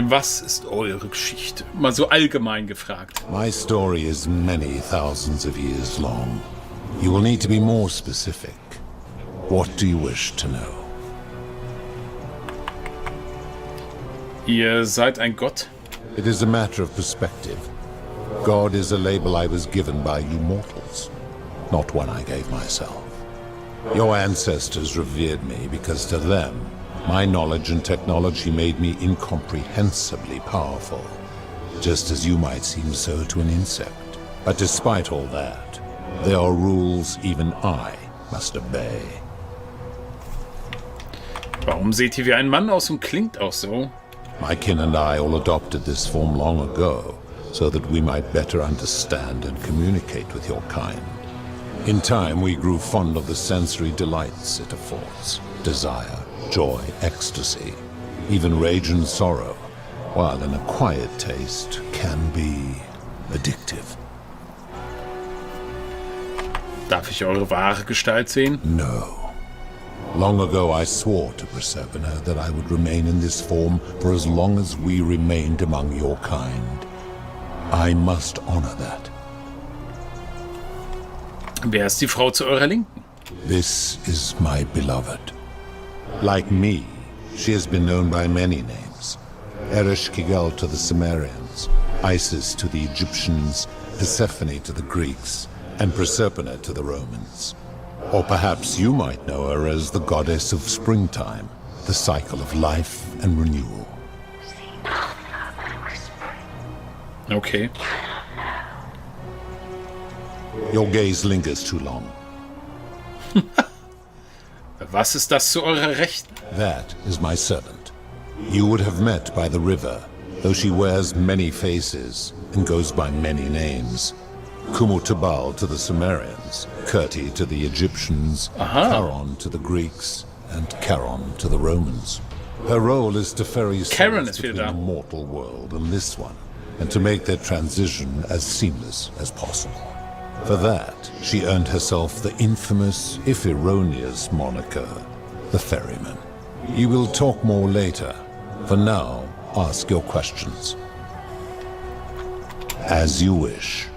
S1: Was ist eure Geschichte? Mal so allgemein gefragt.
S8: My story is many thousands of years long. You will need to be more specific. What do you wish to know?
S1: Ihr seid ein Gott?
S8: It is a matter of perspective. God is a label I was given by you mortals, not one I gave myself. Your ancestors revered me because to them, my knowledge and technology made me incomprehensibly powerful, just as you might seem so to an insect. But despite all that, there are rules even I must obey.
S1: Warum seht ihr wie ein Mann aus und klingt auch so?
S8: My kin and I all adopted this form long ago, so that we might better understand and communicate with your kind. In time, we grew fond of the sensory delights it affords. Desire, joy, ecstasy, even rage and sorrow, while an acquired taste can be addictive.
S1: Darf ich eure wahre Gestalt sehen?
S8: No. Long ago I swore to Proserpina that I would remain in this form for as long as we remained among your kind. I must honor that.
S1: Wer ist die Frau zu eurer Linken?
S8: This is my beloved. Like me, she has been known by many names. Ereshkigal to the Sumerians, Isis to the Egyptians, Persephone to the Greeks, and Proserpina to the Romans. Or perhaps you might know her as the goddess of springtime, the cycle of life and renewal.
S1: Okay.
S8: Your gaze lingers too long.
S1: Was ist das zu eurer Rechten?
S8: That is my servant. You would have met by the river, though she wears many faces and goes by many names. Kumutabal to the Sumerians, Kirti to the Egyptians, Charon to the Greeks, and Charon to the Romans. Her role is to ferry souls between the mortal world and this one, and to make their transition as seamless as possible. For that, she earned herself the infamous, if erroneous, moniker, the Ferryman. You will talk more later. For now, ask your questions. As you wish.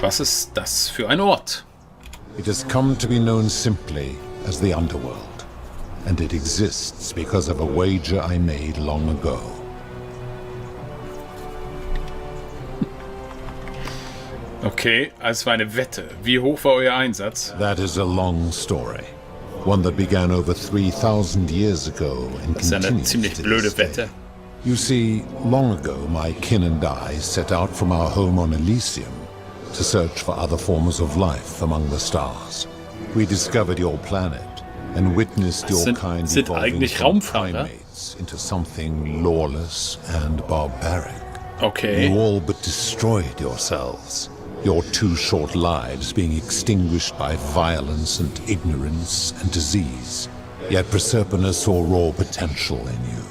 S1: Was ist das für ein Ort?
S8: It has come to be known simply as the Underworld, and it exists because of a wager I made long ago.
S1: Okay, es war eine Wette. Wie hoch war euer Einsatz?
S8: That is a long story. One that began over 3,000 years ago and
S1: Das ist eine
S8: continues
S1: ziemlich
S8: to
S1: blöde
S8: this day.
S1: Wette.
S8: You see, long ago my kin and I set out from our home on Elysium to search for other forms of life among the stars. We discovered your planet and witnessed your kind
S1: sind
S8: evolving
S1: eigentlich
S8: from
S1: Raumfahrer?
S8: primates into something lawless and barbaric.
S1: Okay.
S8: You all but destroyed yourselves, your 2 short lives being extinguished by violence and ignorance and disease. Yet Proserpina saw raw potential in you,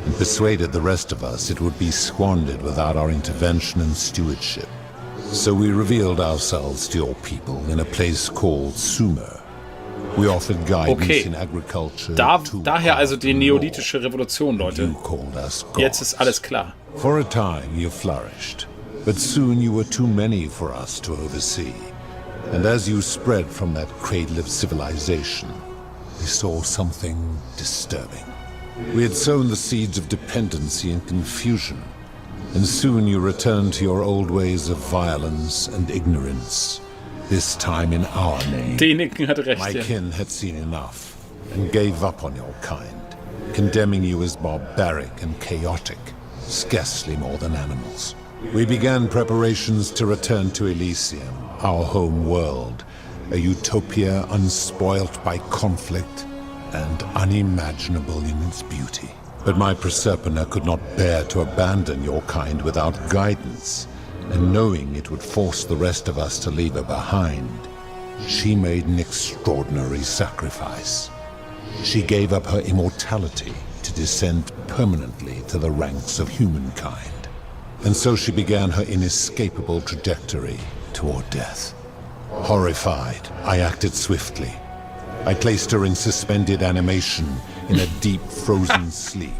S8: and persuaded the rest of us it would be squandered without our intervention and stewardship. So we revealed ourselves to your people in a place called Sumer. We offered guidance in agriculture.
S1: Daher also die neolithische Revolution, Leute.
S8: You called us gods.
S1: Jetzt ist alles klar.
S8: For a time you flourished, but soon you were too many for us to oversee. And as you spread from that cradle of civilization, we saw something disturbing. We had sown the seeds of dependency and confusion, and soon you returned to your old ways of violence and ignorance, this time in our name.
S1: Deniken hat recht,
S8: My
S1: ja.
S8: kin had seen enough, and gave up on your kind, condemning you as barbaric and chaotic, scarcely more than animals. We began preparations to return to Elysium, our home world, a utopia unspoilt by conflict and unimaginable in its beauty. But my Proserpina could not bear to abandon your kind without guidance, and knowing it would force the rest of us to leave her behind, she made an extraordinary sacrifice. She gave up her immortality to descend permanently to the ranks of humankind. And so she began her inescapable trajectory toward death. Horrified, I acted swiftly. I placed her in suspended animation in a deep frozen sleep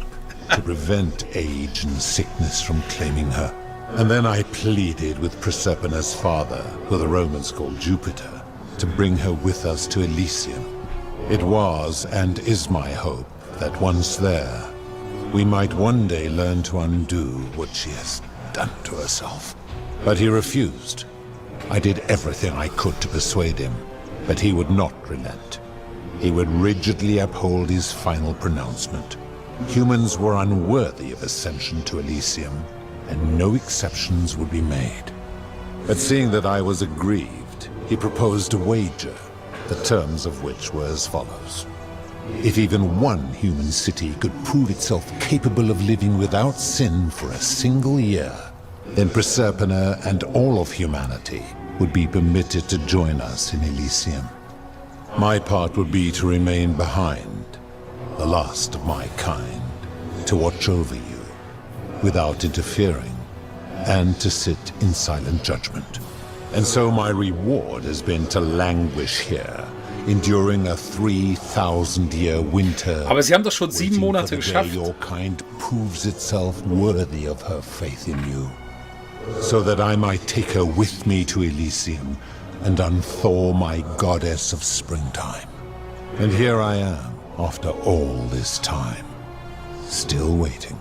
S8: to prevent age and sickness from claiming her. And then I pleaded with Proserpina's father, who the Romans called Jupiter, to bring her with us to Elysium. It was and is my hope that once there, we might one day learn to undo what she has done to herself. But he refused. I did everything I could to persuade him, but he would not relent. He would rigidly uphold his final pronouncement. Humans were unworthy of ascension to Elysium, and no exceptions would be made. But seeing that I was aggrieved, he proposed a wager, the terms of which were as follows. If even one human city could prove itself capable of living without sin for a single year, then Proserpina and all of humanity would be permitted to join us in Elysium. My part would be to remain behind, the last of my kind, to watch over you, without interfering, and to sit in silent judgment. And so my reward has been to languish here, enduring a 3,000-year winter.
S1: Aber sie haben doch schon 7 Monate geschafft.
S8: Your kind proves itself worthy of her faith in you, so that I might take her with me to Elysium and unthaw my goddess of springtime. And here I am, after all this time, still waiting.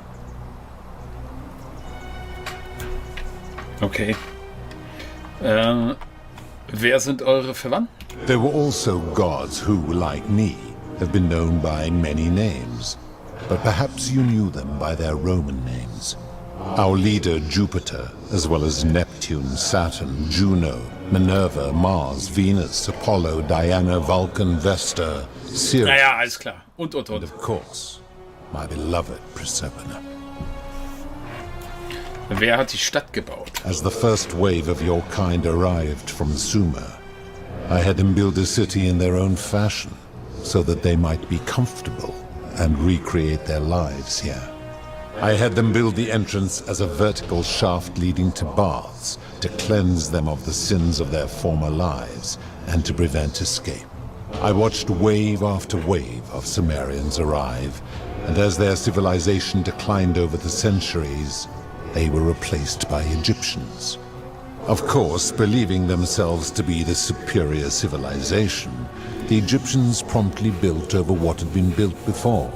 S1: Okay. Wer sind eure Verwandten?
S8: There were also gods who, like me, have been known by many names, but perhaps you knew them by their Roman names. Our leader Jupiter, as well as Neptune, Saturn, Juno, Minerva, Mars, Venus, Apollo, Diana, Vulcan, Vesta, Ceres.
S1: Ja, alles klar. Und.
S8: And of course, my beloved Proserpina.
S1: Wer hat die Stadt gebaut?
S8: As the first wave of your kind arrived from Sumer, I had them build a city in their own fashion, so that they might be comfortable and recreate their lives here. I had them build the entrance as a vertical shaft leading to baths, to cleanse them of the sins of their former lives and to prevent escape. I watched wave after wave of Sumerians arrive, and as their civilization declined over the centuries, they were replaced by Egyptians. Of course, believing themselves to be the superior civilization, the Egyptians promptly built over what had been built before,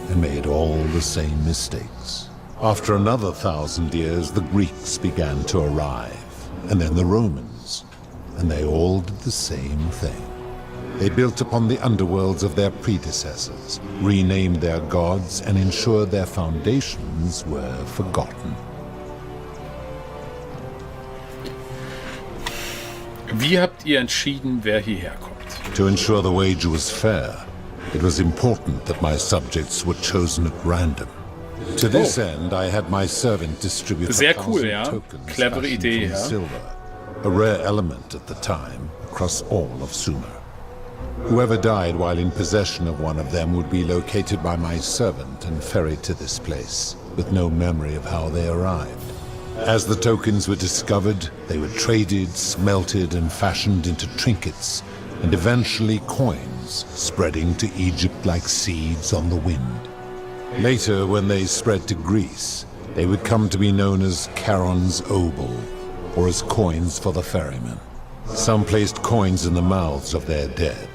S8: and made all the same mistakes. After another 1,000 years, the Greeks began to arrive, and then the Romans, and they all did the same thing. They built upon the underworlds of their predecessors, renamed their gods, and ensured their foundations were forgotten.
S1: Wie habt ihr entschieden, wer hierher kommt?
S8: To ensure the wager was fair, it was important that my subjects were chosen at random. To this end, I had my servant distribute
S1: Sehr cool,
S8: 1,000
S1: ja.
S8: tokens
S1: Clevere
S8: fashioned
S1: Idee,
S8: from
S1: ja.
S8: silver, a rare element at the time across all of Sumer. Whoever died while in possession of one of them would be located by my servant and ferried to this place, with no memory of how they arrived. As the tokens were discovered, they were traded, smelted, and fashioned into trinkets, and eventually coins, spreading to Egypt like seeds on the wind. Later, when they spread to Greece, they would come to be known as Charon's obol, or as coins for the ferryman. Some placed coins in the mouths of their dead,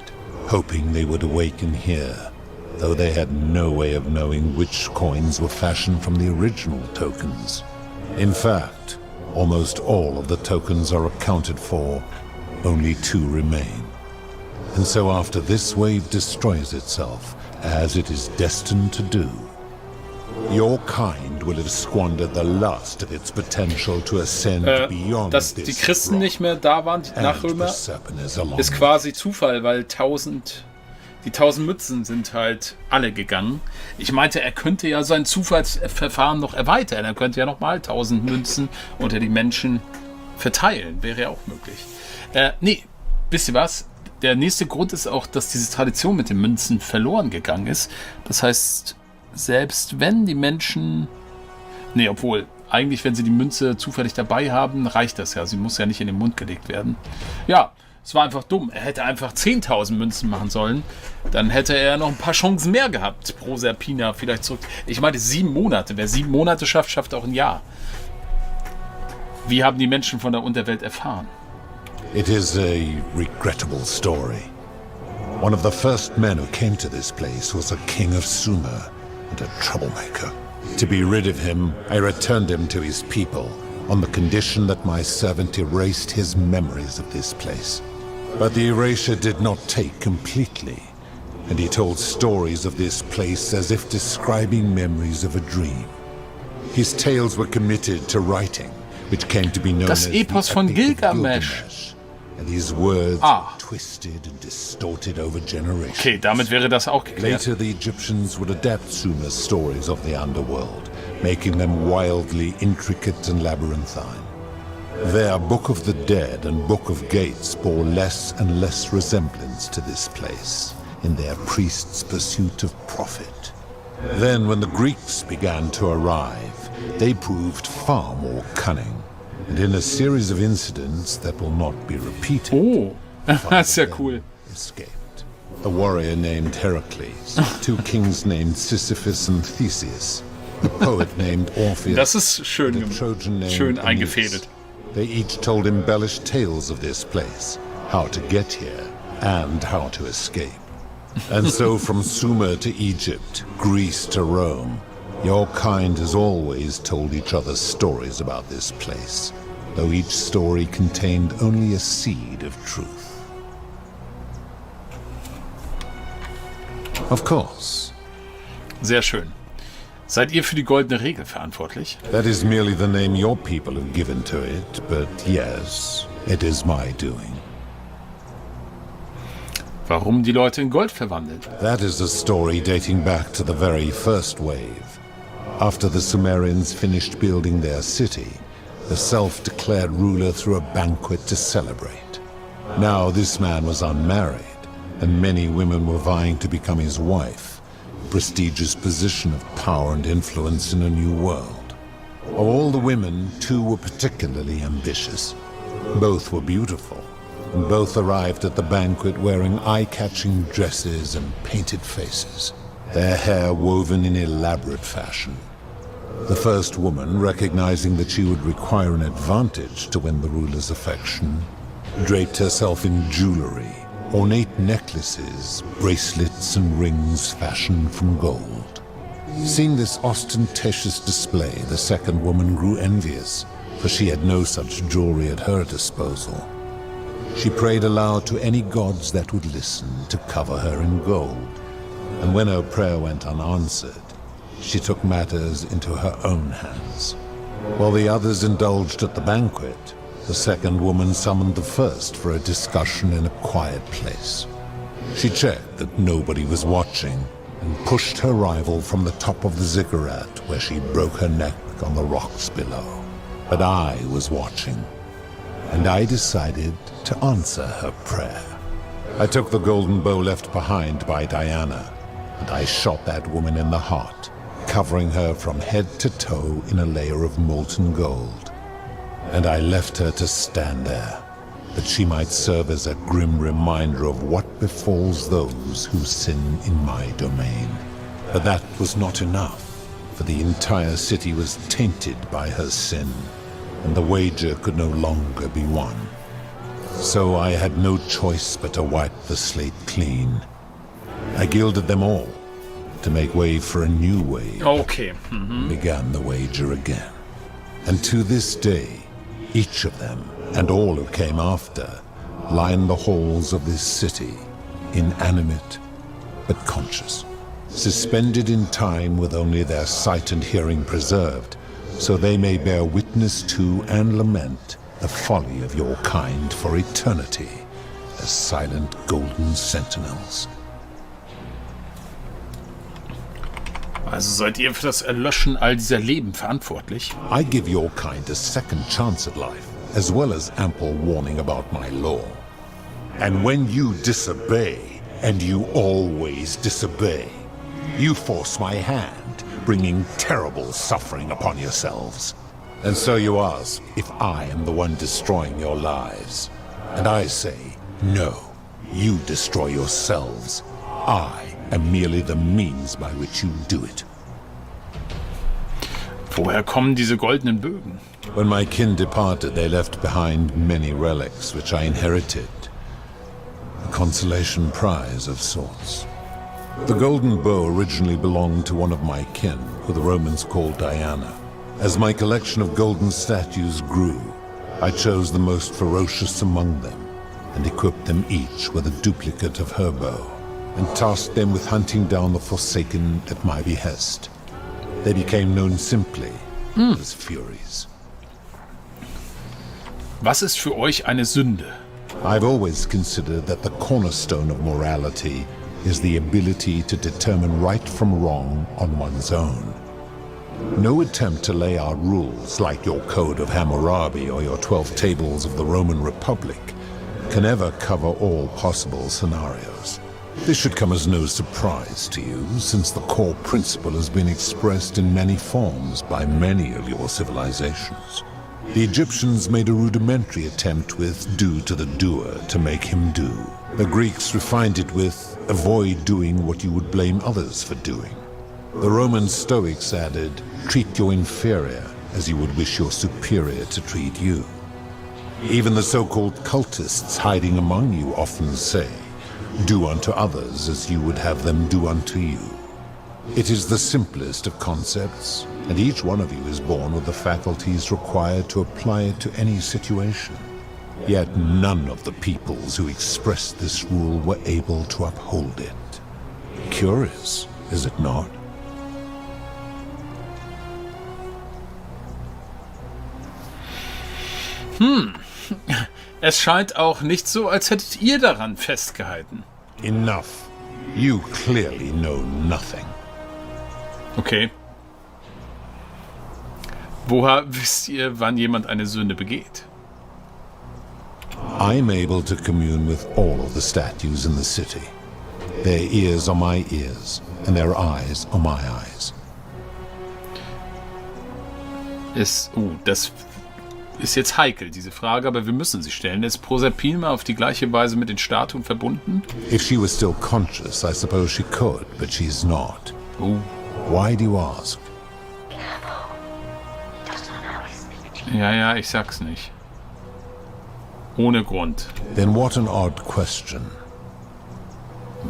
S8: hoping they would awaken here, though they had no way of knowing which coins were fashioned from the original tokens. In fact, almost all of the tokens are accounted for, only 2 remain. And so after this wave destroys itself, as it is destined to do, your kind will have squandered the last of its potential to ascend beyond
S1: dass die Christen nicht mehr da waren, die Nachrömer, ist quasi Zufall, weil die 1000 Mützen sind halt alle gegangen. Ich meinte, er könnte ja sein Zufallsverfahren noch erweitern. Er könnte ja nochmal 1000 Münzen unter die Menschen verteilen. Wäre ja auch möglich. Nee, wisst ihr was? Der nächste Grund ist auch, dass diese Tradition mit den Münzen verloren gegangen ist. Das heißt, selbst wenn die Menschen... Nee, obwohl, eigentlich, wenn sie die Münze zufällig dabei haben, reicht das ja. Sie muss ja nicht in den Mund gelegt werden. Ja, es war einfach dumm. Er hätte einfach 10.000 Münzen machen sollen. Dann hätte er noch ein paar Chancen mehr gehabt, pro Serpina vielleicht zurück. Ich meine, 7 Monate. Wer 7 Monate schafft, schafft auch ein Jahr. Wie haben die Menschen von der Unterwelt erfahren?
S8: It is a regrettable story. One of the first men who came to this place was a king of Sumer and a troublemaker. To be rid of him, I returned him to his people on the condition that my servant erased his memories of this place. But the erasure did not take completely, and he told stories of this place as if describing memories of a dream. His tales were committed to writing, which came to be known
S1: Das
S8: as
S1: Epos
S8: the
S1: von
S8: Epic of
S1: Gilgamesh.
S8: And his words twisted and distorted over generations.
S1: Okay, damit wäre das auch geklärt.
S8: Later, the Egyptians would adapt Sumer's stories of the underworld, making them wildly intricate and labyrinthine. Their Book of the Dead and Book of Gates bore less and less resemblance to this place in their priests' pursuit of profit. Then, when the Greeks began to arrive, they proved far more cunning. And in a series of incidents that will not be repeated,
S1: that's ja cool.
S8: Escaped. A warrior named Heracles, 2 kings named Sisyphus and Theseus, a poet named Orpheus,
S1: das ist schön,
S8: and a Trojan named
S1: schön
S8: Aeneas.
S1: eingefädelt.
S8: They each told embellished tales of this place, how to get here, and how to escape. And so from Sumer to Egypt, Greece to Rome, your kind has always told each other stories about this place, though each story contained only a seed of truth. Of course.
S1: Sehr schön. Seid ihr für die goldene Regel verantwortlich?
S8: That is merely the name your people have given to it, but yes, it is my doing.
S1: Warum die Leute in Gold verwandelt?
S8: That is a story dating back to the very first wave. After the Sumerians finished building their city, the self-declared ruler threw a banquet to celebrate. Now this man was unmarried, and many women were vying to become his wife, a prestigious position of power and influence in a new world. Of all the women, 2 were particularly ambitious. Both were beautiful, and both arrived at the banquet wearing eye-catching dresses and painted faces, their hair woven in elaborate fashion. The first woman, recognizing that she would require an advantage to win the ruler's affection, draped herself in jewelry, ornate necklaces, bracelets, and rings fashioned from gold. Seeing this ostentatious display, the second woman grew envious, for she had no such jewelry at her disposal. She prayed aloud to any gods that would listen to cover her in gold, and when her prayer went unanswered, she took matters into her own hands. While the others indulged at the banquet, the second woman summoned the first for a discussion in a quiet place. She checked that nobody was watching and pushed her rival from the top of the ziggurat, where she broke her neck on the rocks below. But I was watching, and I decided to answer her prayer. I took the golden bow left behind by Diana, and I shot that woman in the heart, covering her from head to toe in a layer of molten gold. And I left her to stand there, that she might serve as a grim reminder of what befalls those who sin in my domain. But that was not enough, for the entire city was tainted by her sin, and the wager could no longer be won. So I had no choice but to wipe the slate clean. I gilded them all, to make way for a new wave.
S1: Okay.
S8: Began the wager again. And to this day, each of them, and all who came after, line the halls of this city, inanimate but conscious, suspended in time with only their sight and hearing preserved, so they may bear witness to and lament the folly of your kind for eternity, as silent golden sentinels.
S1: Also seid ihr für das Erlöschen all dieser Leben verantwortlich?
S8: I give your kind a second chance at life, as well as ample warning about my law. And when you disobey, and you always disobey, you force my hand, bringing terrible suffering upon yourselves. And so you ask if I am the one destroying your lives. And I say, no, you destroy yourselves. I am merely the means by which you do it.
S1: Woher kommen diese goldenen Bögen?
S8: When my kin departed, they left behind many relics which I inherited. A consolation prize of sorts. The golden bow originally belonged to one of my kin, who the Romans called Diana. As my collection of golden statues grew, I chose the most ferocious among them, and equipped them each with a duplicate of her bow, and tasked them with hunting down the Forsaken at my behest. They became known simply as Furies.
S1: Was ist für euch eine Sünde?
S8: I've always considered that the cornerstone of morality is the ability to determine right from wrong on one's own. No attempt to lay out rules like your Code of Hammurabi or your 12 Tables of the Roman Republic can ever cover all possible scenarios. This should come as no surprise to you, since the core principle has been expressed in many forms by many of your civilizations. The Egyptians made a rudimentary attempt with "do to the doer" to make him do. The Greeks refined it with "avoid doing what you would blame others for doing." The Roman Stoics added, "treat your inferior as you would wish your superior to treat you." Even the so-called cultists hiding among you often say, "Do unto others as you would have them do unto you." It is the simplest of concepts, and each one of you is born with the faculties required to apply it to any situation. Yet none of the peoples who expressed this rule were able to uphold it. Curious, is it not?
S1: Es scheint auch nicht so, als hättet ihr daran festgehalten.
S8: Enough. You clearly know nothing.
S1: Okay. Woher wisst ihr, wann jemand eine Sünde begeht?
S8: I'm able to commune with all of the statues in the city. Their ears are my ears, and their eyes are my eyes.
S1: Das ist jetzt heikel, diese Frage, aber wir müssen sie stellen. Ist Proserpina auf die gleiche Weise mit den Statuen verbunden?
S8: If she was still conscious, I suppose she could, but she's not. Why do you ask?
S1: Ja, ich sag's nicht. Ohne Grund.
S8: Then what an odd question.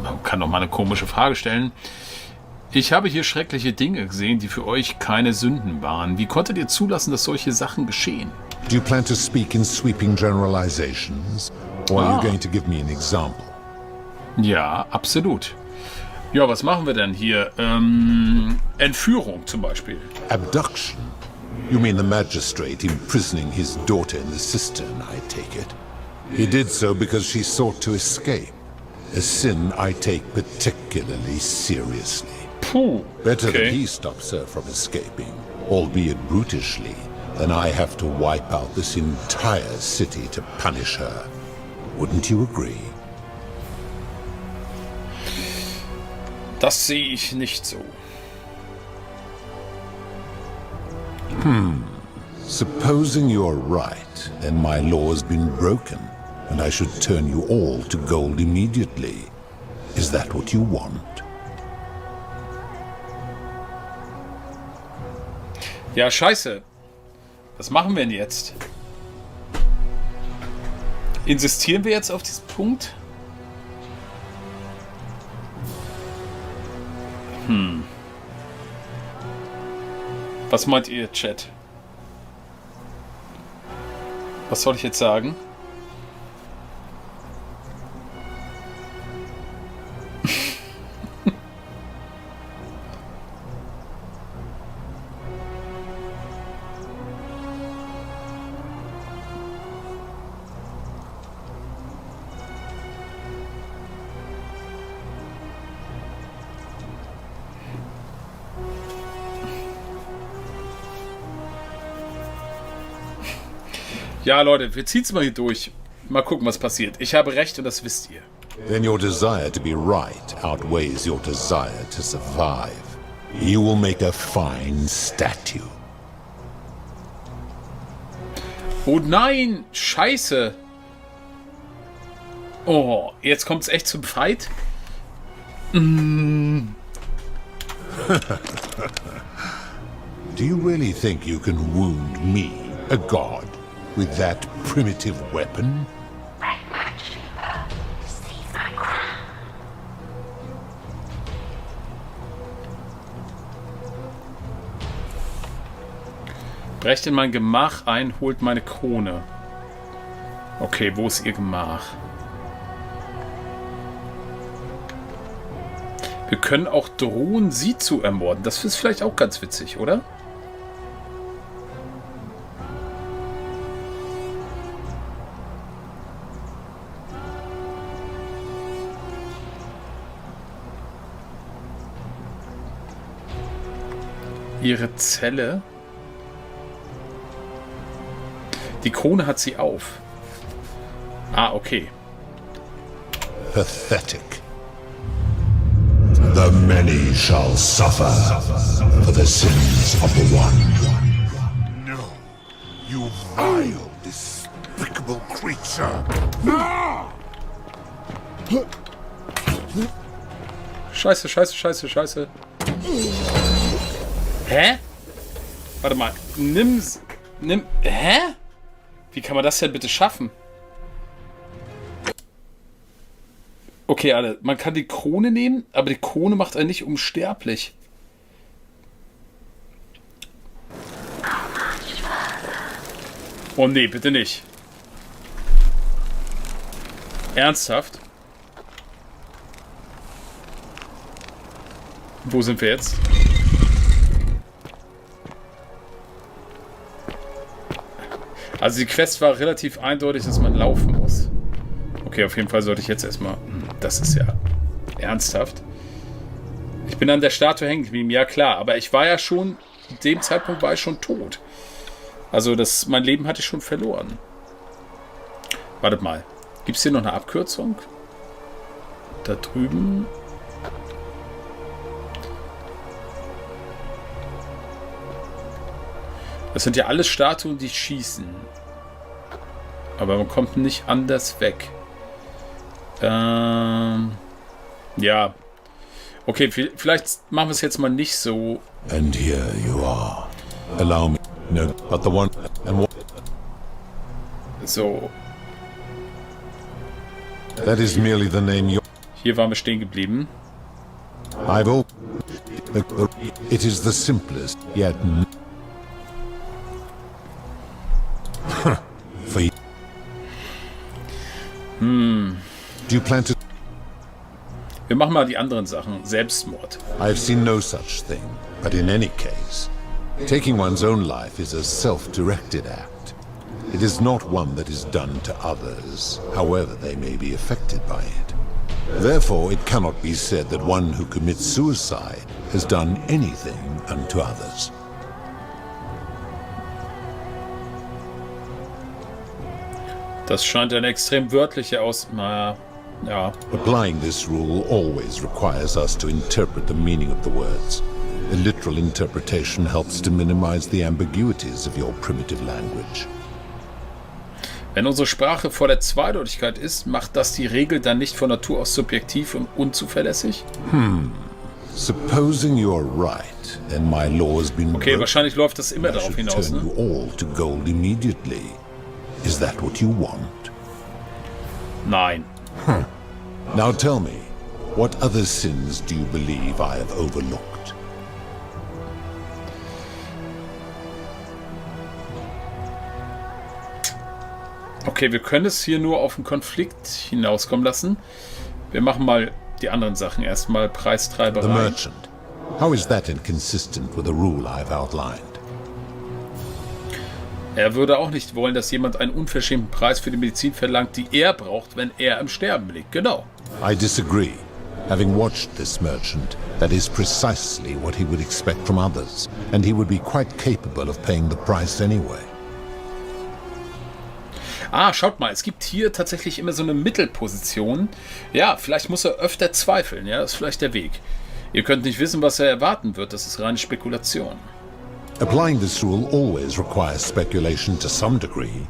S1: Man kann doch mal eine komische Frage stellen. Ich habe hier schreckliche Dinge gesehen, die für euch keine Sünden waren. Wie konntet ihr zulassen, dass solche Sachen geschehen?
S8: Do you plan to speak in sweeping generalizations, or are you going to give me an example?
S1: Ja, absolut. Ja, was machen wir denn hier? Entführung zum Beispiel.
S8: Abduction? You mean the magistrate imprisoning his daughter in the cistern, I take it? He did so because she sought to escape. A sin I take particularly seriously. Better that he stops her from escaping, albeit brutishly, than I have to wipe out this entire city to punish her. Wouldn't you agree?
S1: Das sehe ich nicht so.
S8: Supposing you're right, then my law has been broken, and I should turn you all to gold immediately. Is that what you want?
S1: Ja, scheiße. Was machen wir denn jetzt? Insistieren wir jetzt auf diesen Punkt? Was meint ihr, Chat? Was soll ich jetzt sagen? Ja, Leute, wir ziehen's mal hier durch. Mal gucken, was passiert. Ich habe recht und das wisst ihr.
S8: Then your desire to be right outweighs your desire to survive. You will make a fine statue.
S1: Oh nein, scheiße. Oh, jetzt kommt's echt zum Fight?
S8: Do you really think you can wound me, a god, with that primitive weapon?
S1: Brecht in mein Gemach ein, holt meine Krone. Okay, wo ist ihr Gemach? Wir können auch drohen, sie zu ermorden. Das ist vielleicht auch ganz witzig, oder? Ihre Zelle. Die Krone hat sie auf. Ah, okay.
S8: Pathetic. The many shall suffer for the sins of the one. No, you vile, despicable creature.
S1: Scheiße, scheiße, scheiße, scheiße. Hä? Warte mal. Nimm. Hä? Wie kann man das denn bitte schaffen? Okay, alle. Man kann die Krone nehmen, aber die Krone macht einen nicht unsterblich. Oh nee, bitte nicht. Ernsthaft? Wo sind wir jetzt? Also die Quest war relativ eindeutig, dass man laufen muss. Okay, auf jeden Fall sollte ich jetzt erstmal... Das ist ja ernsthaft. Ich bin an der Statue hängen geblieben, ja klar. Aber ich war ja schon... In dem Zeitpunkt war ich schon tot. Also mein Leben hatte ich schon verloren. Wartet mal. Gibt es hier noch eine Abkürzung? Da drüben... Das sind ja alles Statuen, die schießen. Aber man kommt nicht anders weg. Ja. Okay, vielleicht machen wir es jetzt mal nicht so.
S8: And here you are. Allow me. No, but the one and what?
S1: So.
S8: That is merely the name you.
S1: Hier waren wir stehen geblieben.
S8: I've all. It is the simplest yet. For you. Do you plan to?
S1: Wir machen mal die anderen Sachen. Selbstmord.
S8: I've seen no such thing. But in any case, taking one's own life is a self-directed act. It is not one that is done to others, however they may be affected by it. Therefore, it cannot be said that one who commits suicide has done anything unto others.
S1: Das scheint eine extrem wörtliche ja.
S8: Applying this rule always requires us to interpret the meaning of the words. A literal interpretation helps to minimize the ambiguities of your primitive language.
S1: Wenn unsere Sprache voller Zweideutigkeit ist, macht das die Regel dann nicht von Natur aus subjektiv und unzuverlässig?
S8: Supposing you are right, and my law has been
S1: Okay, wahrscheinlich läuft das immer darauf
S8: turn
S1: hinaus, ne?
S8: you all to gold immediately. Is that what you want?
S1: Nein.
S8: Now tell me, what other sins do you believe I have overlooked?
S1: Okay, wir können es hier nur auf einen Konflikt hinauskommen lassen. Wir machen mal die anderen Sachen erstmal. Preistreiberei.
S8: The merchant. How is that inconsistent with the rule I have outlined?
S1: Er würde auch nicht wollen, dass jemand einen unverschämten Preis für die Medizin verlangt, die er braucht, wenn er im Sterben liegt. Genau.
S8: I disagree. Having watched this merchant, that is precisely what he would expect from others, and he would be quite capable of paying the price anyway.
S1: Ah, schaut mal, es gibt hier tatsächlich immer so eine Mittelposition. Ja, vielleicht muss er öfter zweifeln, ja, das ist vielleicht der Weg. Ihr könnt nicht wissen, was er erwarten wird, das ist reine Spekulation.
S8: Applying this rule always requires speculation to some degree.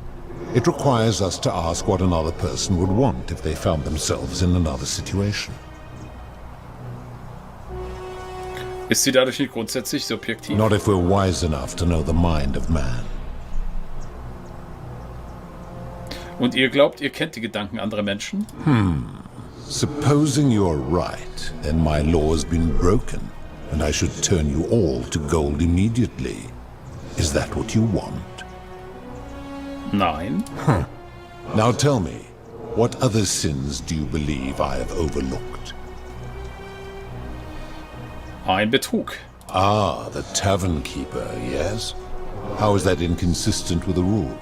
S8: It requires us to ask what another person would want if they found themselves in another situation.
S1: Ist sie dadurch nicht grundsätzlich subjektiv?
S8: Not if we're wise enough to know the mind of man.
S1: Und ihr glaubt, ihr kennt die Gedanken anderer Menschen?
S8: Supposing you're right, and my law has been broken, and I should turn you all to gold immediately. Is that what you want?
S1: Nein.
S8: Now tell me, what other sins do you believe I have overlooked?
S1: Ein Betrug.
S8: Ah, the tavern keeper, yes? How is that inconsistent with the rule?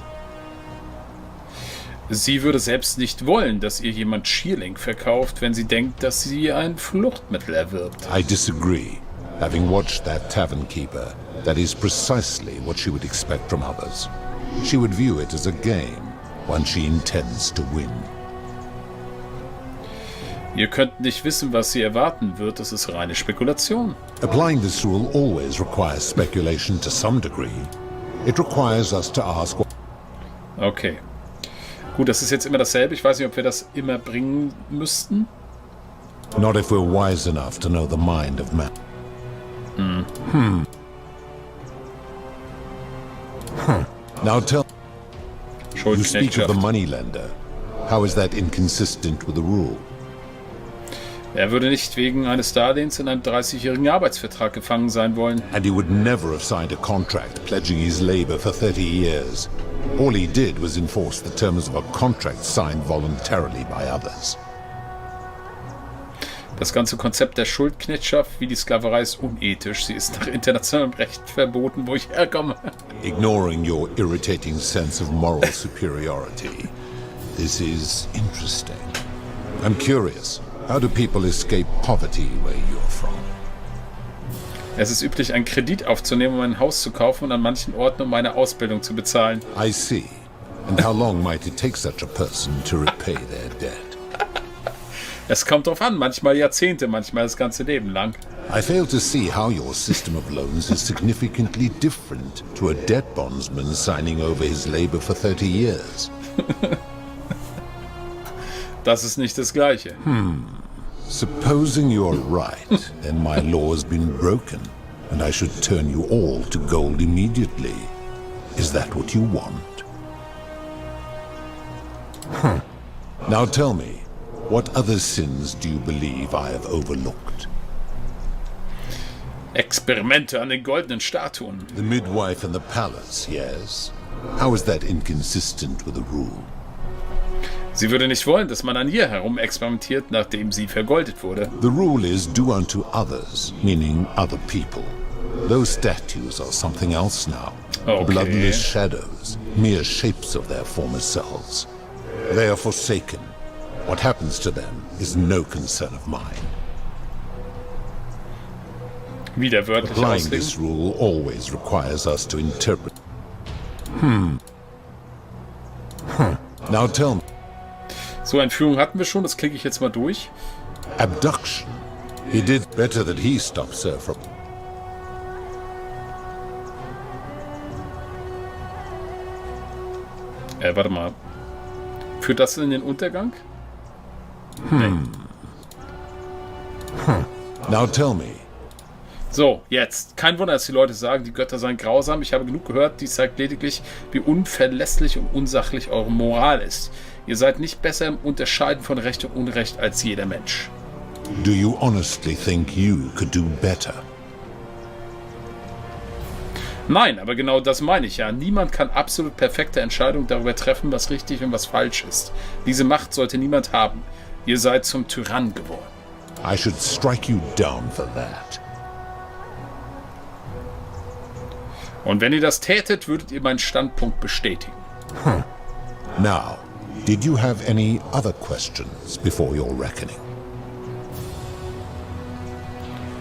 S1: Sie würde selbst nicht wollen, dass ihr jemand Schierling verkauft, wenn sie denkt, dass sie ein Fluchtmittel erwirbt.
S8: I disagree. Having watched that tavern keeper, that is precisely what she would expect from others. She would view it as a game, one she intends to win.
S1: Ihr könnt nicht wissen, was sie erwarten wird, das ist reine Spekulation.
S8: Applying this rule always requires speculation to some degree. It requires us to ask what...
S1: Okay. Gut, das ist jetzt immer dasselbe. Ich weiß nicht, ob wir das immer bringen müssten.
S8: Not if we're wise enough to know the mind of man. Now tell... You speak of the moneylender. How is that inconsistent with the rule?
S1: Er würde nicht wegen eines Darlehens in einem 30-jährigen Arbeitsvertrag gefangen sein wollen.
S8: And he would never have signed a contract pledging his labor for 30 years. All he did was enforce the terms of a contract signed voluntarily by others.
S1: Das ganze Konzept der Schuldknechtschaft wie die Sklaverei ist unethisch. Sie ist nach internationalem Recht verboten, wo ich herkomme.
S8: Ignoring your irritating sense of moral superiority. This is interesting. I'm curious. How do people escape poverty where you're from?
S1: Es ist üblich, einen Kredit aufzunehmen, um ein Haus zu kaufen und an manchen Orten, um eine Ausbildung zu bezahlen.
S8: I see. And how long might it take such a person to repay their debt?
S1: Es kommt drauf an, manchmal Jahrzehnte, manchmal das ganze Leben lang.
S8: I fail to see how your system of loans is significantly different to a debt bondsman signing over his labor for 30 years.
S1: Das ist nicht das Gleiche.
S8: Supposing you're right, then my law has been broken, and I should turn you all to gold immediately. Is that what you want? Now tell me, what other sins do you believe I have overlooked?
S1: Experimente an den goldenen Statuen.
S8: The midwife in the palace, yes. How is that inconsistent with the rule?
S1: Sie würde nicht wollen, dass man an ihr herum experimentiert, nachdem sie vergoldet wurde.
S8: The rule is do unto others, meaning other people. Those statues are something else now.
S1: Okay.
S8: Bloodless shadows, mere shapes of their former selves. They are forsaken. What happens to them is no concern of mine.
S1: Wieder wörtlich
S8: Applying
S1: auslegen.
S8: this rule always requires us to interpret. Now tell me.
S1: So, Entführung hatten wir schon, das klicke ich jetzt mal durch.
S8: Abduction. He did better that he stopped Sir from.
S1: Warte mal. Führt das in den Untergang? Nee.
S8: Now tell me.
S1: So, jetzt. Kein Wunder, dass die Leute sagen, die Götter seien grausam. Ich habe genug gehört, dies zeigt lediglich, wie unverlässlich und unsachlich eure Moral ist. Ihr seid nicht besser im Unterscheiden von Recht und Unrecht als jeder Mensch.
S8: Do you honestly think you could do better?
S1: Nein, aber genau das meine ich ja. Niemand kann absolut perfekte Entscheidungen darüber treffen, was richtig und was falsch ist. Diese Macht sollte niemand haben. Ihr seid zum Tyrann geworden.
S8: I should strike you down for that.
S1: Und wenn ihr das tätet, würdet ihr meinen Standpunkt bestätigen.
S8: Now, did you have any other questions before your reckoning?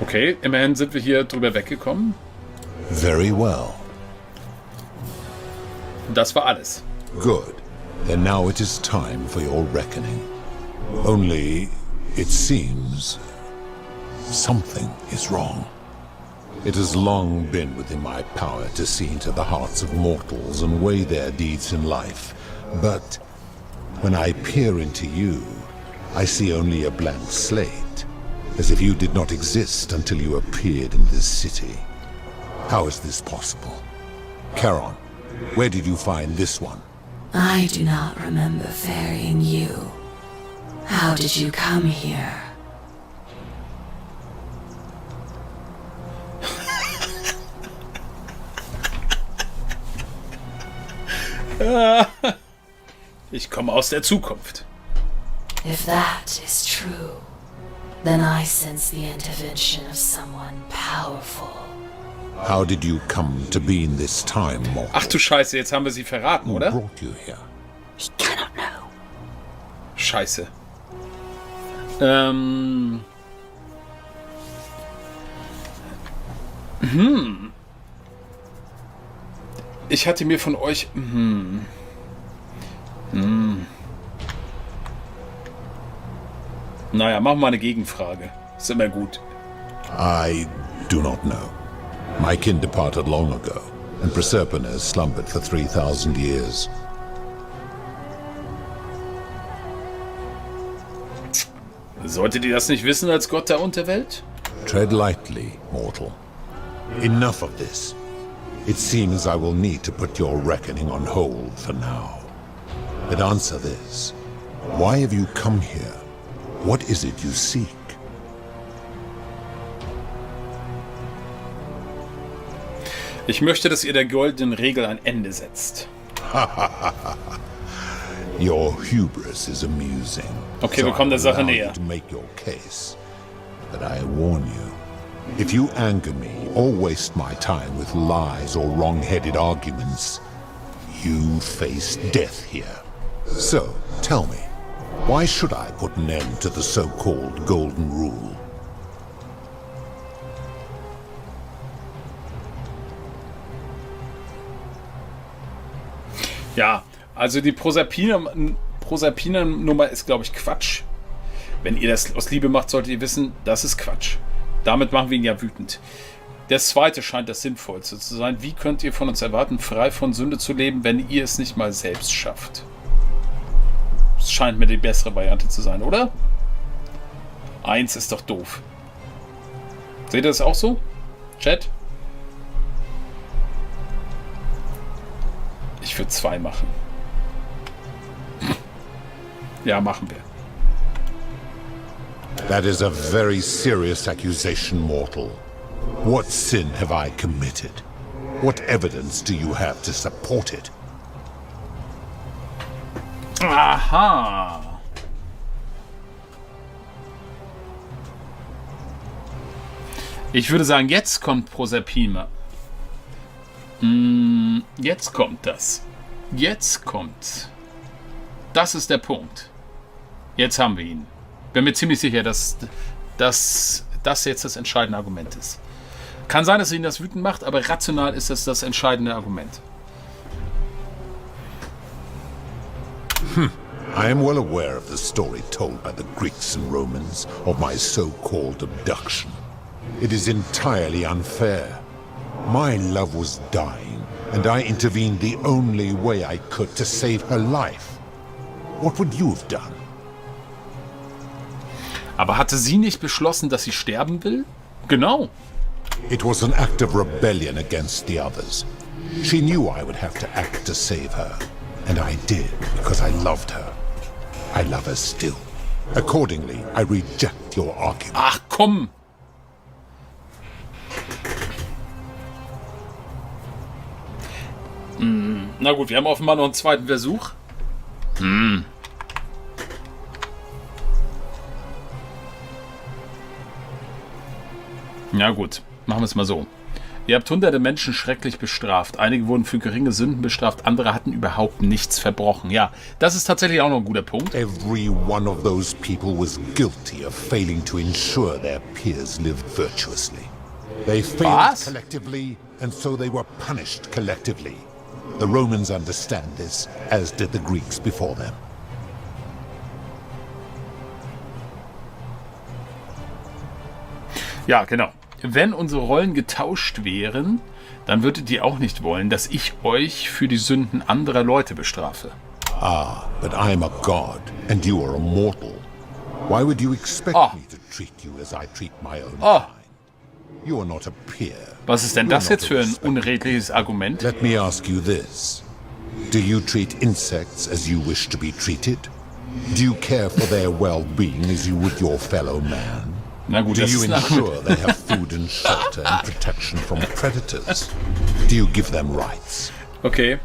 S1: Okay, immerhin sind wir hier drüber weggekommen.
S8: Very well.
S1: Das war alles.
S8: Good. Then now it is time for your reckoning. Only, it seems, something is wrong. It has long been within my power to see into the hearts of mortals and weigh their deeds in life. But when I peer into you, I see only a blank slate, as if you did not exist until you appeared in this city. How is this possible? Charon, where did you find this one?
S10: I do not remember ferrying you. How did you come here?
S1: Ich komme aus der Zukunft.
S10: If that is true, then I sense the intervention of someone powerful.
S8: How did you come to be in this time, mortal?
S1: Ach du Scheiße, jetzt haben wir sie verraten,
S8: Who
S1: oder?
S8: brought you here?
S13: He cannot know.
S1: Scheiße. Ich hatte mir von euch... Naja, machen wir eine Gegenfrage. Ist immer gut.
S8: I do not know. My kin departed long ago, and Proserpina has slumbered for 3,000 years.
S1: Solltet ihr das nicht wissen als Gott der Unterwelt?
S8: Tread lightly, mortal. Enough of this. It seems I will need to put your reckoning on hold for now. But answer this. Why have you come here? What is it you seek?
S1: Ich möchte, dass ihr der goldenen Regel ein Ende setzt.
S8: Your hubris is amusing.
S1: Okay, wir kommen der Sache näher.
S8: To make your case. But I warn you, if you anger me or waste my time with lies or wrong-headed arguments, you face death here. So, tell me, why should I put an end to the so-called Golden Rule?
S1: Ja, also die Proserpina-Nummer ist, glaube ich, Quatsch. Wenn ihr das aus Liebe macht, solltet ihr wissen, das ist Quatsch. Damit machen wir ihn ja wütend. Das zweite scheint das Sinnvollste zu sein. Wie könnt ihr von uns erwarten, frei von Sünde zu leben, wenn ihr es nicht mal selbst schafft? Das scheint mir die bessere Variante zu sein, oder? 1 ist doch doof. Seht ihr das auch so? Chat? Ich würde 2 machen. Ja, machen wir.
S8: That is a very serious accusation, mortal. What sin have I committed? What evidence do you have to support it?
S1: Aha. Ich würde sagen, jetzt kommt Proserpina. Jetzt kommt das. Jetzt kommt. Das ist der Punkt. Jetzt haben wir ihn. Bin mir ziemlich sicher, dass das jetzt das entscheidende Argument ist. Kann sein, dass ihn das wütend macht, aber rational ist das entscheidende Argument.
S8: I am well aware of the story told by the Greeks and Romans of my so-called abduction. It is entirely unfair. My love was dying, and I intervened the only way I could to save her life. What would you have done?
S1: Aber hatte sie nicht beschlossen, dass sie sterben will? Genau.
S8: It was an act of rebellion against the others. She knew I would have to act to save her, and I did because I loved her. I love her still. Accordingly, I reject your argument.
S1: Ach, komm! Na gut, wir haben offenbar noch einen zweiten Versuch. Ja gut, machen wir es mal so. Ihr habt hunderte Menschen schrecklich bestraft. Einige wurden für geringe Sünden bestraft, andere hatten überhaupt nichts verbrochen. Ja, das ist tatsächlich auch noch ein guter Punkt.
S8: Every one of those people was guilty of failing to ensure their peers lived virtuously. They failed collectively, and so they were punished collectively. The Romans understand this, as did the Greeks before them.
S1: Ja, genau. Wenn unsere Rollen getauscht wären, dann würdet ihr auch nicht wollen, dass ich euch für die Sünden anderer Leute bestrafe.
S8: Ah, but I am a god, and you are a mortal. Why would you expect me to treat you as I treat my own kind? You are not a peer.
S1: Was ist denn das jetzt für ein unredliches Argument?
S8: Let me ask you this. Do you treat insects as you wish to be treated? Do you care for their well-being as you would your fellow man?
S1: Na gut,
S8: Do you ensure they have food and shelter and protection from predators? Do you give them rights?
S1: Okay.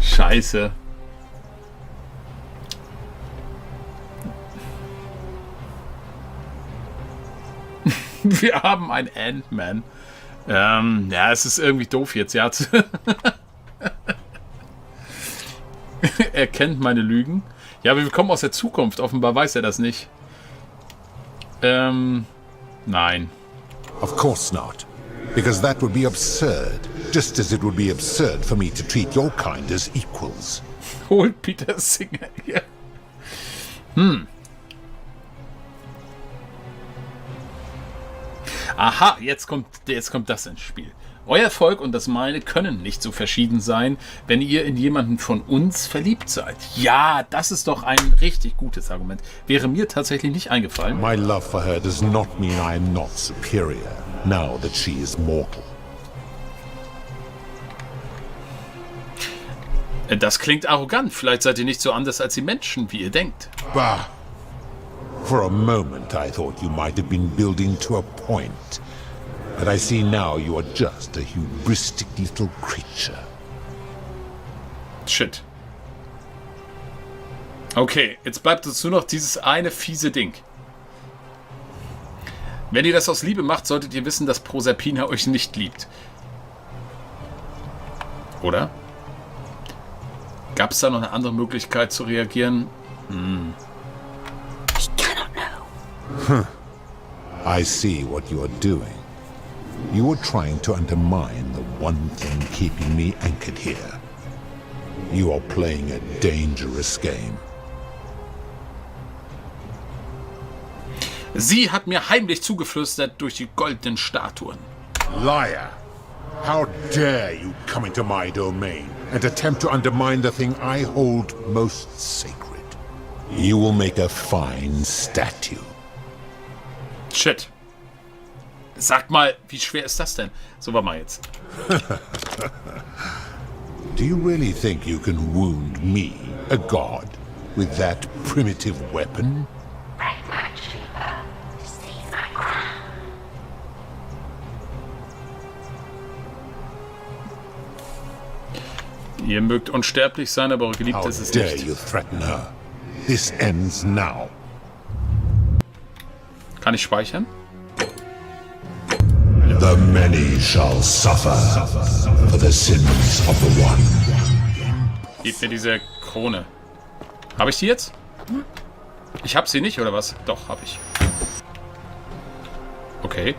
S1: Scheiße. Wir haben einen Ant-Man. Ja, es ist irgendwie doof jetzt. Ja. Er kennt meine Lügen. Ja, aber wir kommen aus der Zukunft. Offenbar weiß er das nicht. Nein.
S8: Of course not. Because that would be absurd. Just as it would be absurd for me to treat your kind as equals.
S1: Holt Peter Singer hier. Aha, jetzt kommt das ins Spiel. Euer Volk und das meine können nicht so verschieden sein, wenn ihr in jemanden von uns verliebt seid. Ja, das ist doch ein richtig gutes Argument. Wäre mir tatsächlich nicht eingefallen.
S8: My love for her does not mean I am not superior, now that she is mortal.
S1: Das klingt arrogant. Vielleicht seid ihr nicht so anders als die Menschen, wie ihr denkt.
S8: Bah! For a moment I thought you might have been building to a point. But I see now you are just a hubristic little creature.
S1: Shit. Okay, jetzt bleibt uns nur noch dieses eine fiese Ding. Wenn ihr das aus Liebe macht, solltet ihr wissen, dass Proserpina euch nicht liebt. Oder? Gab es da noch eine andere Möglichkeit zu reagieren?
S8: I see what you are doing. You are trying to undermine the one thing keeping me anchored here. You are playing a dangerous game.
S1: Sie hat mir heimlich zugeflüstert durch die goldenen Statuen.
S8: Liar! How dare you come into my domain and attempt to undermine the thing I hold most sacred? You will make a fine statue.
S1: Shit. Sag mal, wie schwer ist das denn? So, warte mal jetzt.
S8: Do you really think you can wound me, a god, with that primitive weapon?
S1: Ihr mögt unsterblich sein, aber eure Geliebte ist es
S8: How dare
S1: nicht.
S8: you threaten her? This ends now.
S1: Kann ich speichern?
S8: The many shall suffer for the sins of the one.
S1: Gib mir diese Krone. Habe ich die jetzt? Ich habe sie nicht, oder was? Doch, habe ich. Okay.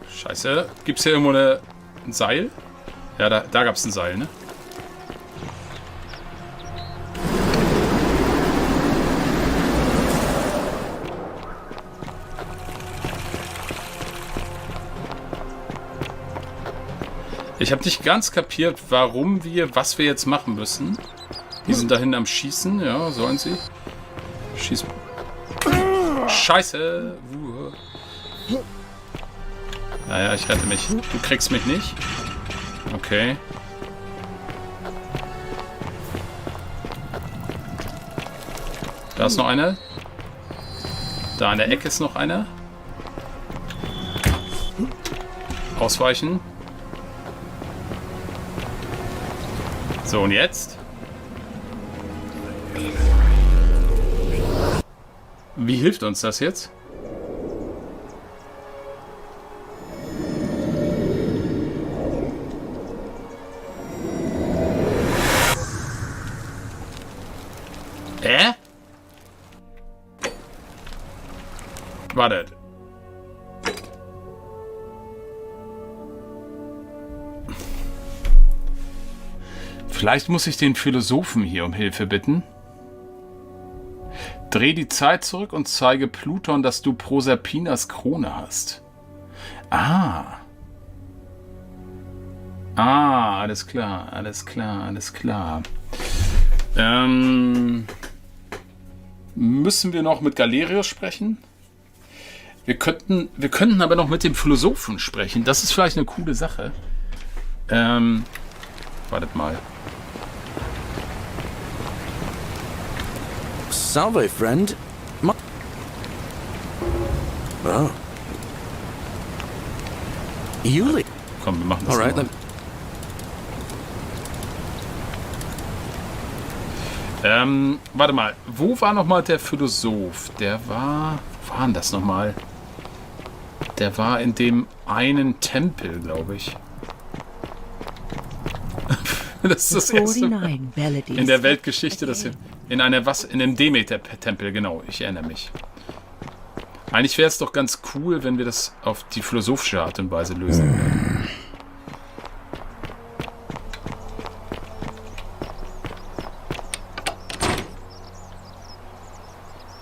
S1: Scheiße. Gibt's hier irgendwo ein Seil? Ja, da gab's ein Seil, ne? Ich habe nicht ganz kapiert, was wir jetzt machen müssen. Die sind da hinten am Schießen. Ja, sollen sie? Schießen. Scheiße. Naja, ich rette mich. Du kriegst mich nicht. Okay. Da ist noch einer. Da an der Ecke ist noch einer. Ausweichen. So, und jetzt? Wie hilft uns das jetzt? Wartet. Vielleicht muss ich den Philosophen hier um Hilfe bitten. Dreh die Zeit zurück und zeige Pluton, dass du Proserpinas Krone hast. Ah, alles klar, alles klar, alles klar. Müssen wir noch mit Galerius sprechen? Wir könnten aber noch mit dem Philosophen sprechen. Das ist vielleicht eine coole Sache. Wartet mal.
S2: Salve, friend. Oh. Yuli.
S1: Komm, wir machen das
S2: Alright,
S1: mal. Warte mal. Wo war nochmal der Philosoph? Der war... Wo war denn das nochmal? Der war in dem einen Tempel, glaube ich. Das ist das erste Mal in der Weltgeschichte, dass wir in einem Demeter-Tempel, genau, ich erinnere mich. Eigentlich wäre es doch ganz cool, wenn wir das auf die philosophische Art und Weise lösen würden.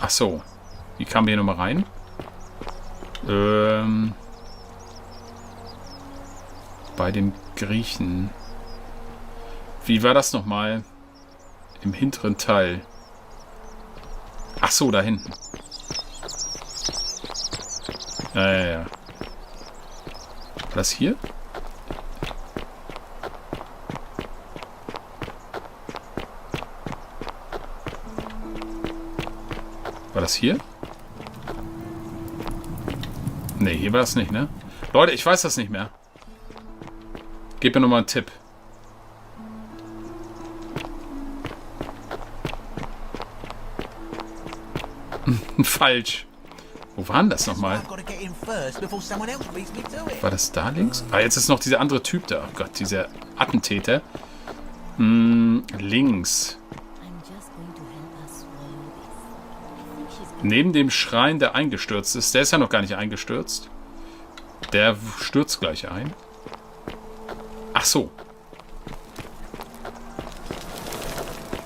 S1: Ach so. Wie kamen wir hier nochmal rein? Bei dem Griechen. Wie war das nochmal? Im hinteren Teil. Ach so, da hinten. Ja. War das hier? War das hier? Ne, hier war das nicht, ne? Leute, ich weiß das nicht mehr. Gib mir nochmal einen Tipp. Falsch. Wo war denn das nochmal? War das da links? Ah, jetzt ist noch dieser andere Typ da. Oh Gott, dieser Attentäter. Links. Neben dem Schrein, der eingestürzt ist. Der ist ja noch gar nicht eingestürzt. Der stürzt gleich ein. Ach so.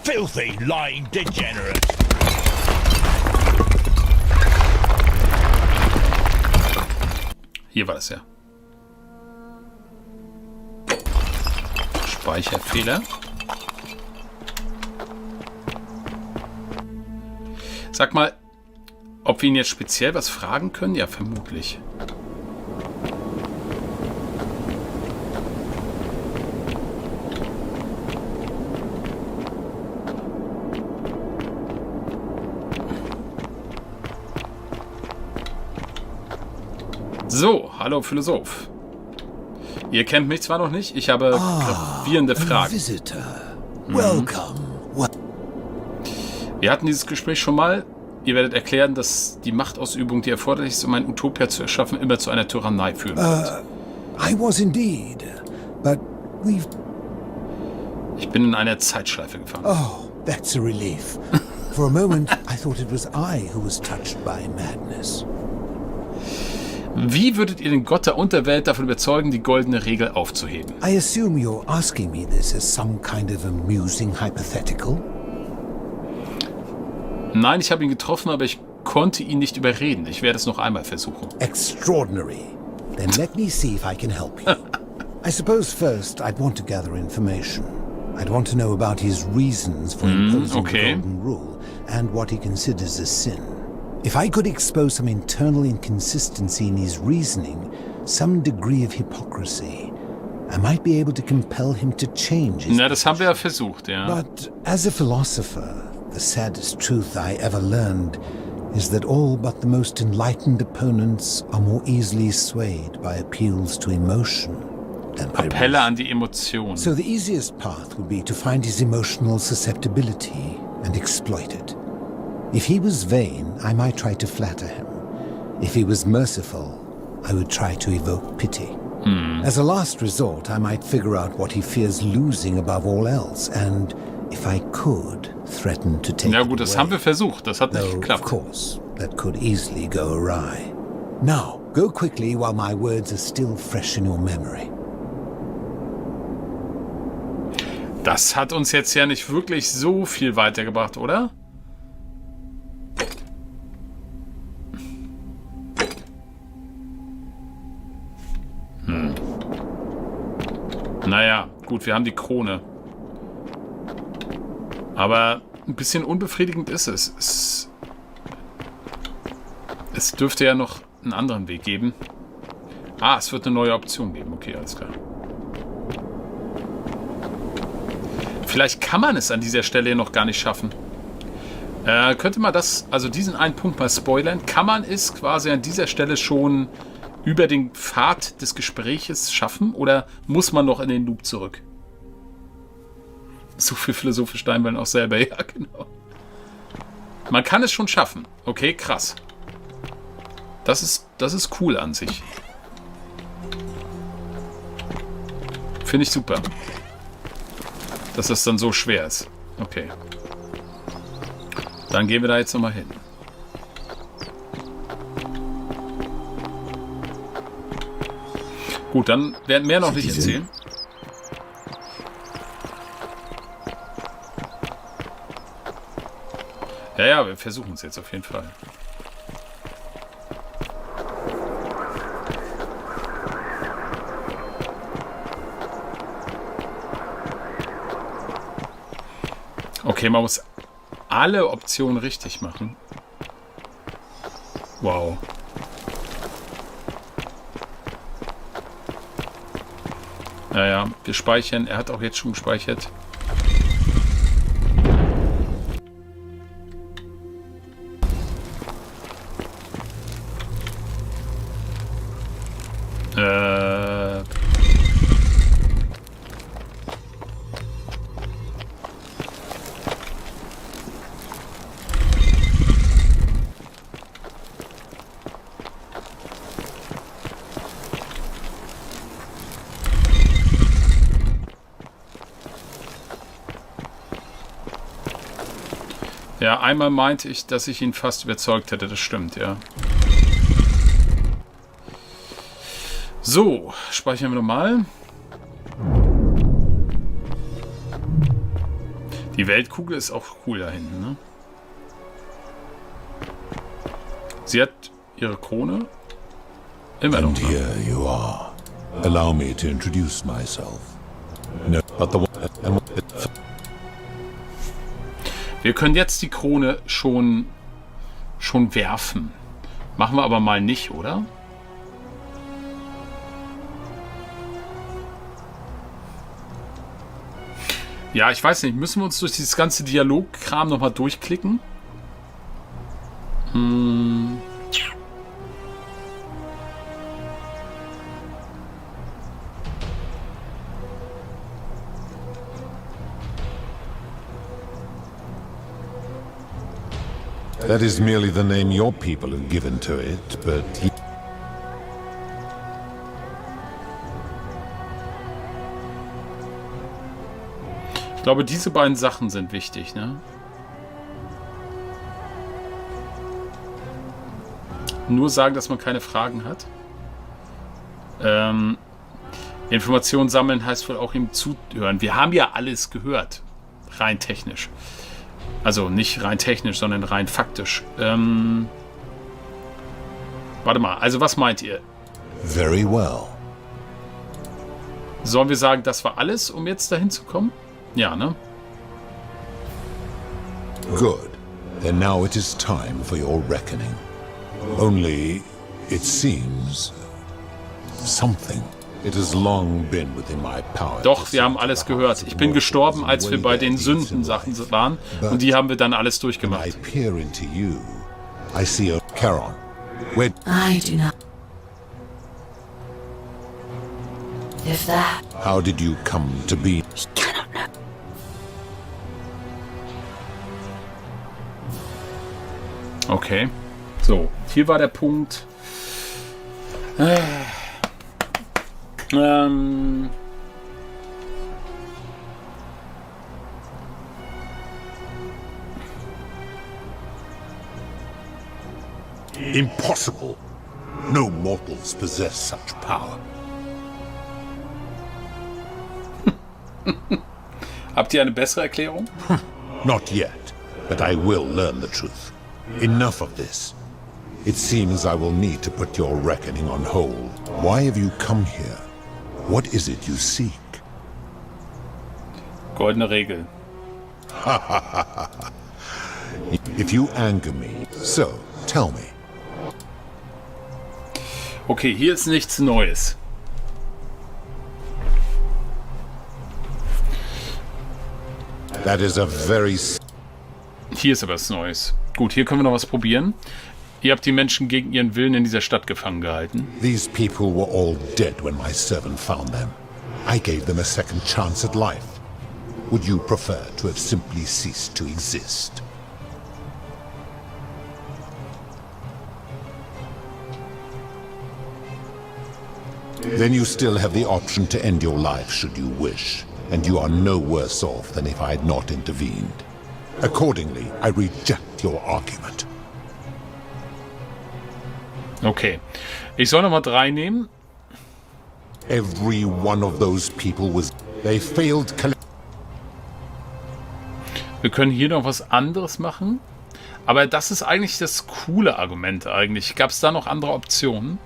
S14: Filthy, lying degenerate.
S1: Hier war es ja. Speicherfehler. Sag mal, ob wir ihn jetzt speziell was fragen können? Ja, vermutlich. So, hallo Philosoph. Ihr kennt mich zwar noch nicht, ich habe gravierende Fragen. Wir hatten dieses Gespräch schon mal. Ihr werdet erklären, dass die Machtausübung, die erforderlich ist, um ein Utopia zu erschaffen, immer zu einer Tyrannei führen wird. Ich bin in einer Zeitschleife gefangen.
S15: Oh, that's a relief. For a moment, I thought it was I who was touched by madness.
S1: Wie würdet ihr den Gott der Unterwelt davon überzeugen, die goldene Regel aufzuheben?
S15: I assume you're asking me this as some kind of amusing hypothetical?
S1: Nein, ich habe ihn getroffen, aber ich konnte ihn nicht überreden. Ich werde es noch einmal versuchen.
S15: Extraordinary. Then let me see if I can help you. I suppose first I'd want to gather information. I'd want to know about his reasons for imposing the golden rule and what he considers a sin. If I could expose some internal inconsistency in his reasoning, some degree of hypocrisy, I might be able to compel him to change his...
S1: Na, das haben wir ja versucht, ja.
S15: But as a philosopher, the saddest truth I ever learned is that all but the most enlightened opponents are more easily swayed by appeals to emotion than by
S1: Appelle an die Emotion.
S15: So the easiest path would be to find his emotional susceptibility and exploit it. If he was vain, I might try to flatter him. If he was merciful, I would try to evoke pity. As a last resort, I might figure out what he fears losing above all else, and if I could, threaten to take
S1: Na gut, das haben wir versucht. Das hat nicht geklappt.
S15: Of course, that could easily go awry. Now, go quickly while my words are still fresh in your memory.
S1: Das hat uns jetzt ja nicht wirklich so viel weitergebracht, oder? Naja, gut, wir haben die Krone. Aber ein bisschen unbefriedigend ist es. Es dürfte ja noch einen anderen Weg geben. Ah, es wird eine neue Option geben. Okay, alles klar. Vielleicht kann man es an dieser Stelle noch gar nicht schaffen. Könnte man das, also diesen einen Punkt mal spoilern? Kann man es quasi an dieser Stelle schon über den Pfad des Gespräches schaffen? Oder muss man noch in den Loop zurück? So viel Philosoph Steinwallen auch selber. Ja, genau. Man kann es schon schaffen. Okay, krass. Das ist cool an sich. Finde ich super. Dass das dann so schwer ist. Okay. Dann gehen wir da jetzt nochmal hin. Gut, dann werden mehr noch nicht erzählen. Ja, wir versuchen es jetzt auf jeden Fall. Okay, man muss alle Optionen richtig machen. Wow. Naja, wir speichern. Er hat auch jetzt schon gespeichert. Ja, einmal meinte ich, dass ich ihn fast überzeugt hätte. Das stimmt, ja. So, speichern wir nochmal. Die Weltkugel ist auch cool da hinten, ne? Sie hat ihre Krone immer noch.
S8: And here you are. Allow me to introduce myself. No, but the
S1: Wir können jetzt die Krone schon werfen. Machen wir aber mal nicht, oder? Ja, ich weiß nicht. Müssen wir uns durch dieses ganze Dialogkram nochmal durchklicken?
S8: That is merely the name your people have given to it, but...
S1: Ich glaube, diese beiden Sachen sind wichtig, ne? Nur sagen, dass man keine Fragen hat. Informationen sammeln heißt wohl auch ihm zuhören. Wir haben ja alles gehört. Rein technisch. Also nicht rein technisch, sondern rein faktisch. Warte mal, also was meint ihr?
S8: Very well.
S1: Sollen wir sagen, das war alles, um jetzt dahin zu kommen? Ja, ne?
S8: Good. Then now it is time for your reckoning. Only, it seems, something. It has long been within my power.
S1: Doch, wir haben alles gehört. Ich bin gestorben, als wir bei den Sündensachen waren. Und die haben wir dann alles durchgemacht.
S8: I peer into you. I see a Charon. Where
S10: I do not. If that.
S8: How did you come to be?
S10: We cannot know.
S1: Okay. So, hier war der Punkt.
S8: Impossible. No mortals possess such power.
S1: Habt ihr eine bessere Erklärung?
S8: Not yet, but I will learn the truth. Enough of this. It seems I will need to put your reckoning on hold. Why have you come here? What is it you seek?
S1: Goldene Regel.
S8: If you anger me, so tell me.
S1: Okay, hier ist nichts Neues.
S8: That is a very...
S1: Hier ist aber was Neues. Gut, hier können wir noch was probieren. Ihr habt die Menschen gegen ihren Willen in dieser Stadt gefangen gehalten.
S8: These people were all dead when my servant found them. I gave them a second chance at life. Would you prefer to have simply ceased to exist? Then you still have the option to end your life should you wish, and you are no worse off than if I had not intervened. Accordingly, I reject your argument.
S1: Okay. Ich soll Nummer 3 nehmen.
S8: Every one of those people was... They failed...
S1: Wir können hier noch was anderes machen. Aber das ist eigentlich das coole Argument eigentlich. Gab es da noch andere Optionen?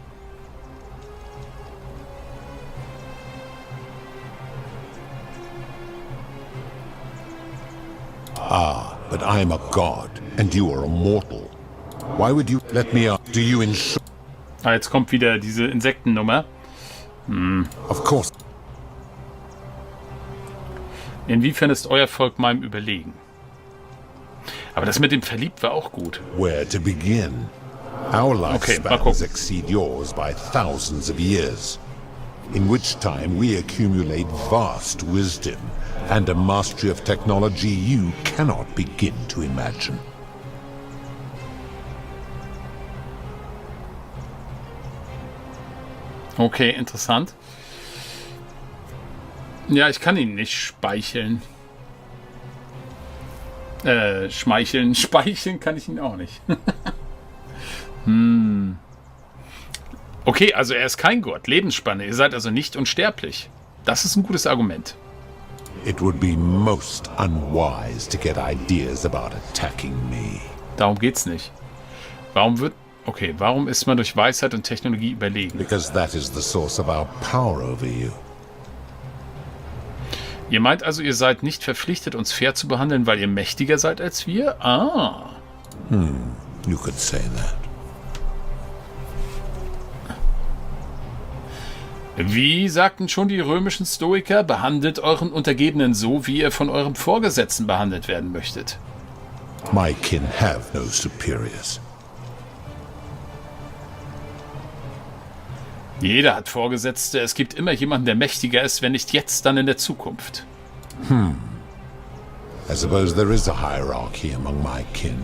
S8: Ah, but I'm a god, and you are a mortal. Why would you let me do you ensure?
S1: Ah, jetzt kommt wieder diese Insektennummer.
S8: Of course.
S1: Inwiefern ist euer Volk meinem überlegen? Aber das mit dem Verliebt war auch gut.
S8: Where to begin? Our lifespans exceed yours by thousands of years, in which time we accumulate vast wisdom and a mastery of technology you cannot begin to imagine.
S1: Okay, interessant. Ja, ich kann ihn nicht speicheln. Schmeicheln. Speicheln kann ich ihn auch nicht. Okay, also er ist kein Gott. Lebensspanne. Ihr seid also nicht unsterblich. Das ist ein gutes Argument.
S8: It would be most unwise to get ideas about attacking me.
S1: Darum geht's nicht. Warum ist man durch Weisheit und Technologie überlegen?
S8: Because that is the source of our power over you.
S1: Ihr meint also, ihr seid nicht verpflichtet, uns fair zu behandeln, weil ihr mächtiger seid als wir? Ah.
S8: You could say that.
S1: Wie sagten schon die römischen Stoiker, behandelt euren Untergebenen so, wie ihr von eurem Vorgesetzten behandelt werden möchtet.
S8: My kin have no superiors.
S1: Jeder hat Vorgesetzte. Es gibt immer jemanden, der mächtiger ist, wenn nicht jetzt, dann in der Zukunft.
S8: I suppose there is a hierarchy among my kin,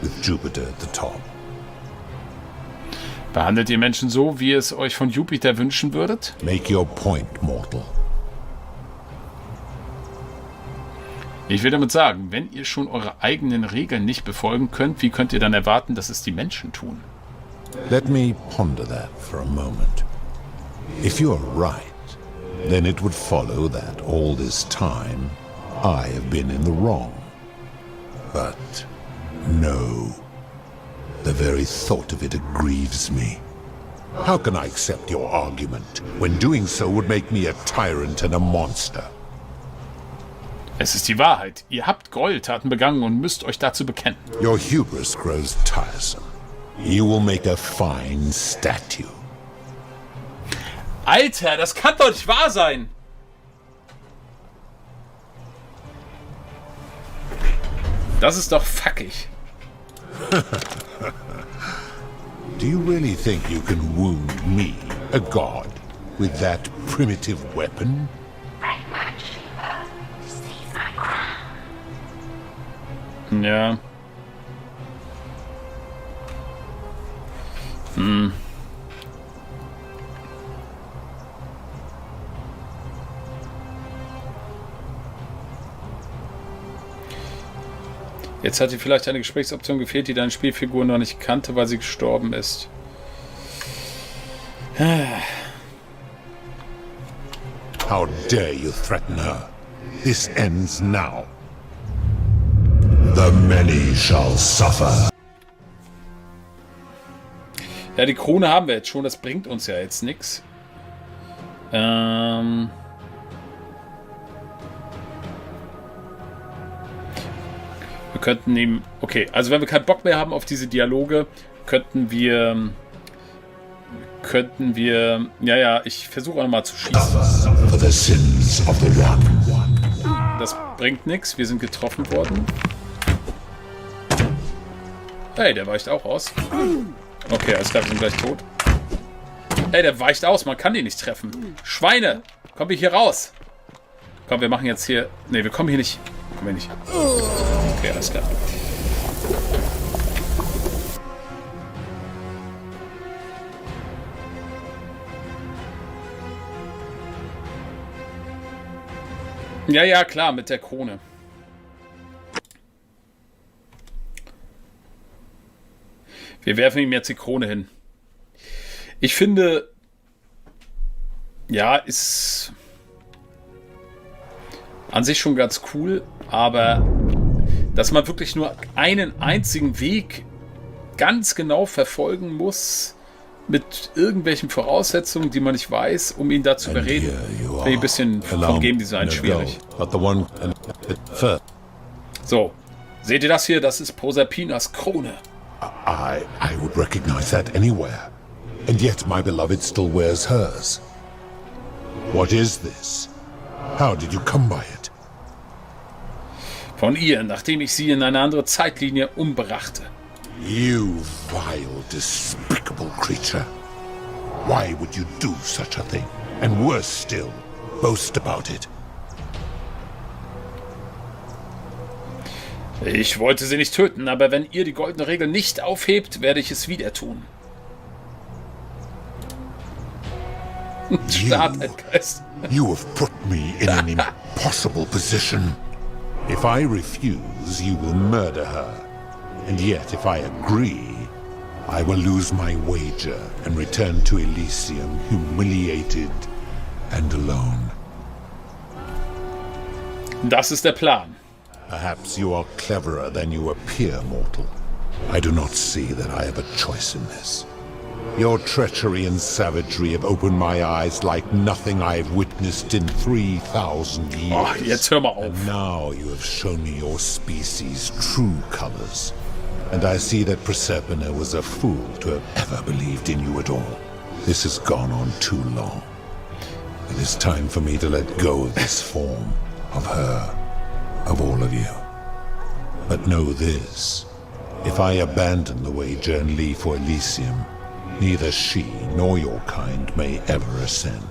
S8: with Jupiter at the top.
S1: Behandelt ihr Menschen so, wie ihr es euch von Jupiter wünschen würdet?
S8: Make your point, mortal.
S1: Ich will damit sagen, wenn ihr schon eure eigenen Regeln nicht befolgen könnt, wie könnt ihr dann erwarten, dass es die Menschen tun?
S8: Let me ponder that for a moment. If you are right, then it would follow that all this time I have been in the wrong. But no. The very thought of it grieves me. How can I accept your argument when doing so would make me a tyrant and a monster?
S1: Es ist die Wahrheit. Ihr habt Gräueltaten begangen und müsst euch dazu bekennen.
S8: Your hubris grows tiresome. You will make a fine statue.
S1: Alter, das kann doch nicht wahr sein! Das ist doch fuckig.
S8: Do you really think you can wound me, a god, with that primitive weapon?
S1: Ja. Jetzt hat dir vielleicht eine Gesprächsoption gefehlt, die deine Spielfigur noch nicht kannte, weil sie gestorben ist.
S8: How dare you threaten her? This ends now. The many shall suffer.
S1: Ja, die Krone haben wir jetzt schon, das bringt uns ja jetzt nichts. Wir könnten ihm... Okay, also wenn wir keinen Bock mehr haben auf diese Dialoge, könnten wir... Ja, ich versuche auch nochmal zu schießen. Das bringt nichts, wir sind getroffen worden. Hey, der weicht auch aus. Okay, alles klar, wir sind gleich tot. Hey, der weicht aus, man kann ihn nicht treffen. Schweine, kommen wir hier raus. Komm, wir machen jetzt hier... Ne, wir kommen hier nicht. Kommen wir nicht. Okay, alles klar. Ja, klar, mit der Krone. Wir werfen ihm jetzt die Krone hin. Ich finde, ja, ist an sich schon ganz cool, aber dass man wirklich nur einen einzigen Weg ganz genau verfolgen muss, mit irgendwelchen Voraussetzungen, die man nicht weiß, um ihn da zu überreden, finde ich ein bisschen vom Game Design schwierig. So, seht ihr das hier? Das ist Proserpinas Krone.
S8: I would recognize that anywhere. And yet my beloved still wears hers. What is this? How did you come by it?
S1: Von ihr, nachdem ich sie in eine andere Zeitlinie umbrachte.
S8: You vile, despicable creature. Why would you do such a thing? And worse still, boast about it.
S1: Ich wollte sie nicht töten, aber wenn ihr die goldene Regel nicht aufhebt, werde ich es wieder tun.
S8: You have put me in an impossible position. If I refuse, you will murder her. And yet, if I agree, I will lose my wager and return to Elysium humiliated and alone.
S1: Das ist der Plan.
S8: Perhaps you are cleverer than you appear, mortal. I do not see that I have a choice in this. Your treachery and savagery have opened my eyes like nothing I have witnessed in 3,000 years.
S1: Oh, jetzt hör mal auf.
S8: And now you have shown me your species' true colors. And I see that Proserpina was a fool to have ever believed in you at all. This has gone on too long. It is time for me to let go of this form, of her, of all of you. But know this, if I abandon the wager and leave for Elysium, neither she nor your kind may ever ascend.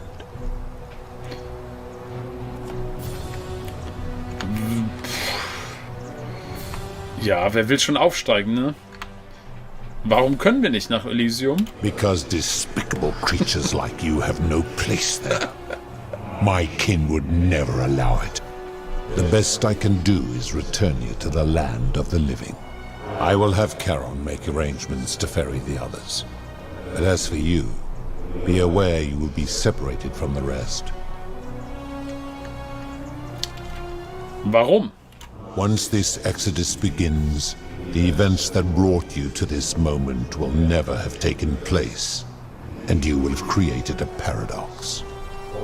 S1: Ja, wer will schon aufsteigen, ne? Warum können wir nicht nach Elysium?
S8: Because despicable creatures like you have no place there. My kin would never allow it. The best I can do is return you to the land of the living. I will have Charon make arrangements to ferry the others. But as for you, be aware you will be separated from the rest.
S1: Warum?
S8: Once this exodus begins, the events that brought you to this moment will never have taken place, and you will have created a paradox.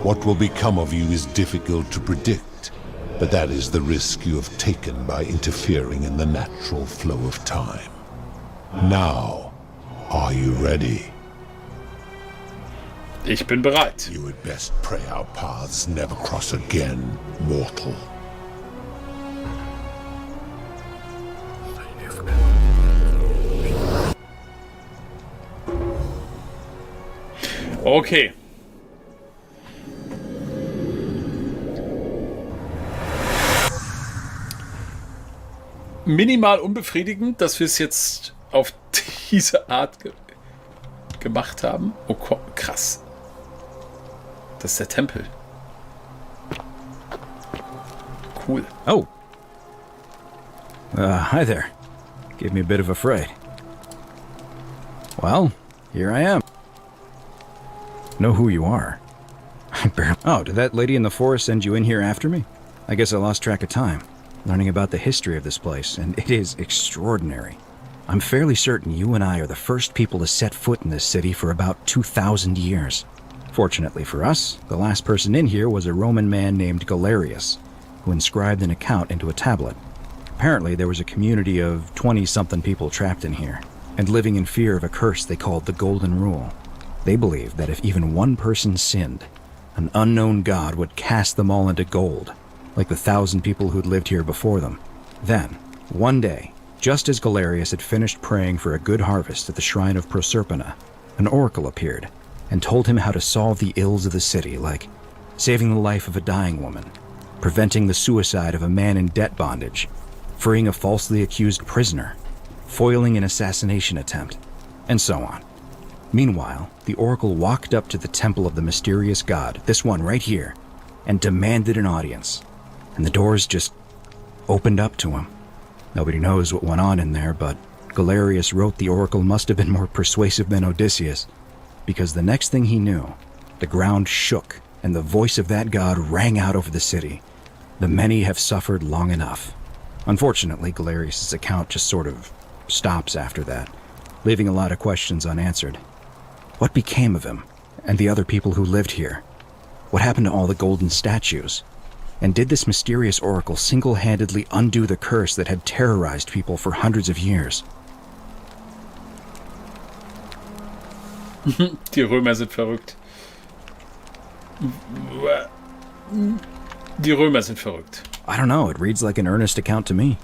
S8: What will become of you is difficult to predict, but that is the risk you have taken by interfering in the natural flow of time. Now, are you ready?
S1: Ich bin bereit.
S8: You had best pray our paths never cross again, mortal.
S1: Okay. Minimal unbefriedigend, dass wir es jetzt auf diese Art gemacht haben. Oh, krass. Das ist der Tempel. Cool.
S9: Oh. Hi there. Gave me a bit of a fright. Well, here I am. Know who you are. Oh, did that lady in the forest send you in here after me? I guess I lost track of time, learning about the history of this place, and it is extraordinary. I'm fairly certain you and I are the first people to set foot in this city for about 2,000 years. Fortunately for us, the last person in here was a Roman man named Galerius, who inscribed an account into a tablet. Apparently, there was a community of 20-something people trapped in here, and living in fear of a curse they called the Golden Rule. They believed that if even one person sinned, an unknown god would cast them all into gold, like the 1,000 people who'd lived here before them. Then, one day, just as Galerius had finished praying for a good harvest at the shrine of Proserpina, an oracle appeared and told him how to solve the ills of the city, like saving the life of a dying woman, preventing the suicide of a man in debt bondage, freeing a falsely accused prisoner, foiling an assassination attempt, and so on. Meanwhile, the oracle walked up to the temple of the mysterious god, this one right here, and demanded an audience. And the doors just opened up to him. Nobody knows what went on in there, but Galerius wrote the oracle must have been more persuasive than Odysseus, because the next thing he knew, the ground shook and the voice of that god rang out over the city. The many have suffered long enough. Unfortunately, Galerius' account just sort of stops after that, leaving a lot of questions unanswered. What became of him and the other people who lived here? What happened to all the golden statues? And did this mysterious oracle single-handedly undo the curse that had terrorized people for hundreds of years?
S1: Die Römer sind verrückt. Die Römer sind verrückt.
S9: I don't know, it reads like an earnest account to me.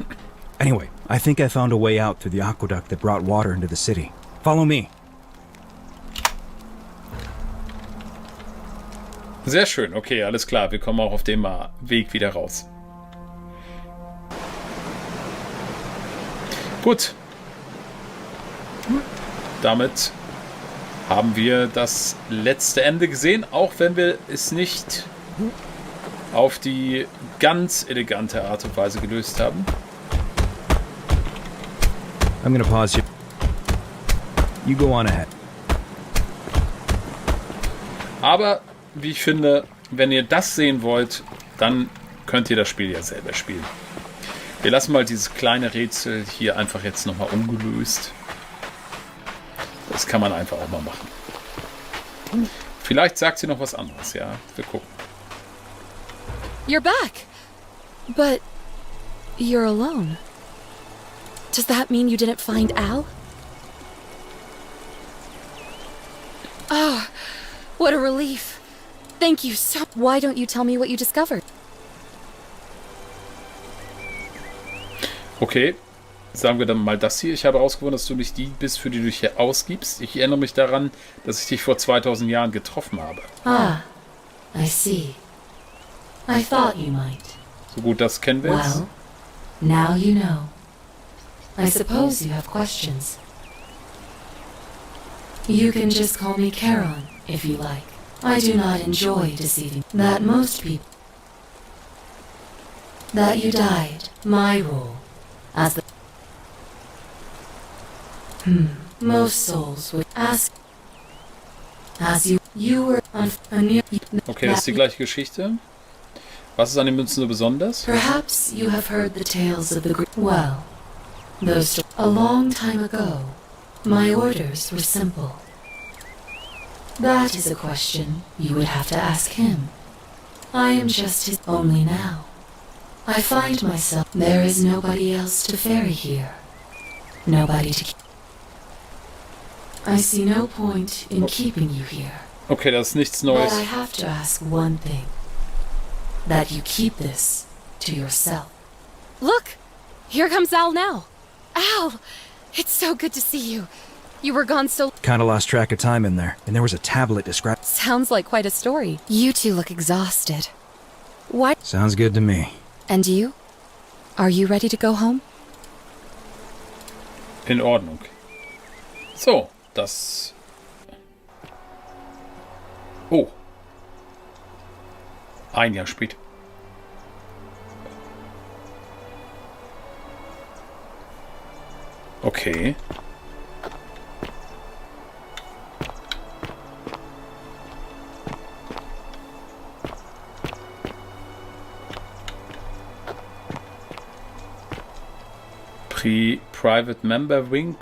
S9: Anyway, I think I found a way out through the aqueduct that brought water into the city. Follow me.
S1: Sehr schön, okay, alles klar. Wir kommen auch auf dem Weg wieder raus. Gut. Damit haben wir das letzte Ende gesehen, auch wenn wir es nicht auf die ganz elegante Art und Weise gelöst haben.
S9: I'm gonna pause you. You go on ahead.
S1: Aber, wie ich finde, wenn ihr das sehen wollt, dann könnt ihr das Spiel ja selber spielen. Wir lassen mal dieses kleine Rätsel hier einfach jetzt nochmal ungelöst. Das kann man einfach auch mal machen. Vielleicht sagt sie noch was anderes, ja. Wir gucken.
S11: You're back. But you're alone. Does that mean you didn't find Al? Oh, what a relief. Thank you so... Why don't you tell me what you discovered?
S1: Okay, sagen wir dann mal das hier. Ich habe herausgefunden, dass du nicht die bist, für die du dich hier ausgibst. Ich erinnere mich daran, dass ich dich vor 2000 Jahren getroffen habe.
S10: Ah, I see. I thought you might.
S1: So gut, das kennen wir jetzt.
S10: Well, now you know. I suppose you have questions. You can just call me Charon, if you like. I do not enjoy deceiving that most people. That you died, my rule, as the... Most souls would ask... As you were on a near...
S1: Okay, das ist die gleiche Geschichte. Was ist an den Münzen so besonders?
S10: Perhaps you have heard the tales of the... Well, those... A long time ago, my orders were simple. That is a question you would have to ask him. I am just his... Only now. I find myself... There is nobody else to ferry here. Nobody to... I see no point in keeping you here.
S1: Okay, das ist nichts
S10: But
S1: Neues.
S10: I have to ask one thing. That you keep this to yourself.
S11: Look! Here comes Al now. Al! It's so good to see you. You were gone so...
S9: Kinda lost track of time in there, and there was a tablet described...
S11: Sounds like quite a story. You two look exhausted. What?
S9: Sounds good to me.
S11: And you? Are you ready to go home?
S1: In Ordnung. So, das... Oh. Ein Jahr später. Okay. Private Member Wing,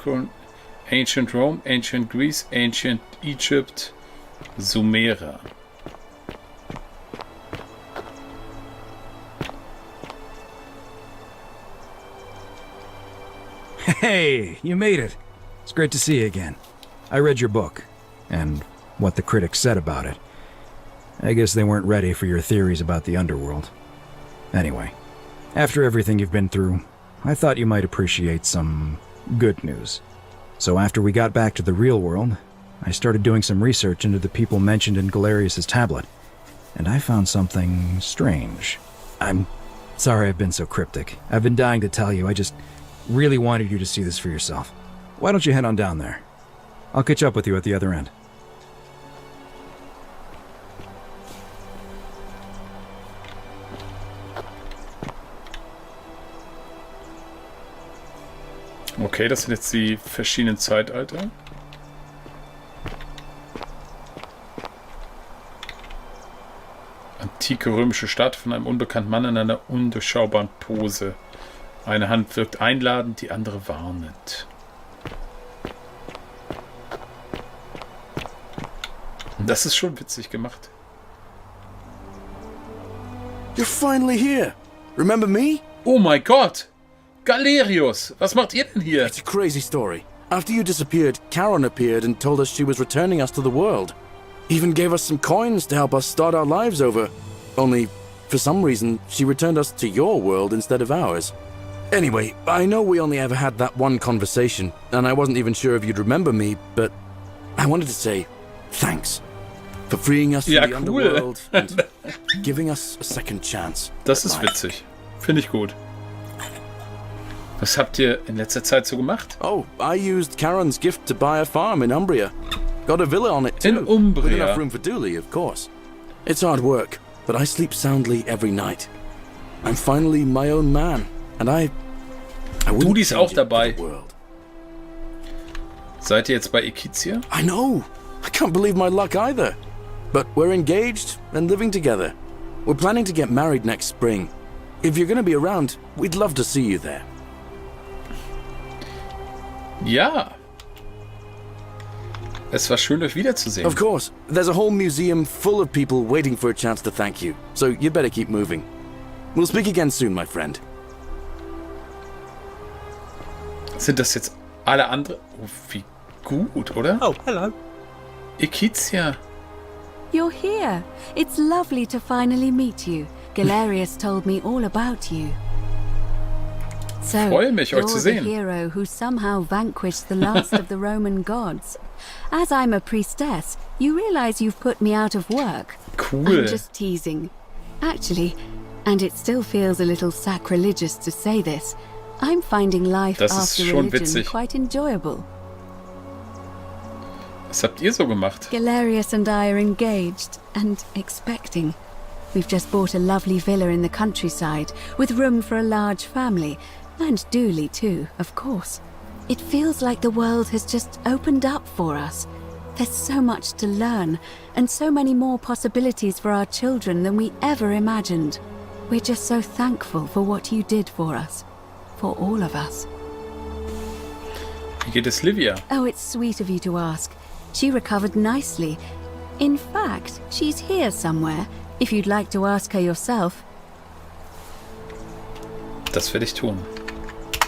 S1: Ancient Rome, Ancient Greece, Ancient Egypt, Sumerer.
S9: Hey, you made it. It's great to see you again. I read your book, and what the critics said about it. I guess they weren't ready for your theories about the underworld. Anyway, after everything you've been through, I thought you might appreciate some good news. So after we got back to the real world, I started doing some research into the people mentioned in Galerius' tablet, and I found something strange. I'm sorry I've been so cryptic. I've been dying to tell you, I just really wanted you to see this for yourself. Why don't you head on down there? I'll catch up with you at the other end.
S1: Okay, das sind jetzt die verschiedenen Zeitalter. Antike römische Stadt von einem unbekannten Mann in einer undurchschaubaren Pose. Eine Hand wirkt einladend, die andere warnend. Das ist schon witzig gemacht.
S2: You're finally here. Remember me?
S1: Oh mein Gott! Galerius, was macht ihr denn hier?
S2: It's a crazy story. After you disappeared, Charon appeared and told us she was returning us to the world. Even gave us some coins to help us start our lives over. Only, for some reason, she returned us to your world instead of ours. Anyway, I know we only ever had that one conversation, and I wasn't even sure if you'd remember me, but I wanted to say thanks for freeing us from the underworld and giving us a second chance.
S1: Das ist witzig. Finde ich gut. Was habt ihr in letzter Zeit so gemacht?
S2: Oh, I used Charon's gift to buy a farm in Umbria. Got a villa on it too.
S1: In Umbria.
S2: With enough room for Dooley, of course. It's hard work, but I sleep soundly every night. I'm finally my own man, and I
S1: Dudi ist auch dabei. Seid ihr jetzt bei Ikizia?
S2: I know. I can't believe my luck either. But we're engaged and living together. We're planning to get married next spring. If you're going to be around, we'd love to see you there.
S1: Ja. Es war schön, euch wiederzusehen.
S2: Of course. There's a whole museum full of people waiting for a chance to thank you. So you better keep moving. We'll speak again soon, my friend.
S1: Sind das jetzt alle andere? Oh, wie gut, oder?
S14: Oh, hello.
S1: Ikizia.
S5: You're here. It's lovely to finally meet you. Galerius told me all about you. So,
S1: Freue mich, euch
S5: you're
S1: zu
S5: the
S1: sehen.
S5: hero who somehow vanquished the last of the Roman gods. As I'm a priestess, you realize you've put me out of work.
S1: Cool.
S5: I'm just teasing. Actually, and it still feels a little sacrilegious to say this, I'm finding life
S1: Das ist
S5: after
S1: schon
S5: religion
S1: witzig.
S5: quite enjoyable.
S1: Was habt ihr so gemacht?
S5: Galerius and I are engaged and expecting. We've just bought a lovely villa in the countryside with room for a large family, and Dooley too, of course. It feels like the world has just opened up for us. There's so much to learn, and so many more possibilities for our children than we ever imagined. We're just so thankful for what you did for us. For all of us.
S1: Wie geht es Livia?
S5: Oh, it's sweet of you to ask. She recovered nicely. In fact, she's here somewhere, if you'd like to ask her yourself.
S1: Das werde ich tun.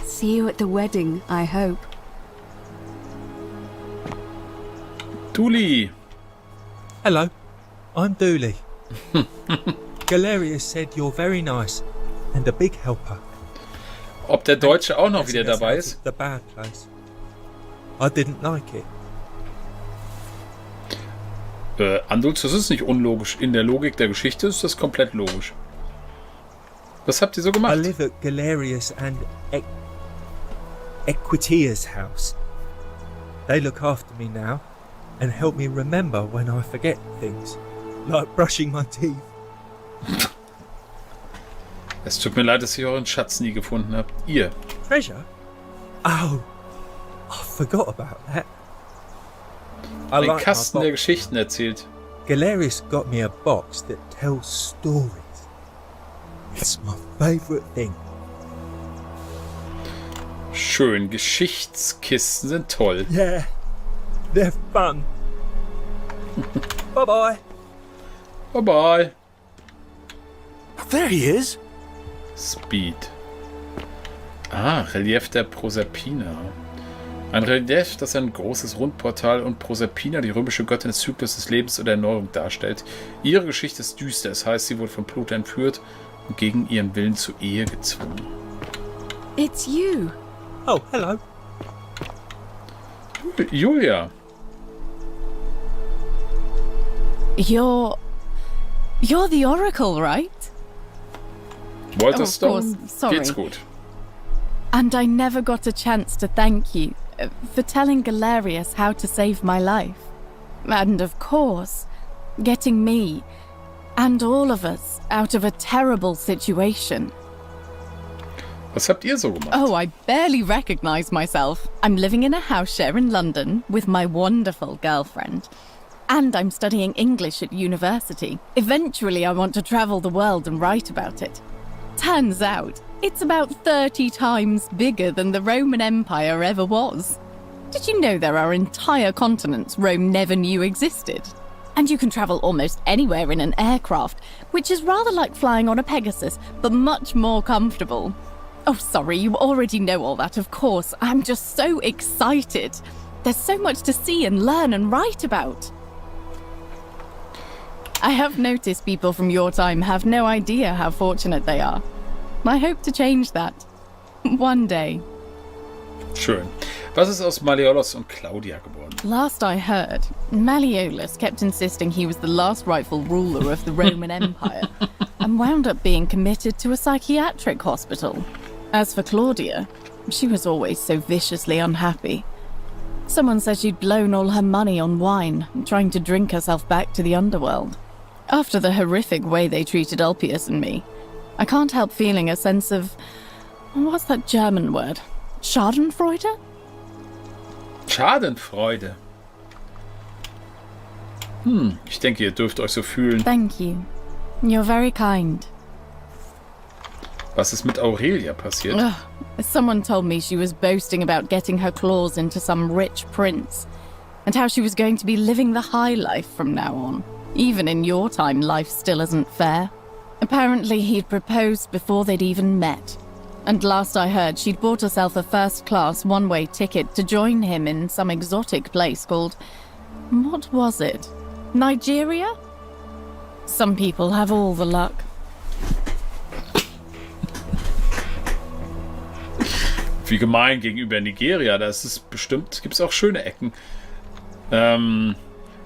S5: See you at the wedding, I hope.
S1: Dooley.
S14: Hello, I'm Dooley. Galerius said you're very nice and a big helper.
S1: Ob der Deutsche auch noch wieder dabei ist?
S14: The bad place. I didn't like it.
S1: Andulz, das ist nicht unlogisch. In der Logik der Geschichte ist das komplett logisch. Was habt ihr so gemacht?
S14: I live at Galerius and Equitia's house. They look after me now and help me remember when I forget things, like brushing my teeth.
S1: Es tut mir leid, dass ihr euren Schatz nie gefunden habt. Ihr.
S14: Treasure? Oh, I forgot about that.
S1: Ein Kasten, der Geschichten erzählt.
S14: Galerius got me a box that tells stories. It's my favorite thing.
S1: Schön, Geschichtskisten sind toll.
S14: Yeah, they're fun. Bye-bye.
S1: Bye-bye.
S2: There he is.
S1: Speed. Ah, Relief der Proserpina. Ein Relief, das ein großes Rundportal und Proserpina, die römische Göttin des Zyklus des Lebens oder Erneuerung darstellt. Ihre Geschichte ist düster, es heißt, sie wurde von Pluto entführt und gegen ihren Willen zur Ehe gezwungen.
S5: It's you.
S14: Oh, hello.
S1: Julia.
S4: You're the Oracle, right?
S1: Walter
S4: of
S1: Stone,
S4: course, sorry.
S1: geht's gut.
S4: And I never got a chance to thank you for telling Galerius how to save my life. And of course, getting me and all of us out of a terrible situation.
S1: Was habt ihr so gemacht?
S4: Oh, I barely recognize myself. I'm living in a house share in London with my wonderful girlfriend. And I'm studying English at university. Eventually, I want to travel the world and write about it. Turns out, it's about 30 times bigger than the Roman Empire ever was. Did you know there are entire continents Rome never knew existed? And you can travel almost anywhere in an aircraft, which is rather like flying on a Pegasus, but much more comfortable. Oh, sorry, you already know all that, of course. I'm just so excited. There's so much to see and learn and write about. I have noticed people from your time have no idea how fortunate they are. I hope to change that. One day.
S1: Schön. Was ist aus Malleolus und Claudia geworden?
S4: Last I heard, Malleolus kept insisting he was the last rightful ruler of the Roman Empire and wound up being committed to a psychiatric hospital. As for Claudia, she was always so viciously unhappy. Someone said she'd blown all her money on wine, trying to drink herself back to the underworld. After the horrific way they treated Ulpius and me, I can't help feeling a sense of... What's that German word? Schadenfreude?
S1: Schadenfreude. Ich denke, ihr dürft euch so fühlen.
S4: Thank you. You're very kind.
S1: Was ist mit Aurelia passiert?
S4: Ugh. Someone told me she was boasting about getting her claws into some rich prince, and how she was going to be living the high life from now on. Even in your time, life still isn't fair. Apparently, he'd proposed before they'd even met. And last I heard, she'd bought herself a first-class one-way ticket to join him in some exotic place called... What was it? Nigeria? Some people have all the luck.
S1: Wie gemein gegenüber Nigeria. Da ist es bestimmt, gibt es auch schöne Ecken.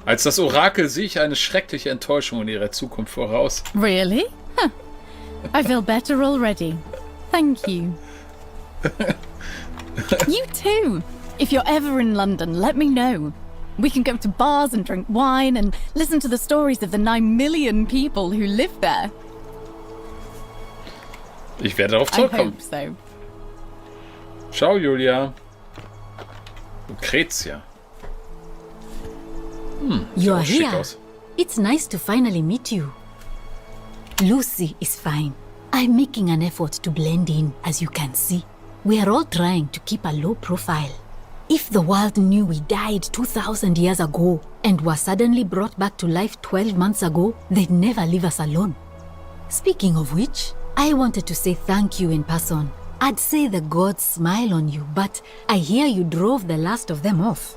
S1: Als das Orakel sehe ich eine schreckliche Enttäuschung in ihrer Zukunft voraus.
S4: Really? Huh. I feel better already. Thank you. You too. If you're ever in London, let me know. We can go to bars and drink wine and listen to the stories of the 9 million people who live there.
S1: Ich werde darauf zurückkommen.
S4: I hope so.
S1: Ciao, Julia. Lucrezia.
S16: You are
S1: schick
S16: here.
S1: aus.
S16: It's nice to finally meet you. Lucy is fine. I'm making an effort to blend in, as you can see. We are all trying to keep a low profile. If the world knew we died 2,000 years ago and were suddenly brought back to life 12 months ago, they'd never leave us alone. Speaking of which, I wanted to say thank you in person. I'd say the gods smile on you, but I hear you drove the last of them off.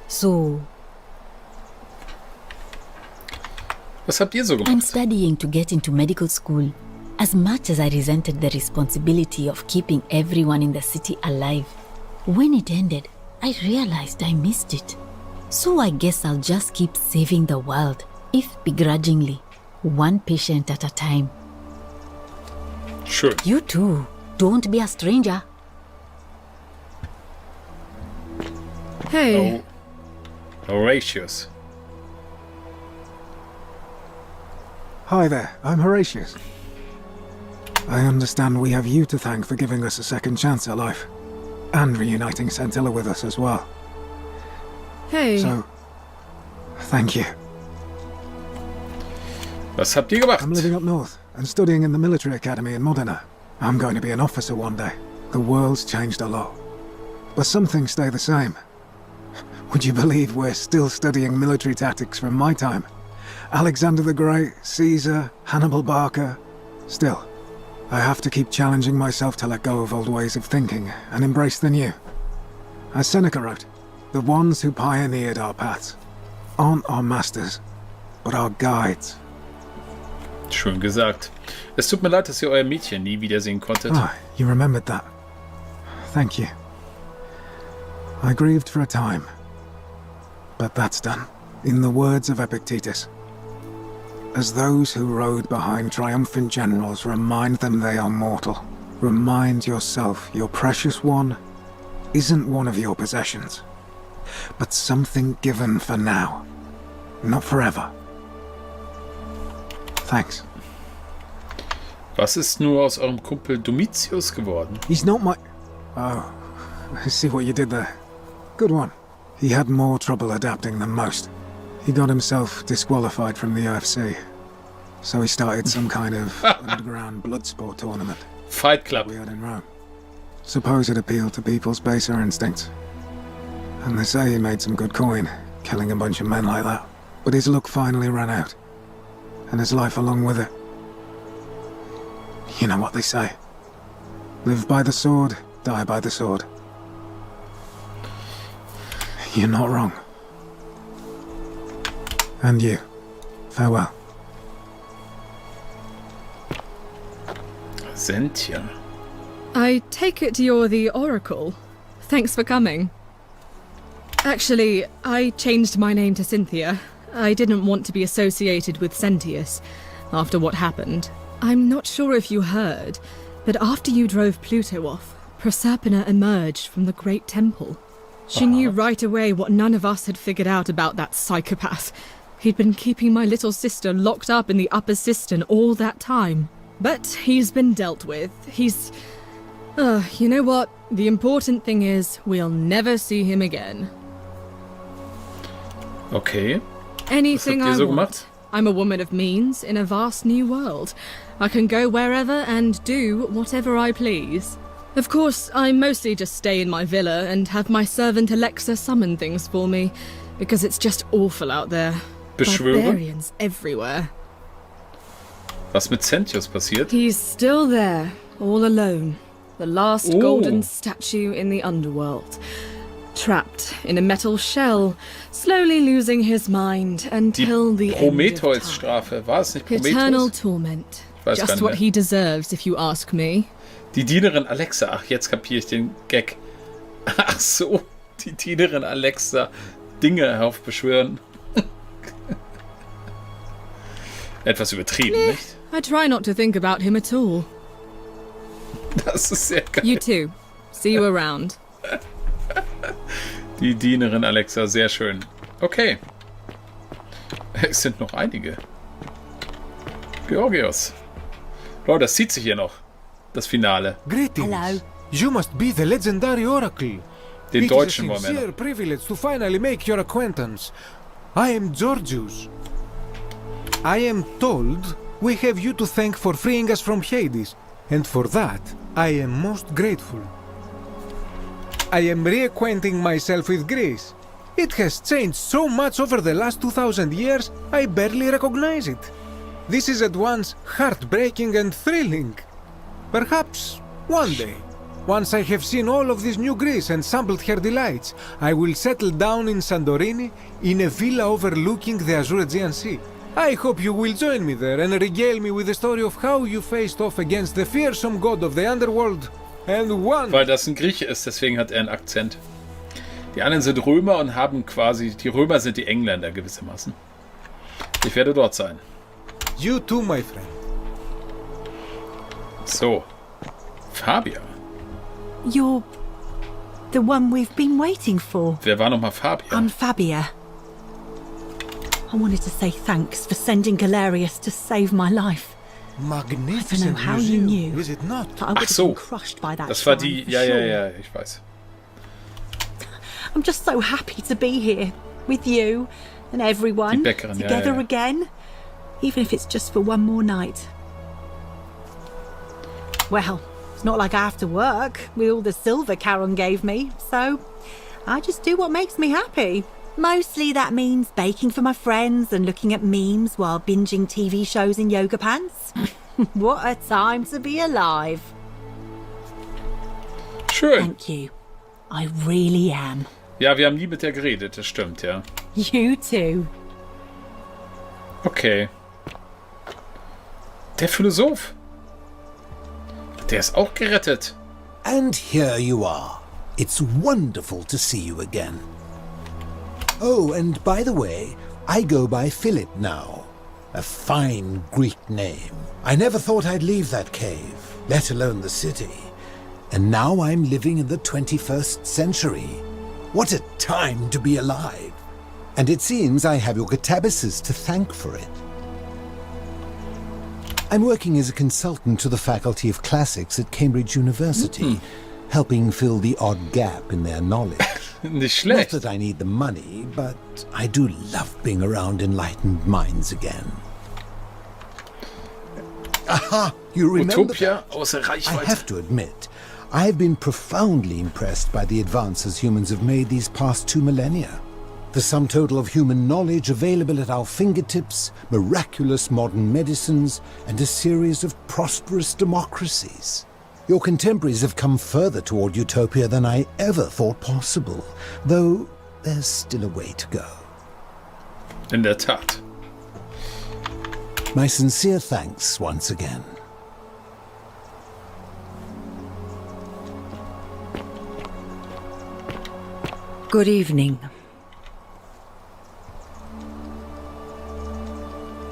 S16: So...
S1: Was habt ihr so gemacht?
S16: I'm studying to get into medical school. As much as I resented the responsibility of keeping everyone in the city alive, when it ended, I realized I missed it. So I guess I'll just keep saving the world, if begrudgingly, one patient at a time.
S1: Sure.
S16: You too. Don't be a stranger.
S6: Hey.
S1: Horatius.
S17: Hi there, I'm Horatius. I understand we have you to thank for giving us a second chance at life. And reuniting Scintilla with us as well.
S6: Hey.
S17: So, thank you.
S1: Was habt ihr gemacht?
S17: I'm living up north and studying in the military academy in Modena. I'm going to be an officer one day. The world's changed a lot. But some things stay the same. Would you believe we're still studying military tactics from my time? Alexander the Great, Caesar, Hannibal Barca. Still, I have to keep challenging myself to let go of old ways of thinking and embrace the new. As Seneca wrote, the ones who pioneered our paths aren't our masters, but our guides.
S1: Schön gesagt. Es tut mir leid, dass ihr euer Mädchen nie wiedersehen konntet.
S17: Ah, you remembered that. Thank you. I grieved for a time, but that's done. In the words of Epictetus, as those who rode behind triumphant generals remind them they are mortal, remind yourself your precious one isn't one of your possessions, but something given for now, not forever. Thanks.
S1: Was ist nur aus eurem Kumpel Domitius geworden?
S17: He's not my... Oh, I see what you did there. Good one. He had more trouble adapting than most. He got himself disqualified from the UFC, so he started some kind of underground blood sport tournament.
S1: Fight Club.
S17: We had in Rome. Suppose it appealed to people's baser instincts. And they say he made some good coin, killing a bunch of men like that. But his luck finally ran out, and his life along with it. You know what they say. Live by the sword, die by the sword. You're not wrong. And you. Farewell.
S1: Sentia.
S6: I take it you're the Oracle. Thanks for coming. Actually, I changed my name to Cynthia. I didn't want to be associated with Sentius after what happened. I'm not sure if you heard, but after you drove Pluto off, Proserpina emerged from the Great Temple. She knew right away what none of us had figured out about that psychopath. He'd been keeping my little sister locked up in the upper cistern all that time. But he's been dealt with. He's... you know what? The important thing is, we'll never see him again.
S1: Okay.
S6: Anything I
S1: so
S6: want.
S1: gemacht?
S6: I'm a woman of means in a vast new world. I can go wherever and do whatever I please. Of course, I mostly just stay in my villa and have my servant Alexa summon things for me, because it's just awful out there.
S1: Beschwören?
S6: Barbarians everywhere.
S1: Was mit Centius passiert?
S6: He's still there, all alone. The last golden statue in the underworld. Trapped in a metal shell, slowly losing his mind until the end of time.
S1: Prometheus-Strafe. War es nicht Prometheus?
S6: Eternal torment. Just what he deserves, if you ask me.
S1: Die Dienerin Alexa. Ach, jetzt kapiere ich den Gag. Ach so, die Dienerin Alexa Dinge heraufbeschwören. Etwas übertrieben, nicht?
S6: I try not to think about him at all.
S1: Das ist sehr geil.
S6: You too. See you around.
S1: Die Dienerin Alexa, sehr schön. Okay. Es sind noch einige. Georgios. Leute, das zieht sich hier noch. Das Finale.
S18: Greetings. Hello. You must be the legendary Oracle.
S1: Den Deutschen
S18: wollen wir. It is a sincere privilege to finally make your acquaintance. I am Georgius. I am told we have you to thank for freeing us from Hades, and for that I am most grateful. I am reacquainting myself with Greece. It has changed so much over the last 2,000 years, I barely recognize it. This is at once heartbreaking and thrilling. Perhaps one day, once I have seen all of this new Greece and sampled her delights, I will settle down in Santorini in a villa overlooking the Azure Aegean Sea. I hope you will join me there and regale me with the story of how you faced off against the fearsome god of the underworld and won.
S1: Weil das ein Grieche ist, deswegen hat er einen Akzent. Die anderen sind Römer und haben quasi... Die Römer sind die Engländer gewissermaßen. Ich werde dort sein.
S18: You too, my friend.
S1: So. Fabia.
S19: You're the one we've been waiting for.
S1: Wer war nochmal Fabia?
S19: I'm Fabia. I wanted to say thanks for sending Galerius to save my life.
S18: Magnificent.
S19: I don't know how you knew.
S18: Is it not?
S19: But I would have been crushed by that.
S1: Das war die... Ja, ich weiß.
S19: I'm just so happy to be here with you and everyone
S1: Die Bäckerin,
S19: together again, even if it's just for one more night. Well, it's not like I have to work with all the silver Charon gave me, so I just do what makes me happy. Mostly that means baking for my friends and looking at memes while binging TV shows in yoga pants. What a time to be alive.
S1: Schön.
S19: Thank you. I really am.
S1: Ja, wir haben nie mit der geredet, das stimmt, ja.
S19: You too.
S1: Okay. Der Philosoph. Der ist auch gerettet.
S15: And here you are. It's wonderful to see you again. Oh, and by the way, I go by Philip now. A fine Greek name. I never thought I'd leave that cave, let alone the city. And now I'm living in the 21st century. What a time to be alive. And it seems I have your catabasis to thank for it. I'm working as a consultant to the Faculty of Classics at Cambridge University, helping fill the odd gap in their knowledge.
S1: Nicht schlecht.
S15: Not that I need the money, but I do love being around enlightened minds again. Aha! You remember
S1: Utopia
S15: that?
S1: außer
S15: I
S1: Reichweite.
S15: have to admit, I've been profoundly impressed by the advances humans have made these past 2 millennia. The sum total of human knowledge available at our fingertips, miraculous modern medicines, and a series of prosperous democracies. Your contemporaries have come further toward utopia than I ever thought possible, though there's still a way to go.
S1: In der Tat.
S15: My sincere thanks once again.
S19: Good evening.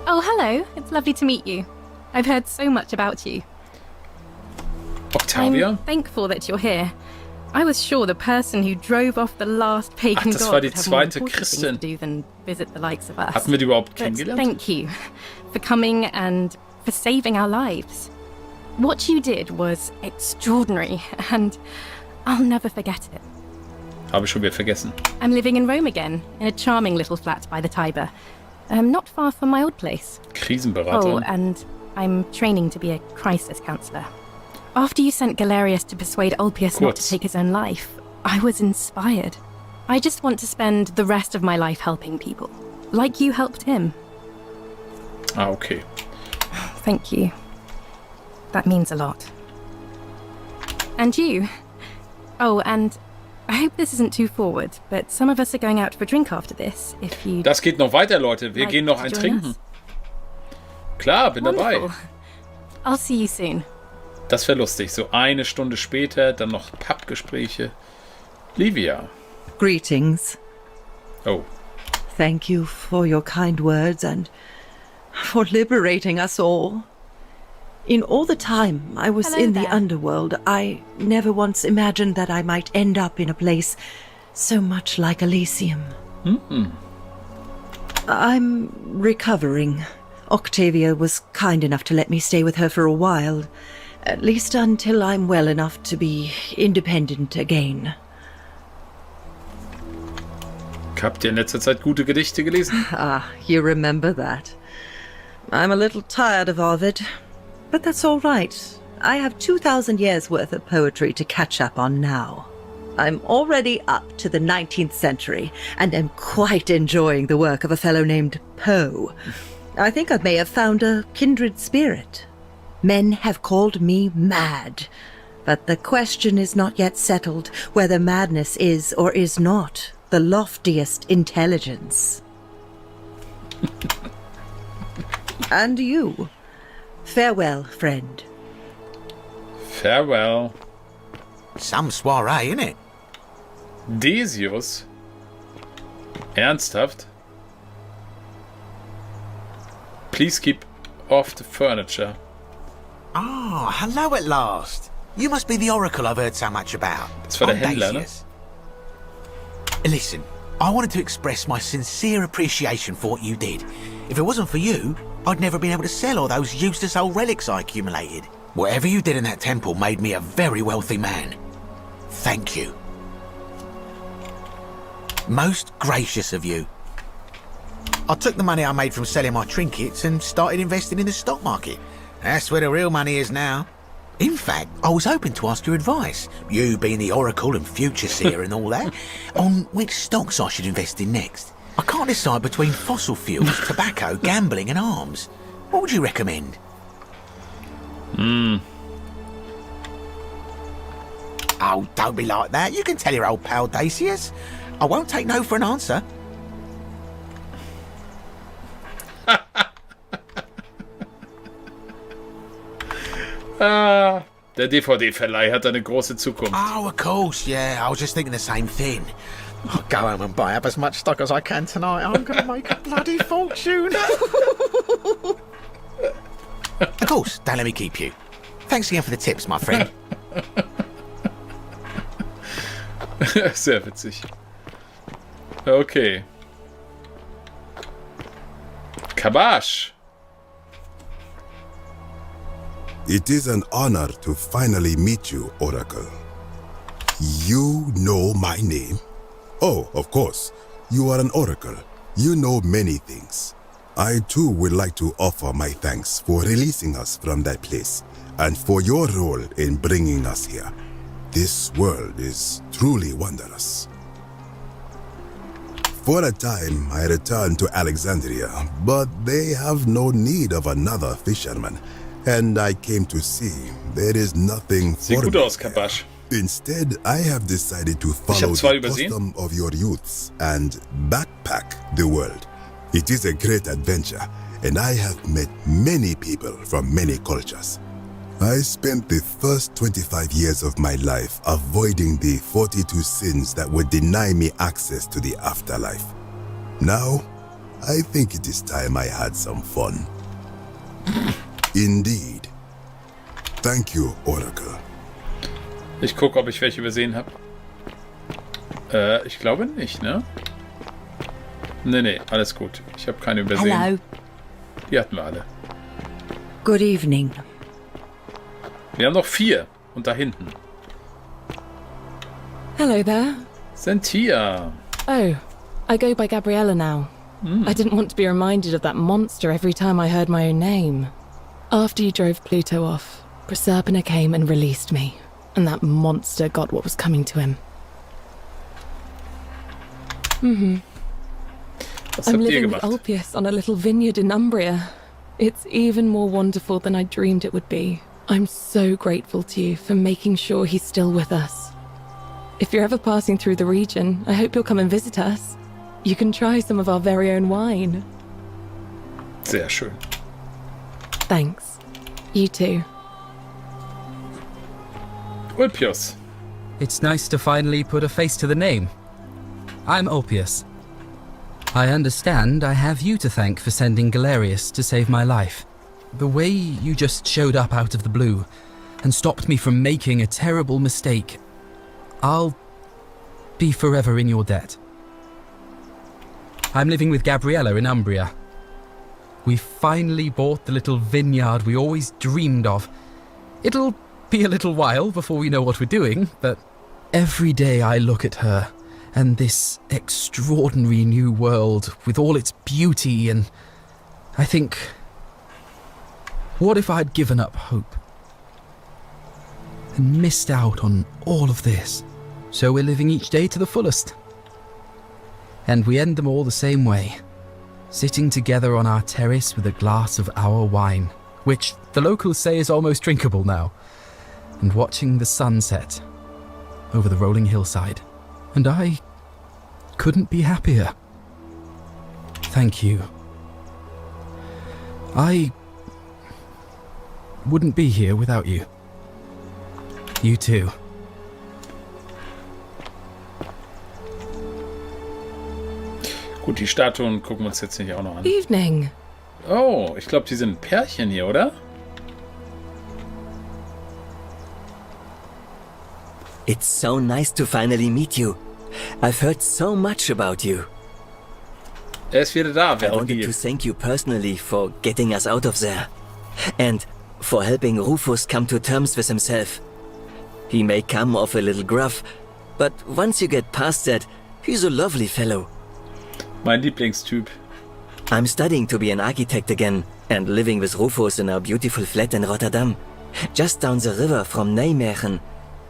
S20: Oh, hello. It's lovely to meet you. I've heard so much about you.
S1: Octavia?
S20: I'm thankful that you're here. I was sure the person who drove off the last pagan
S1: das
S20: god
S1: war die
S20: would have more
S1: zweite
S20: important things
S1: Christin.
S20: to do than visit the likes of us.
S1: Hatten wir die überhaupt
S20: But
S1: kennengelernt?
S20: thank you for coming and for saving our lives. What you did was extraordinary, and I'll never forget it.
S1: Habe ich schon wieder vergessen.
S20: I'm living in Rome again, in a charming little flat by the Tiber, not far from my old place.
S1: Krisenberater.
S20: Oh, and I'm training to be a crisis counselor. After you sent Galerius to persuade Ulpius not to take his own life, I was inspired. I just want to spend the rest of my life helping people, like you helped him.
S1: Ah, okay.
S20: Thank you. That means a lot. And you. Oh, and I hope this isn't too forward, but some of us are going out for a drink after this, if you...
S1: Das geht noch weiter, Leute. Wir
S20: like
S1: gehen noch
S20: to
S1: ein
S20: join
S1: Trinken.
S20: us.
S1: Klar, bin dabei.
S20: Wonderful. I'll see you soon.
S1: Das wäre lustig. So eine Stunde später, dann noch Pappgespräche. Livia.
S13: Greetings.
S1: Oh.
S13: Thank you for your kind words and for liberating us all. In all the time I was
S5: Hello
S13: in
S5: there.
S13: the underworld, I never once imagined that I might end up in a place so much like Elysium. I'm recovering. Octavia was kind enough to let me stay with her for a while, at least until I'm well enough to be independent again.
S1: Habt ihr in letzter Zeit gute Gedichte gelesen?
S13: Ah, you remember that. I'm a little tired of Ovid, but that's all right. I have 2,000 years worth of poetry to catch up on now. I'm already up to the 19th century, and am quite enjoying the work of a fellow named Poe. I think I may have found a kindred spirit. Men have called me mad, but the question is not yet settled whether madness is or is not the loftiest intelligence. And you. Farewell, friend.
S1: Farewell.
S21: Some soiree, innit?
S1: Decius? Ernsthaft? Please keep off the furniture.
S21: Ah, hello at last. You must be the oracle I've heard so much about.
S1: Das war der
S21: I'm
S1: Händler, ne?
S21: Decius. Listen, I wanted to express my sincere appreciation for what you did. If it wasn't for you, I'd never been able to sell all those useless old relics I accumulated. Whatever you did in that temple made me a very wealthy man. Thank you. Most gracious of you. I took the money I made from selling my trinkets and started investing in the stock market. That's where the real money is now. In fact, I was hoping to ask your advice, you being the oracle and future seer and all that, on which stocks I should invest in next. I can't decide between fossil fuels, tobacco, gambling and arms. What would you recommend? Oh, don't be like that. You can tell your old pal Decius. I won't take no for an answer.
S1: Der DVD-Verleih hat eine große Zukunft.
S21: Oh, of course, yeah. I was just thinking the same thing. I'll go home and buy up as much stock as I can tonight. I'm going to make a bloody fortune. Of course, don't let me keep you. Thanks again for the tips, my friend.
S1: Sehr witzig. Okay. Kabash.
S22: It is an honor to finally meet you, Oracle. You know my name? Oh, of course. You are an Oracle. You know many things. I too would like to offer my thanks for releasing us from that place and for your role in bringing us here. This world is truly wondrous. For a time, I returned to Alexandria, but they have no need of another fisherman, and I came to see there is nothing
S1: Sieht
S22: for
S1: gut
S22: me
S1: aus, Kabash.
S22: Instead, I have decided to
S1: Ich
S22: follow
S1: hab zwei
S22: the
S1: übersehen.
S22: custom of your youths and backpack the world. It is a great adventure, and I have met many people from many cultures. I spent the first 25 years of my life avoiding the 42 sins that would deny me access to the afterlife. Now, I think it is time I had some fun. Indeed. Thank you, Oracle.
S1: Ich gucke, ob ich welche übersehen habe. Ich glaube nicht, ne? Nee, alles gut. Ich habe keine übersehen.
S5: Hello.
S1: Die hatten wir alle.
S13: Good evening.
S1: Wir haben noch 4. Und da hinten.
S6: Hello there.
S1: Sentia.
S6: Oh, I go by Gabriella now. I didn't want to be reminded of that monster every time I heard my own name. After you drove Pluto off, Proserpina came and released me, and that monster got what was coming to him. I'm living with Ulpius on a little vineyard in Umbria. It's even more wonderful than I dreamed it would be. I'm so grateful to you for making sure he's still with us. If you're ever passing through the region, I hope you'll come and visit us. You can try some of our very own wine.
S1: Sehr schön.
S6: Thanks. You too.
S1: Ulpius.
S3: It's nice to finally put a face to the name. I'm Ulpius. I understand I have you to thank for sending Galerius to save my life. The way you just showed up out of the blue and stopped me from making a terrible mistake, I'll be forever in your debt. I'm living with Gabriella in Umbria. We finally bought the little vineyard we always dreamed of. It'll be a little while before we know what we're doing, but every day I look at her and this extraordinary new world with all its beauty, and I think, what if I'd given up hope and missed out on all of this? So we're living each day to the fullest. And we end them all the same way, sitting together on our terrace with a glass of our wine, which the locals say is almost drinkable now, and watching the sunset over the rolling hillside. And I couldn't be happier. Thank you. I wouldn't be here without you. You too.
S1: Gut, die Statuen gucken wir uns jetzt nicht auch noch an.
S6: Evening.
S1: Oh, ich glaube, die sind ein Pärchen hier, oder?
S12: It's so nice to finally meet you. I've heard so much about you.
S1: Er ist wieder da,
S12: I wanted to thank you personally for getting us out of there. And for helping Rufus come to terms with himself. He may come off a little gruff, but once you get past that, he's a lovely fellow.
S1: Mein Lieblingstyp.
S12: I'm studying to be an architect again, and living with Rufus in our beautiful flat in Rotterdam, just down the river from Nijmegen,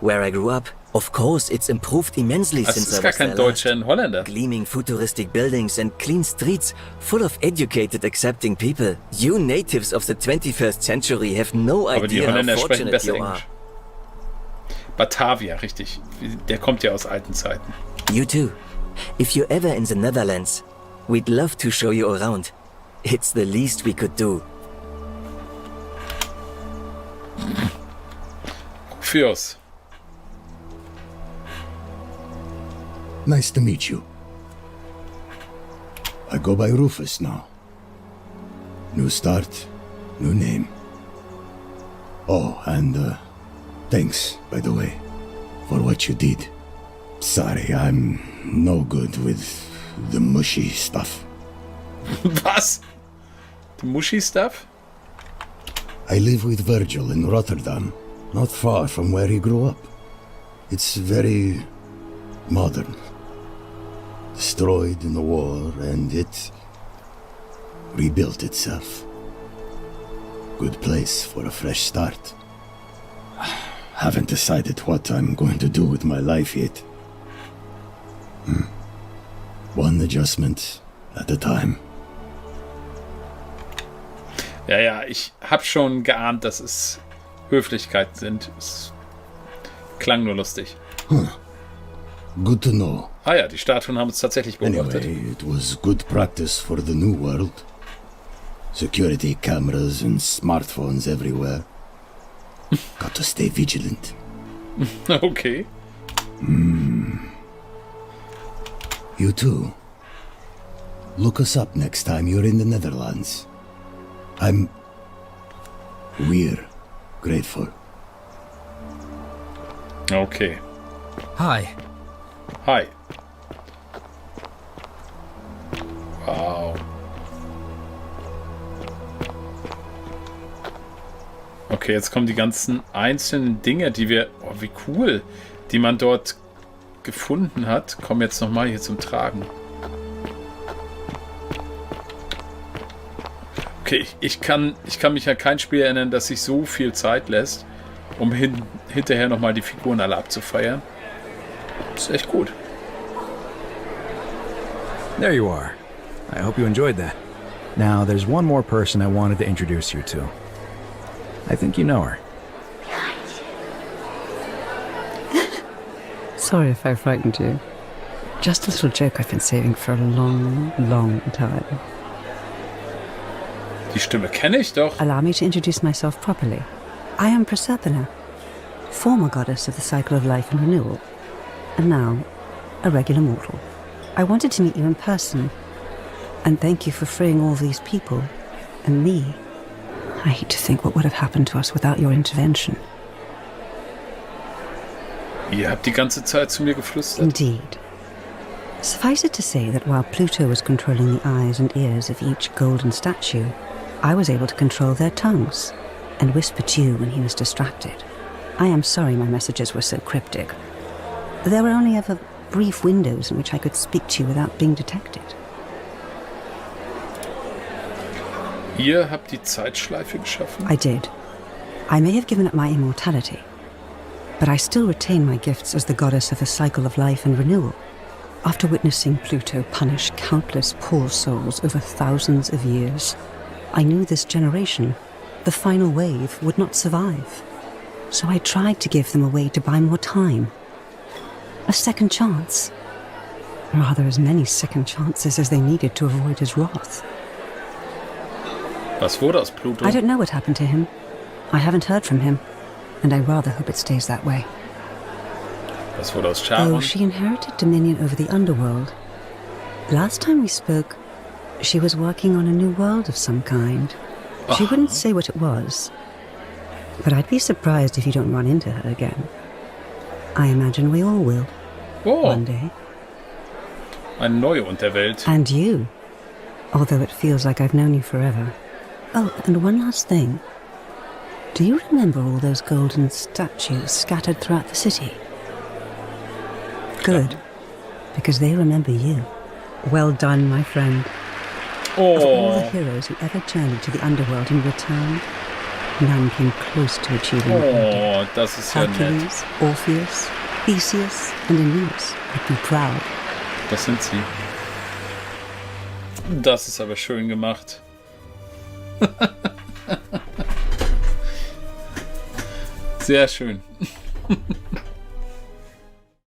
S12: where I grew up. Of course, it's improved immensely since I was
S1: gar kein Deutscher, ein Holländer.
S12: Gleaming futuristic buildings and clean streets full of educated, accepting people. You natives of the 21st century have no
S1: Aber die
S12: idea how
S1: Holländer sprechen
S12: fortunate
S1: besser
S12: you are.
S1: Englisch. Batavia, richtig. Der kommt ja aus alten Zeiten.
S12: You too. If you're ever in the Netherlands, we'd love to show you around. It's the least we could do.
S1: Für's.
S23: Nice to meet you. I go by Rufus now. New start, new name. Oh, and thanks, by the way, for what you did. Sorry, I'm no good with the mushy stuff.
S1: Was? The mushy stuff?
S23: I live with Virgil in Rotterdam, not far from where he grew up. It's very modern. Destroyed in the war, and it rebuilt itself. Good place for a fresh start. Haven't decided what I'm going to do with my life yet. One adjustment at a time.
S1: Ja, ich habe schon geahnt, dass es Höflichkeiten sind. Es klang nur lustig.
S23: Good to know.
S1: Ah ja, die Statuen haben uns tatsächlich beobachtet.
S23: Anyway, it was good practice for the new world. Security cameras and smartphones everywhere. Got to stay vigilant.
S1: Okay.
S23: You too. Look us up next time you're in the Netherlands. We're grateful.
S1: Okay.
S3: Hi.
S1: Hi. Wow. Okay, jetzt kommen die ganzen einzelnen Dinge, die wir... Oh, wie cool. Die man dort gefunden hat, kommen jetzt nochmal hier zum Tragen. Okay, ich kann mich an kein Spiel erinnern, das sich so viel Zeit lässt, um hinterher nochmal die Figuren alle abzufeiern. Das ist echt gut.
S9: There you are. I hope you enjoyed that. Now, there's one more person I wanted to introduce you to. I think you know her.
S7: Sorry if I frightened you. Just a little joke I've been saving for a long, long time.
S1: Die Stimme kenne ich doch.
S7: Allow me to introduce myself properly. I am Proserpina, former goddess of the cycle of life and renewal, and now a regular mortal. I wanted to meet you in person, and thank you for freeing all these people, and me. I hate to think what would have happened to us without your intervention.
S1: Ihr habt die ganze Zeit zu mir geflüstert.
S7: Indeed. Suffice it to say that while Pluto was controlling the eyes and ears of each golden statue, I was able to control their tongues and whisper to you when he was distracted. I am sorry my messages were so cryptic. There were only ever brief windows in which I could speak to you without being detected.
S1: Ihr habt die Zeitschleife geschaffen?
S7: I did. I may have given up my immortality, but I still retain my gifts as the goddess of a cycle of life and renewal. After witnessing Pluto punish countless poor souls over thousands of years, I knew this generation, the final wave, would not survive. So I tried to give them a way to buy more time. A second chance. Rather, as many second chances as they needed to avoid his wrath.
S1: Was wurde aus Pluto?
S7: I don't know what happened to him. I haven't heard from him, and I rather hope it stays that way.
S1: Was wurde aus Charon?
S7: Oh, she inherited dominion over the underworld. Last time we spoke, she was working on a new world of some kind. She wouldn't say what it was, but I'd be surprised if you don't run into her again. I imagine we all will. One day.
S1: Eine neue Unterwelt.
S7: And you. Although it feels like I've known you forever. Oh, and one last thing. Do you remember all those golden statues scattered throughout the city? Good, because they remember you. Well done, my friend. Of all the heroes who ever journeyed to the underworld and returned, none came close to achieving what you did.
S1: Das ist ja nett.
S7: Hercules, Orpheus, Theseus, and Aeneas would be proud.
S1: Das sind sie. Das ist aber schön gemacht. Sehr schön.